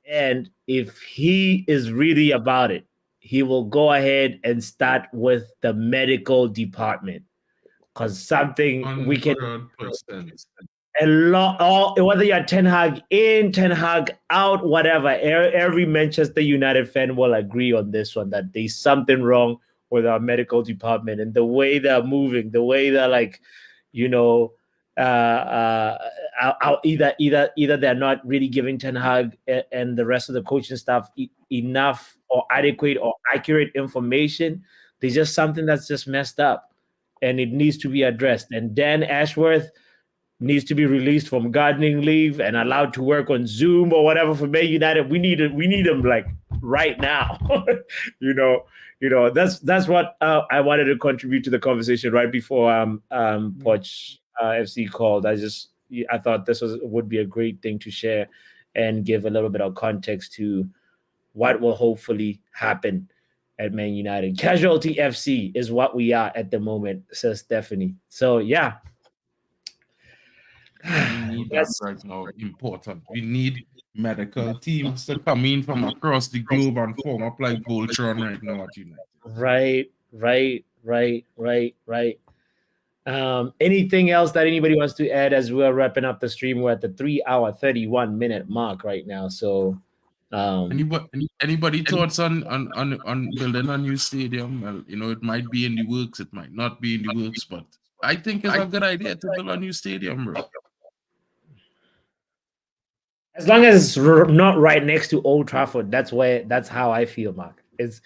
And if he is really about it, he will go ahead and start with the medical department. Because something we can... 100%. A lot, whether you're Ten Hag in, Ten Hag out, whatever, every Manchester United fan will agree on this one, that there's something wrong with our medical department and the way they're moving, the way they're like, either they're not really giving Ten Hag and the rest of the coaching staff enough or adequate or accurate information. There's just something that's just messed up and it needs to be addressed. And Dan Ashworth needs to be released from gardening leave and allowed to work on Zoom or whatever for Man United. We need him like right now. That's what I wanted to contribute to the conversation right before Poch FC called. I thought this would be a great thing to share and give a little bit of context to what will hopefully happen at Man United. Casualty FC is what we are at the moment, says Stephanie. So yeah. We need that right now. Important. We need medical teams to come in from across the globe and form up like Voltron right now at United. Right. Anything else that anybody wants to add as we're wrapping up the stream? We're at the 3-hour 31-minute mark right now. So anybody thoughts on building a new stadium? Well, it might be in the works, it might not be in the works, but I think it's a good idea to build a new stadium, bro. As long as it's not right next to Old Trafford, that's how I feel, Mark. It's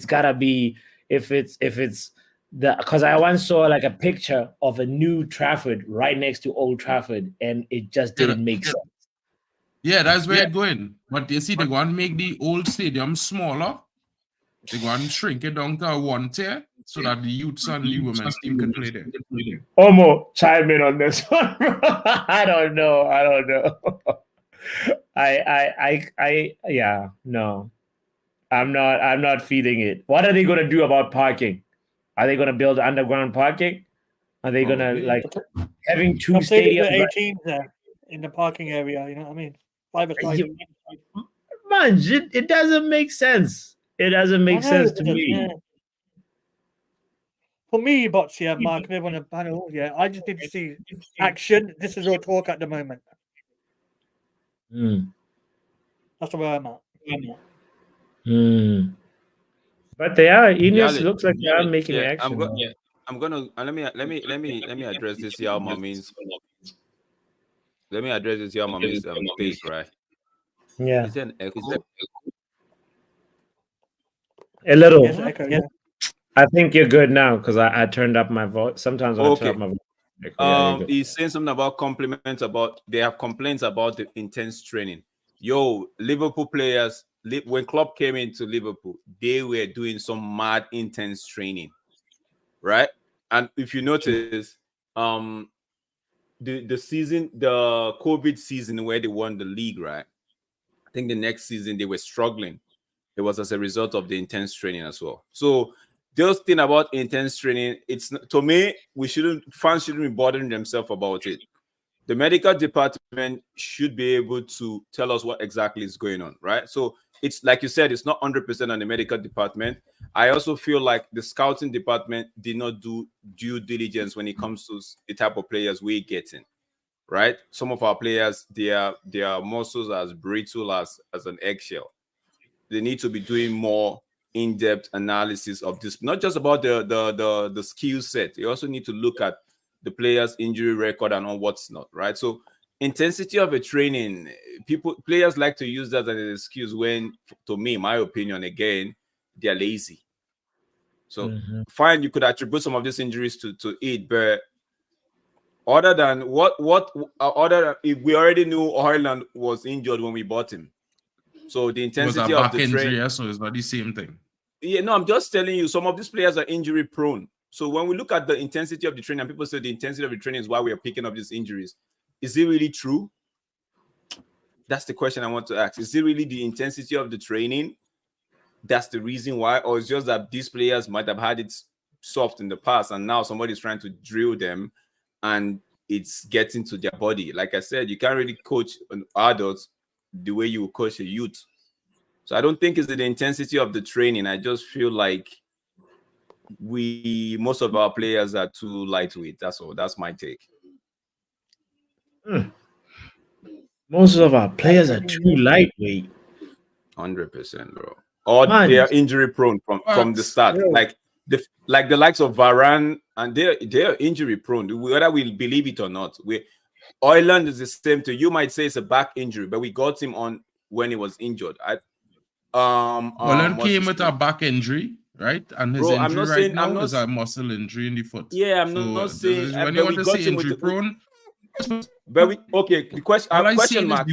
gotta be if it's because I once saw like a picture of a new Trafford right next to Old Trafford, and it just didn't make sense. Yeah, that's where it's going. But you see, they want to make the old stadium smaller. They want to shrink it down to a 1 tier so that the youths and the women's team can play there. Omo, chime in on this one. I don't know. No. I'm not feeding it. What are they going to do about parking? Are they going to build underground parking? Are they going to having 2 stadiums? 18 there in the parking area, you know what I mean? 5 aside. Man, it doesn't make sense. It doesn't make sense to me. Yeah. For me, Bots, Mark, and everyone on the panel, I just need to see action. This is all talk at the moment. That's where I'm at. But they are. Ineos looks like they are making action. I'm gonna let me address this here. Mommy's. Let me address this here. Mommy's take, right? Yeah. Is there an echo? A little. Yes, echo, yeah. I think you're good now because I turned up my voice. Sometimes I turn up my voice. He's saying something about compliments about they have complaints about the intense training. Liverpool players, when Klopp came into Liverpool, they were doing some mad intense training, right? And if you notice, the season, the COVID season where they won the league, right? I think the next season they were struggling. It was as a result of the intense training as well. So those thing about intense training, it's to me, fans shouldn't be bothering themselves about it. The medical department should be able to tell us what exactly is going on, right? So it's like you said, it's not 100% on the medical department. I also feel like the scouting department did not do due diligence when it comes to the type of players we're getting, right? Some of our players, their muscles are as brittle as an eggshell. They need to be doing more in-depth analysis of this, not just about the skill set. You also need to look at the player's injury record and on what's not, right? So intensity of a training, players like to use that as an excuse when, to me, my opinion, again, they're lazy. So fine, you could attribute some of these injuries to it, but other than if we already knew Haaland was injured when we bought him. So the intensity of the injury, so it's not the same thing. Yeah, no, I'm just telling you, some of these players are injury prone. So when we look at the intensity of the training, and people say the intensity of the training is why we are picking up these injuries, is it really true? That's the question I want to ask. Is it really the intensity of the training that's the reason why, or it's just that these players might have had it soft in the past and now somebody's trying to drill them and it's getting to their body? Like I said, you can't really coach an adult the way you would coach a youth. So I don't think it's the intensity of the training. I just feel like most of our players are too lightweight. That's all. That's my take. Most of our players are too lightweight. 100%, bro. Or they are injury prone from the start. Like the likes of Varane, and they're injury prone. Whether we believe it or not, Haaland is the same too. You might say it's a back injury, but we got him on when he was injured. Haaland came with a back injury, right? And his injury now is a muscle injury in the foot. Yeah, I'm not saying when you want to say injury prone. But the question mark.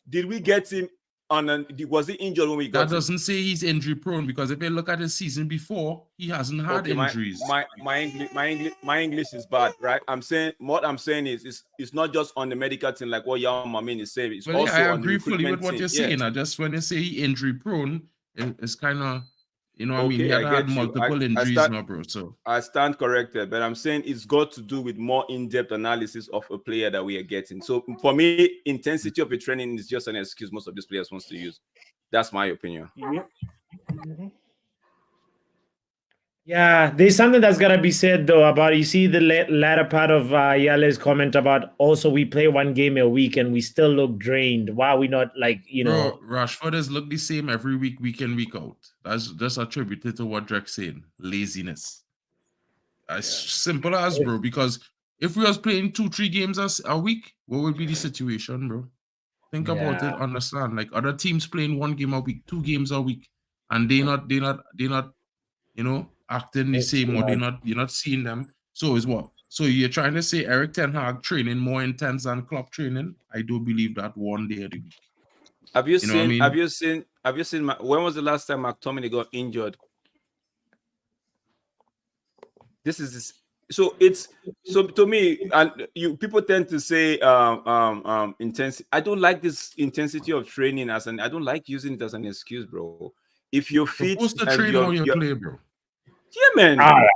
Did we get him on? Was he injured when we got him? That doesn't say he's injury prone, because if you look at his season before, he hasn't had injuries. My English is bad, right? What I'm saying is it's not just on the medical team like what Yao Mamin is saying. It's also I on agree the fully with what you're saying. I just when you say he injury prone, it's kind of, you know, I mean, he had multiple injuries now, bro. So I stand corrected, but I'm saying it's got to do with more in-depth analysis of a player that we are getting. So for me, intensity of the training is just an excuse most of these players wants to use. That's my opinion. Yeah, there's something that's got to be said, though, about, you see the latter part of Yale's comment about also we play one game a week and we still look drained. Why are we not, like, you know? Rashford has looked the same every week in, week out. That's just attributed to what Drake's saying, laziness. As simple as, bro, because if we was playing 2-3 games a week, what would be the situation, bro? Think about it, understand. Like, other teams playing 1 game a week, 2 games a week, and they're not, you know, acting the same, or you're not seeing them. So is what? So you're trying to say eriktenhag training more intense than Klopp training? I do believe that one day of the week. Have you seen when was the last time McTominay got injured? So to me, and people tend to say intensity. I don't like this intensity of training I don't like using it as an excuse, bro. If you're fit, supposed to train how you play, bro. Yeah, man. All right.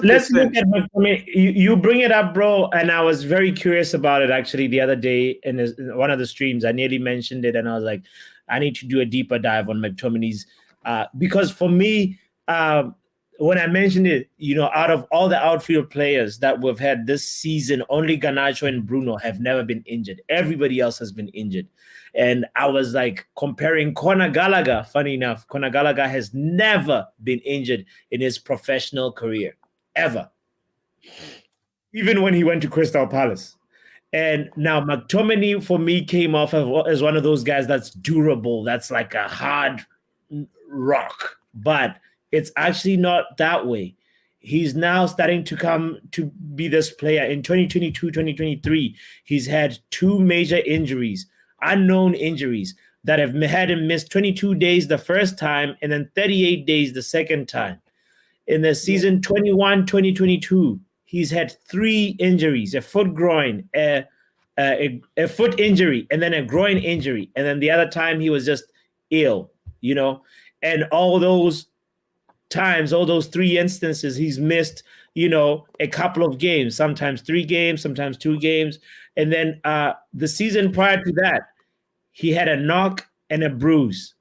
Let's look at McTominay. You bring it up, bro, and I was very curious about it actually the other day in one of the streams. I nearly mentioned it, and I was like, I need to do a deeper dive on McTominay's because for me, when I mentioned it, you know, out of all the outfield players that we've had this season, only Garnacho and Bruno have never been injured. Everybody else has been injured. And I was like comparing Conor Gallagher. Funny enough, Conor Gallagher has never been injured in his professional career, ever. Even when he went to Crystal Palace. And now McTominay, for me, came off as one of those guys that's durable. That's like a hard rock. But it's actually not that way. He's now starting to come to be this player. In 2022, 2023, he's had 2 major injuries, unknown injuries, that have had him miss 22 days the first time and then 38 days the second time. In the season 21, 2022, he's had 3 injuries, a foot groin, a foot injury, and then a groin injury. And then the other time he was just ill, you know, and all those times, all those 3 instances, he's missed, a couple of games, sometimes 3 games, sometimes 2 games. And then the season prior to that, he had a knock and a bruise.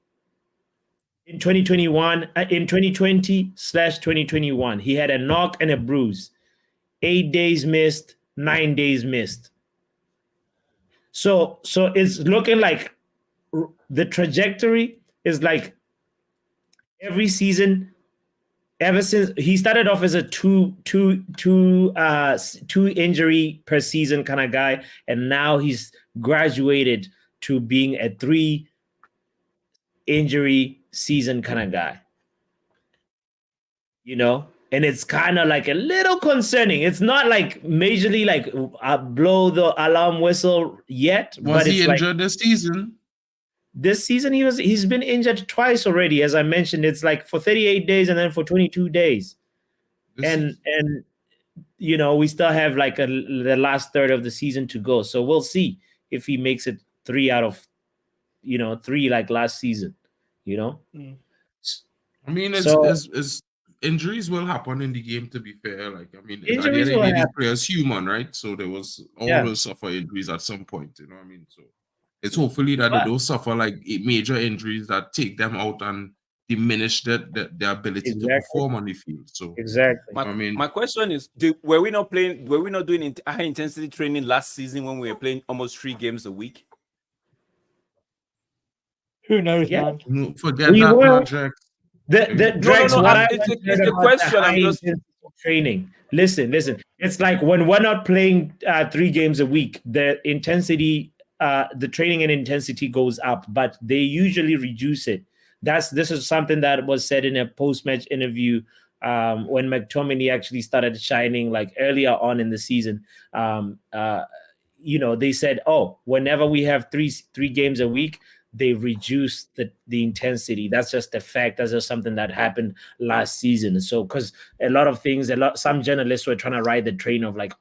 In 2020/2021, he had a knock and a bruise. 8 days missed, 9 days missed. So it's looking like the trajectory is like every season, ever since he started off as a two injury per season kind of guy, and now he's graduated to being a 3 injury season kind of guy. And it's kind of like a little concerning. It's not like majorly like blow the alarm whistle yet. Was but he it's injured like, this season? This season he's been injured twice already. As I mentioned, it's like for 38 days and then for 22 days. And we still have like the last third of the season to go. So we'll see if he makes it 3 out of 3 like last season. I mean, it's injuries will happen in the game, to be fair. Like, I mean, at the end of the day, these players human, right? So there was always suffer injuries at some point, you know what I mean? So it's hopefully that they don't suffer like major injuries that take them out and diminish their ability to perform on the field. So exactly. My question is, were we not doing high intensity training last season when we were playing almost 3 games a week? Who knows, man? Forget that project. It's a question. I'm just training. Listen. It's like when we're not playing 3 games a week, the intensity, the training and intensity goes up, but they usually reduce it. This is something that was said in a post-match interview when McTominay actually started shining like earlier on in the season. They said, whenever we have three games a week, they reduce the intensity. That's just a fact. That's just something that happened last season. So, because some journalists were trying to ride the train of like,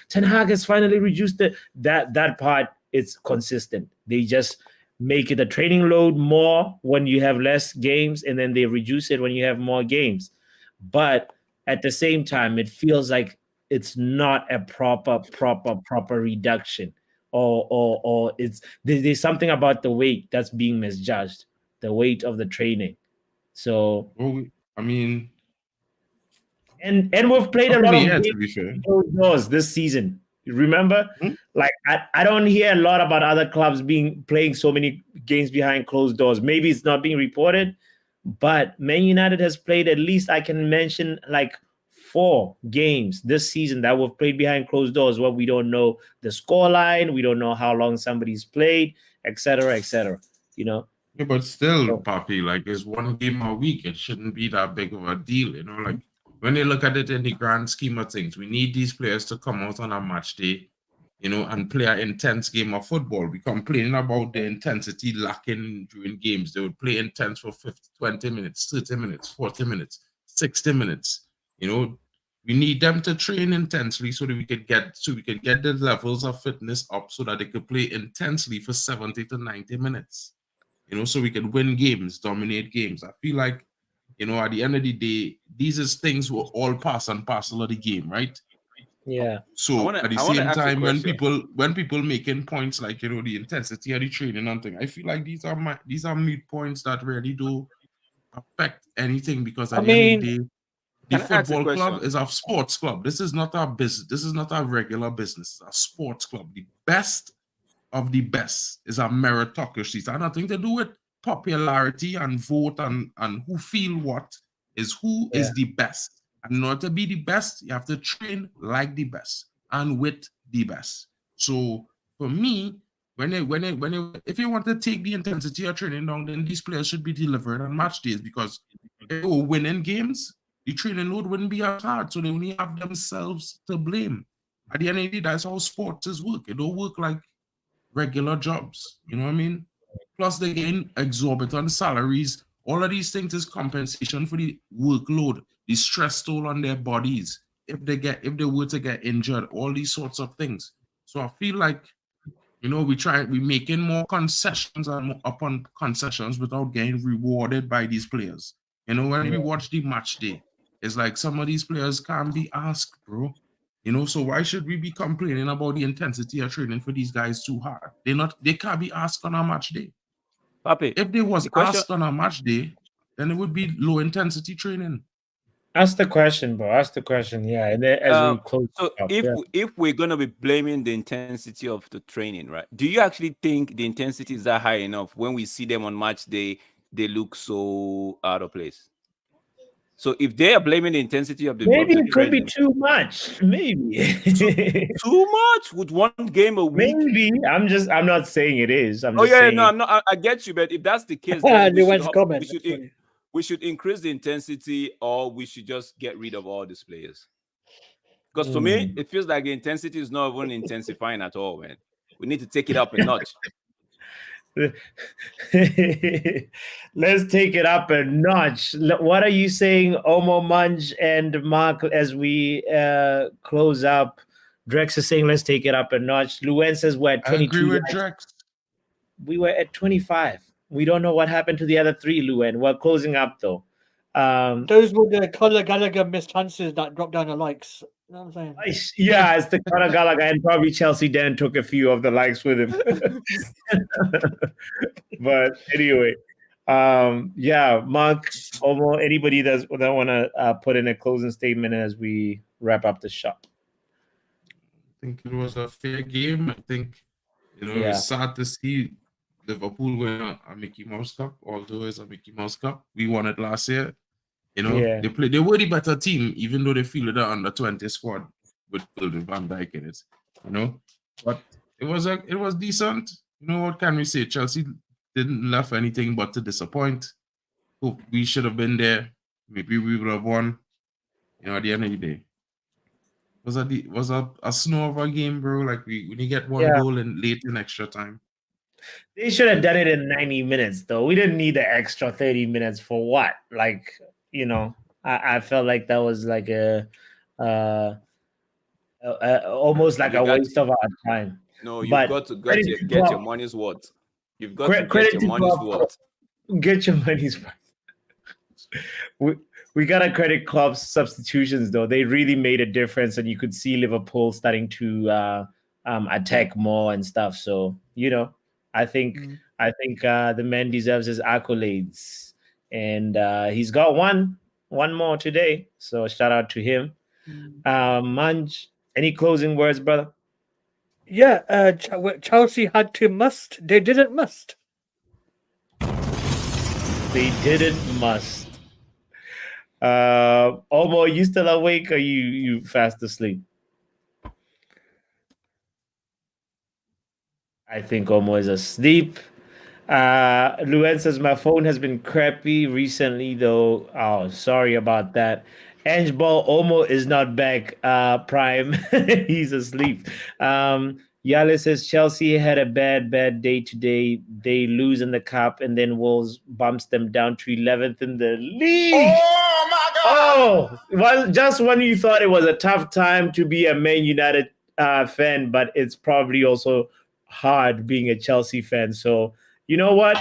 Ten Hag has finally reduced that part. It's consistent. They just make it a training load more when you have less games, and then they reduce it when you have more games. But at the same time, it feels like it's not a proper reduction. Or there's something about the weight that's being misjudged, the weight of the training. So I mean, and we've played a lot of games this season. You remember? Like I don't hear a lot about other clubs playing so many games behind closed doors. Maybe it's not being reported, but Man United has played, at least I can mention, like 4 games this season that we've played behind closed doors where we don't know the scoreline, we don't know how long somebody's played, etc. Yeah, but still, Papi, like, it's 1 game a week. It shouldn't be that big of a deal, like when they look at it in the grand scheme of things, we need these players to come out on a match day, and play an intense game of football. We complaining about the intensity lacking during games. They would play intense for 20 minutes, 30 minutes, 40 minutes, 60 minutes. We need them to train intensely so that we could get the levels of fitness up so that they could play intensely for 70 to 90 minutes. So we can win games, dominate games. I feel like, at the end of the day, these is things will all pass and parcel of the game, right? Yeah. So at the same time, when people making points like, the intensity of the training and thing, I feel like these are moot points that really do affect anything, because at the end of the day, the football club is a sports club. This is not a business. This is not a regular business. It's a sports club. The best of the best is a meritocracy. It's nothing to do with popularity and vote and who feel what. Is who is the best. And in order to be the best, you have to train like the best and with the best. So for me, if you want to take the intensity of training down, then these players should be delivered on match days, because if they were winning games, the training load wouldn't be as hard. So they only have themselves to blame. At the end of the day, that's how sports is work. It don't work like regular jobs. You know what I mean? Plus they gain exorbitant salaries. All of these things is compensation for the workload, the stress toll on their bodies. If they were to get injured, all these sorts of things. So I feel like, we making more concessions and more upon concessions without getting rewarded by these players. You know, when we watch the match day, it's like some of these players can't be asked, bro. You know, so why should we be complaining about the intensity of training for these guys too hard? They can't be asked on a match day. Papi, If they was the question, asked on a match day, then it would be low intensity training. Ask the question, bro. Ask the question. Yeah, and then as we close so up, if we're gonna be blaming the intensity of the training, right? Do you actually think the intensity is that high enough when we see them on match day? They look so out of place. So if they are blaming the intensity of the maybe of the it could be training, too much. Maybe too much with one game a week. Maybe I'm not saying it is. I'm Oh just yeah, saying. no, I'm not. I get you, but if that's the case, then we should increase the intensity, or we should just get rid of all these players. Because to me, it feels like the intensity is not even intensifying at all, man. We need to take it up a notch. Let's take it up a notch. What are you saying, Omo, Munch, and Mark, as we close up? Drex is saying, let's take it up a notch. Luen says we're at 22. I agree with Drex. We were at 25. We don't know what happened to the other three, Luen. We're closing up, though. Those were the Conor Gallagher missed chances that dropped down the likes. You know what I'm saying? Yeah, it's the Conor Gallagher, and probably Chelsea Dan took a few of the likes with him. But anyway, yeah, Mark, Omo, anybody that want to put in a closing statement as we wrap up the shop? I think it was a fair game. I think, it's sad to see Liverpool win a Mickey Mouse Cup, although it's a Mickey Mouse Cup. We won it last year. They were the better team, even though they fielded an under-20 squad with Van Dijk in it. But it was decent. What can we say? Chelsea didn't left anything but to disappoint. Hope we should have been there. Maybe we would have won. At the end of the day, it was a snow of a game, bro. Like we only get one goal in late in extra time. They should have done it in 90 minutes, though. We didn't need the extra 30 minutes for what? Like, I felt like that was like almost like a waste of our time. No, you've got to get your money's worth. You've got to get your money's worth. Get your money's worth. We got to credit Klopp's substitutions, though. They really made a difference, and you could see Liverpool starting to attack more and stuff. So, I think the man deserves his accolades, and he's got one more today. So shout out to him. Manj, any closing words, brother? Yeah, Chelsea had to must. They didn't must. They didn't must. Omo, are you still awake or you fast asleep? I think Omo is asleep. Luen says, my phone has been crappy recently, though. Oh, sorry about that. Ange Ball, Omo is not back. Prime, he's asleep. Yale says, Chelsea had a bad day today. They lose in the cup, and then Wolves bumps them down to 11th in the league. Oh, my God! Oh, well, just when you thought it was a tough time to be a Man United fan, but it's probably also hard being a Chelsea fan. So, you know what?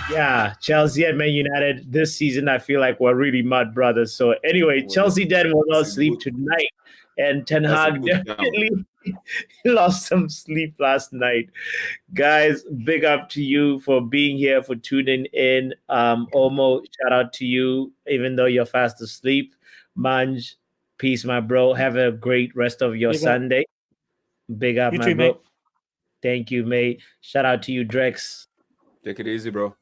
Yeah, Chelsea and Man United this season, I feel like we're really mud brothers. So anyway, Chelsea then will not sleep tonight. And Ten Hag definitely lost some sleep last night. Guys, big up to you for being here, for tuning in. Omo, shout out to you, even though you're fast asleep. Manj, peace, my bro. Have a great rest of your Sunday. Big up, my bro. Mate. Thank you, mate. Shout out to you, Drex. Take it easy, bro.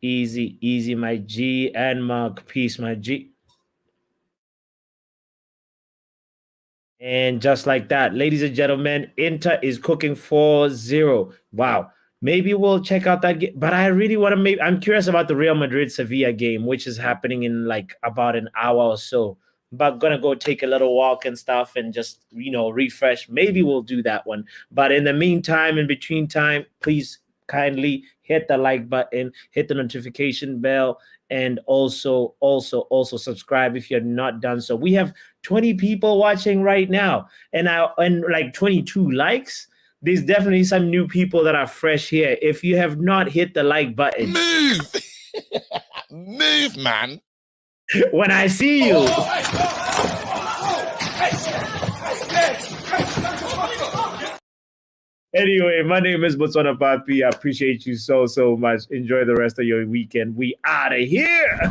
Easy, my G. And Mark, peace, my G. And just like that, ladies and gentlemen, Inter is cooking 4-0. Wow. Maybe we'll check out that game. But I really want to I'm curious about the Real Madrid-Sevilla game, which is happening in like about an hour or so. But gonna go take a little walk and stuff and just, refresh. Maybe we'll do that one. But in the meantime, in between time, please kindly hit the like button, hit the notification bell, and also subscribe if you're not done so. We have 20 people watching right now, and like 22 likes. There's definitely some new people that are fresh here. If you have not hit the like button, Move, man. When I see you. Anyway, my name is Botswanapapi. I appreciate you so much. Enjoy the rest of your weekend. We out of here.